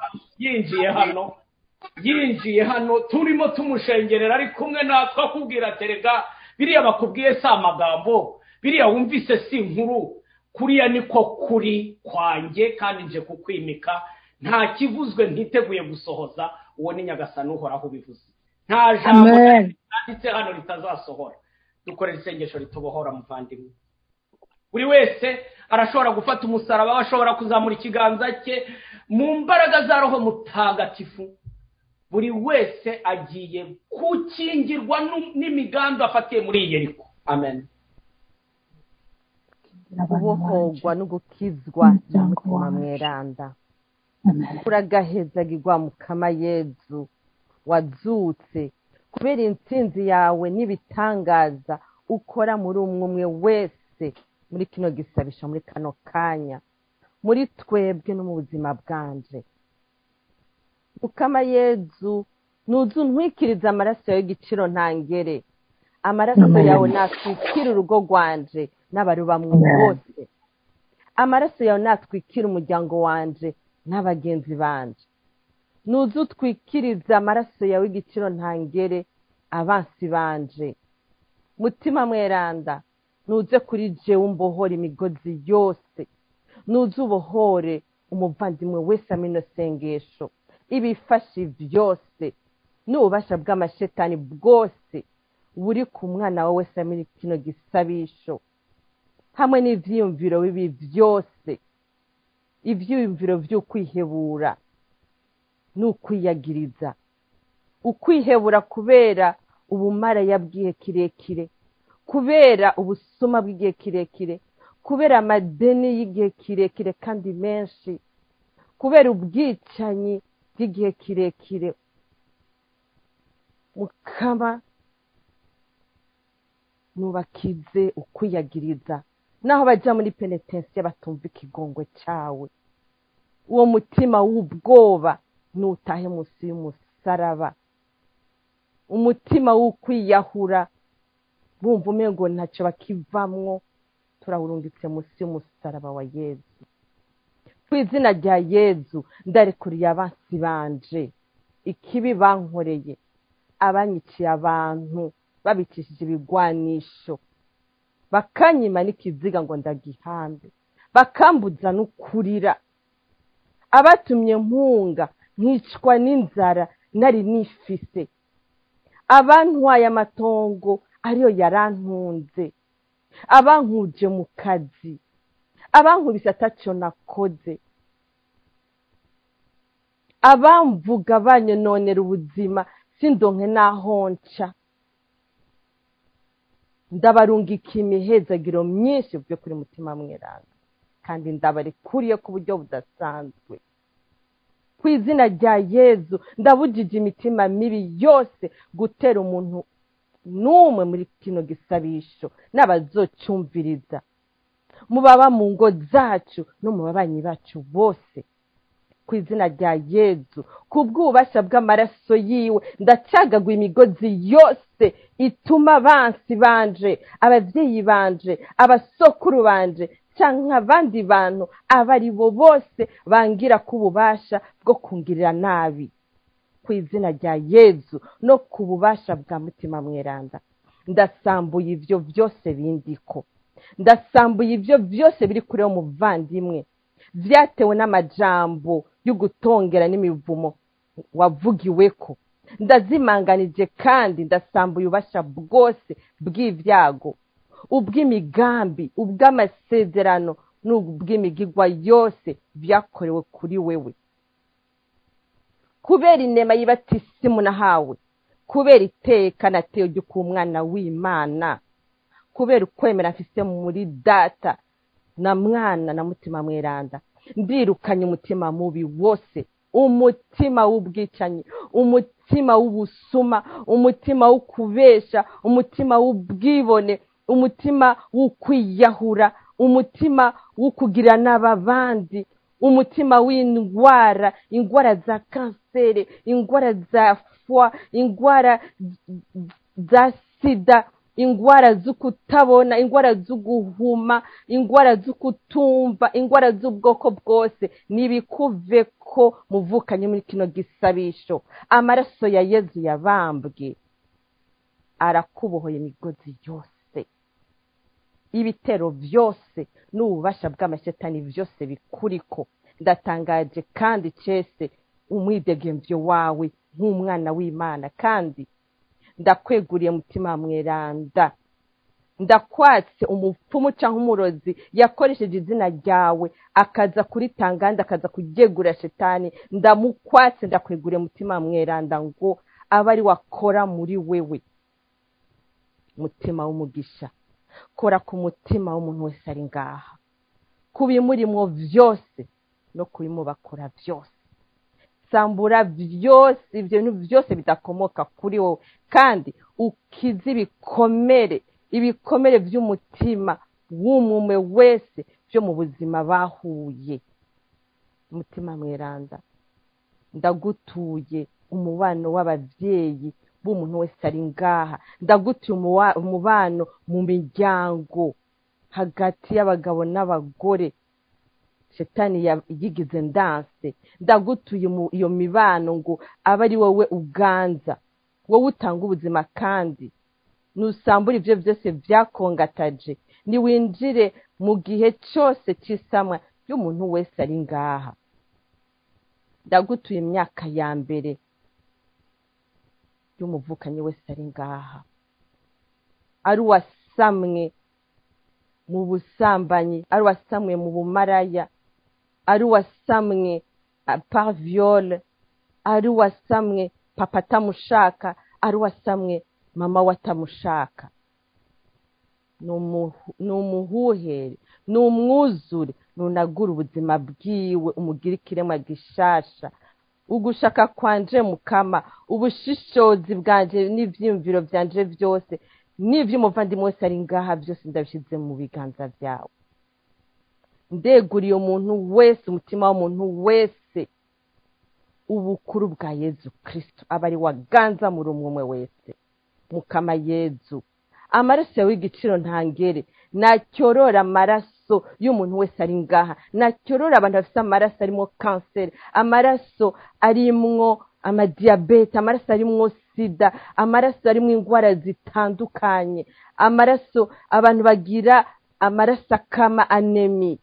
yinjiye hano turimo tumushengerera ari kumwe natwe akubwira terega biriya bakubwiye si amagambo biriya wumvise si inkuru kuriya niko kuri kwanjye kandi nje kukwimika nta kivuzwe ntiteguye gusohoza uwo ni Nyagasani uhoraho ubivuze nta jambo ryanditse hano ritazasohora dukorera isengesho ritubohora muvandimwe buri wese arashobora gufata umusaraba ashobora kuzamura ikiganza cye mu mbaraga za Roho Mutagatifu buri wese agiye gukingirwa n'imigambi afatiye muri Yeriko amen kubohorwa no gukizwa n'umutima mweranda kuragahezagirwa Mukama Yezu wazutse kubera intsinzi yawe n'ibitangaza ukora muri umwe wese muri kino gisabisho muri kano kanya muri twebwe no mu buzima bwanje Mukama Yezu nuzu ntwikiriza amaraso y'igiciro ntangere amaraso yawe natwikira urugo rwanje n'abarubamwe bose amaraso yawe natwikira umuryango wanje n'abagenzi banje nuzu twikiriza amaraso yawe y'igiciro ntangere abansi banje mutima mweranda nuze kuri jewe umbohore imigozi yose nuze ubohore umuvandimwe wese amino sengesho ibifashi byose n'ububasha bw'amashetani bwose buri ku mwana wawe wese amino kino gisabisho hamwe n'ivyiyumviro bibi byose ivyiyumviro vy'ukwihebura n'ukwiyagiriza ukwihebura kubera ubumara yabwiye kirekire kubera ubusuma bw'igihe kirekire kubera amadeni y'igihe kirekire kandi menshi kubera ubwicanyi bw'igihe kirekire Mukama nubakize ukwiyagiriza naho bajya muri penetensiya batumva ikigongwe cyawe uwo mutima w'ubwoba nutahe munsi y'umusaraba umutima w'ukwiyahura bumva umengo ntacyo bakivamwo turawurungitse munsi y'umusaraba wa Yezu ku izina rya Yezu ndarekuriye abansi banje ikibi bankoreye abanyiciye abantu babicishije ibigwanisho bakanyima n'ikiziga ngo ndagihambe bakambuza n'ukurira abatumye mpunga nkicwa n'inzara nari nifise abantwaye amatongo ariyo yarantunze abankuje mu kazi abankubise ataco nakoze abamvuga banyononera ubuzima sindonke naho nca ndabarungika imihezagiro myinshi byo kuri mutima mweranda kandi ndabarekuriye ku buryo budasanzwe ku izina rya Yezu ndabujije imitima mibi yose gutera umuntu n'umwe muri kino gisabisho n'abazocyumviriza mubaba mu ngo zacu no mu babanyi bacu bose ku izina rya yezu kubw'ububasha bw'amaraso yiwe ndacagaguye imigozi yose ituma abansi banje ababyeyi banje abasokuru banje cyangwa abandi bantu abo ari bo bose bangira ku bubasha bwo kungirira nabi ku izina rya yezu no ku bubasha bwa mutima mweranda ndasambuye ibyo byose bindiko ndasambuye ibyo byose biri kuri uwo muvandimwe byatewe n'amajambo y'ugutongera n'imivumo wavugiweko ndazimanganije kandi ndasambuye ububasha bwose bw'ibyago ubw'imigambi ubw'amasezerano n'ubw'imigigwa yose byakorewe kuri wewe kubera inema y'ibatisimu nahawe kubera iteka natewe ryo ku mwana w'Imana kubera ukwemera mfise muri data na mwana na mutima mweranda ndirukanye umutima mubi wose umutima w'ubwicanyi umutima w'ubusuma umutima w'ukubesha umutima w'ubwibone umutima w'ukwiyahura umutima w'ukugira n'ababandi umutima w'indwara indwara za kanseri indwara za foie indwara za sida indwara z'ukutabona indwara z'uguhuma indwara z'ukutumva indwara z'ubwoko bwose nibikuve ko muvukanye muri kino gisabisho amaraso ya yezu yabambwe arakubohoye imigozi yose ibitero byose n'ububasha bw'amashetani byose bikuriko ndatangaje kandi cese umwidegemvyo wawe nk'umwana w'Imana kandi ndakweguriye mutima mweranda ndakwatse umupfumu cyangwa umurozi yakoresheje izina ryawe akaza kuritanganda akaza kugegura shetani ndamukwatse ndakweguriye mutima mweranda ngo abe ari wakora muri wewe mutima w'umugisha kora ku mutima w'umuntu wese ari ngaha kubimurimo byose no kubimo bakora byose sambura byose ibintu byose bidakomoka kuri wowe kandi ukize ibikomere by'umutima w'umwe wese byo mu buzima bahuye umutima mweranda ndagutuye umubano w'ababyeyi b'umuntu wese ari ngaha ndagutuye umubano mu miryango hagati y'abagabo n'abagore shetani yigize ndanse ndagutuye iyo mibano ngo abe ari wowe uganza wowe utanga ubuzima kandi nusambura ibyo byose byakongataje niwinjire mu gihe cyose cy'isamwa y'umuntu wese ari ngaha ndagutuye imyaka ya mbere y'umuvukanyi wese ari ngaha ari uwasamwe mu busambanyi ari uwasamwe mu bumaraya ari uwasamwe par viole ari uwasamwe papa atamushaka ari uwasamwe mama watamushaka ni umuhuhere ni umwuzure nunagura ubuzima bwiwe umugire ikiremwa gishasha ugushaka kwanje mukama ubushishozi bwanje n'ivyumviro byanje byose n'ivy'umuvandimwe wese ari ngaha byose ndabishize mu biganza byawe ndeguriye umuntu wese umutima w'umuntu wese ubukuru bwa Yezu Kristo abari waganza muri umwe wese mukama Yezu amaraso yawe y'igiciro ntangere nacyorora amaraso y'umuntu wese ari ngaha nacyorora abantu bafite amaraso arimo kanseri amaraso arimwo amadiyabete amaraso arimwo sida amaraso arimwo indwara zitandukanye amaraso abantu bagira amaraso akama anemi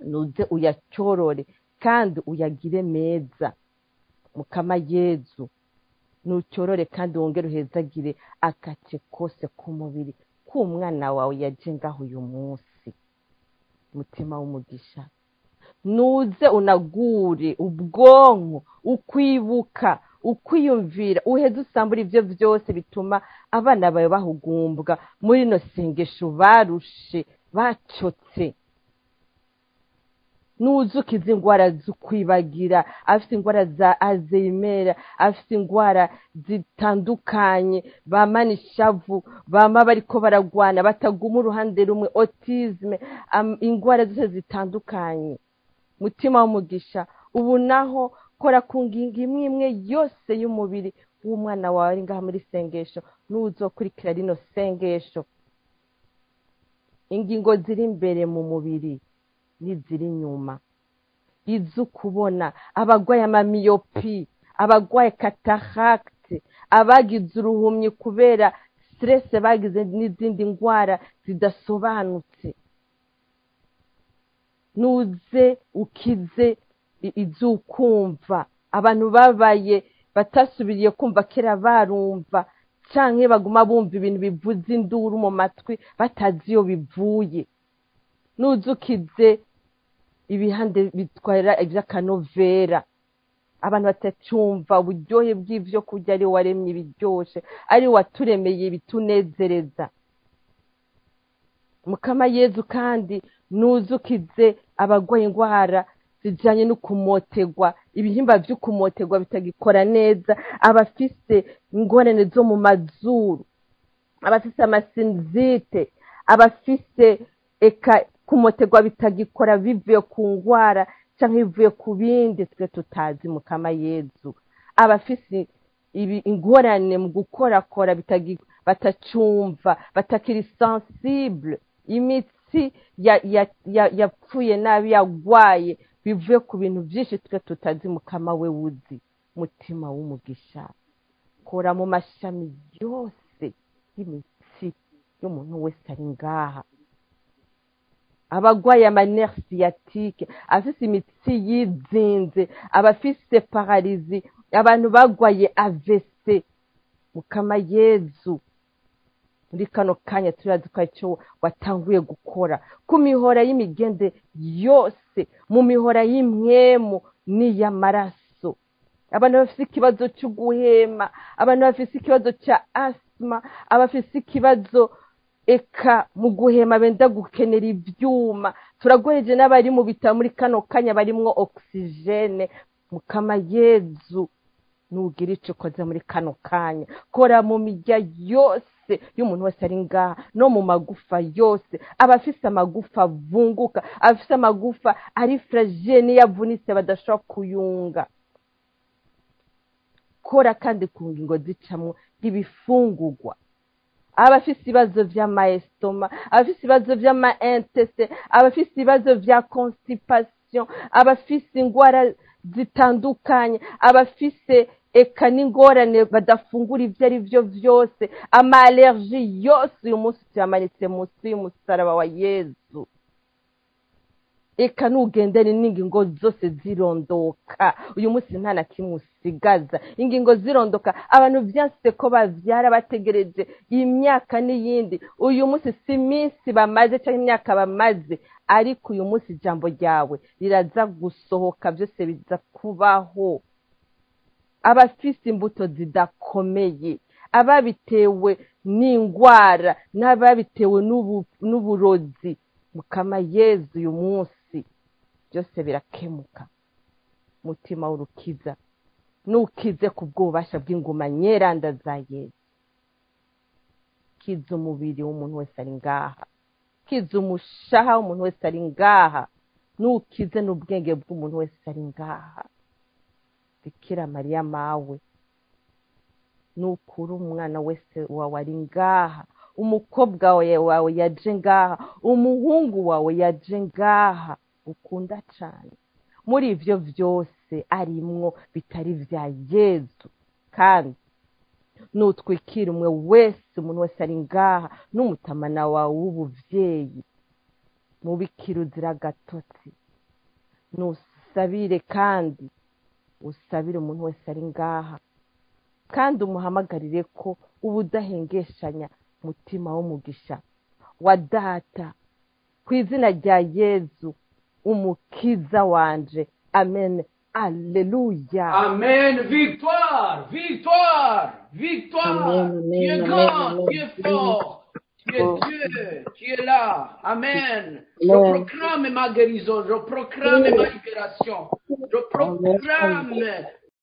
nuze uyacyorore kandi uyagire meza mukama Yezu nucyorore kandi wongere uhezagire akace kose k'umubiri k'umwana wawe yaje ngaho uyu munsi mutima w'umugisha nuze unagure ubwonko ukwibuka ukwiyumvira uheze usambura ibyo byose bituma abana bawe bahugumbwa muri no sengesho barushe bacotse nuzuka izi ndwara z'ukwibagira afite indwara za Alzheimer afite indwara zitandukanye bamana ishavu bama bariko baragwana bataguma uruhande rumwe autisme indwara zose zitandukanye mutima w'umugisha ubu naho kora ku ngingo imwe imwe yose y'umubiri w'umwana wawe ari ngaha muri sengesho n'uzokurikira rino sengesho. Ingingo ziri imbere mu mubiri n'iziri inyuma, iz'ukubona, abagwaye amamiyopi, abagwaye kataracte, abagize uruhumyi kubera stress bagize n'izindi ndwara zidasobanutse, nuze ukize izukumva, abantu babaye batasubiriye kumva kera barumva, canke baguma bumva ibintu bivuza induru mu matwi batazi iyo bivuye, nuze ukize ibihande bitwara ivy'akanovera, abantu batacumva uburyohe bw'ivyo kurya ari waremye ibiryoshe, ari waturemeye bitunezereza. Mukama Yezu kandi nuzukize abagwaye indwara zijanye no kumotegwa, ibihimba vy'ukumotegwa bitagikora neza, abafise ingorane zo mu mazuru, abafise amasinzite, abafise eka kumotegwa bitagikora bivuye ku ngwara canke bivuye ku bindi twe tutazi. Mukama Yezu, abafise ingorane mu gukorakora batacumva, batakiri sensible, imitsi yapfuye nabi yagwaye bivuye ku bintu vyinshi twe tutazi. Mukama we wuzi, mutima w'umugisha, kora mu mashami yose y'imitsi y'umuntu wese ari ngaha, abagwaye amanerf sciatique, abafise imitsi yizinze, abafise paralizi, abantu bagwaye AVC. Mukama Yezu, muri kano kanya turazi ko icyo watanguye gukora ku mihora y'imigende yose, mu mihora y'imwemu n'iy'amaraso, abantu bafise ikibazo cyo guhema, abantu bafise ikibazo cya asima, abafise ikibazo eka mu guhema benda gukenera ivyuma, turagoheje n'abari mu bitaro muri kano kanya barimwo oxygene. Mukama Yezu, nugira ico koza muri kano kanya, kora mu mirya yose y'umuntu wese ari ngaha, no mu magufa yose, abafise amagufa avunguka, abafise amagufa ari fragile n'iyavunitse badashobora kuyunga, kora kandi ku ngingo zicamwo ibifungurwa, abafise ibibazo vy'amaestoma, abafise ibibazo vy'amaintestin, abafise ibibazo vya constipation, abafise ingwara zitandukanye, abafise eka n'ingorane badafungura ivyo ari vyo vyose, ama allergie yose uyu munsi tuyamanitse munsi y'umusaraba wa Yezu. Eka nugendere n'ingingo zose zirondoka uyu munsi, nta na kimwe usigaza, ingingo zirondoka. Abantu vyanse ko bavyara bategereje imyaka n'iyindi, uyu munsi si minsi bamaze canke imyaka bamaze, ariko uyu munsi ijambo ryawe riraza gusohoka, vyose biza kubaho. Abafise imbuto zidakomeye, ababitewe n'ingwara n'ababitewe n'uburozi, Mukama Yezu uyu munsi byose birakemuka. Mutima w'urukiza, nukize ku bw'ububasha bw'ingoma nyeranda za Yezu. Kiza umubiri w'umuntu wese ari ngaha, kiza umushaha w'umuntu wese ari ngaha, nukize n'ubwenge bw'umuntu wese ari ngaha. Bikira Mariya mawe, nukuri umwana wese wawe ari ngaha, umukobwa wawe yaje ngaha, umuhungu wawe yaje ngaha ukunda cyane, muri ivyo vyose arimwo bitari vya Yezu. Kandi nutwikira umwe wese, umuntu wese ari ngaha, n'umutamana wawe w'ubuvyeyi, mubikira uzira gatotsi, nusabire kandi usabire umuntu wese ari ngaha, kandi umuhamagarire ko ubudahengeshanya mutima w'umugisha wa data, ku izina rya Yezu umukiza wanje. Amen. Alléluia. Amen. Victoire, victoire, victoire. Amen, Tu es amen, grand, amen, tu es fort, tu es Dieu, tu es là. Amen. Je Amen. proclame ma guérison, je proclame ma libération, je proclame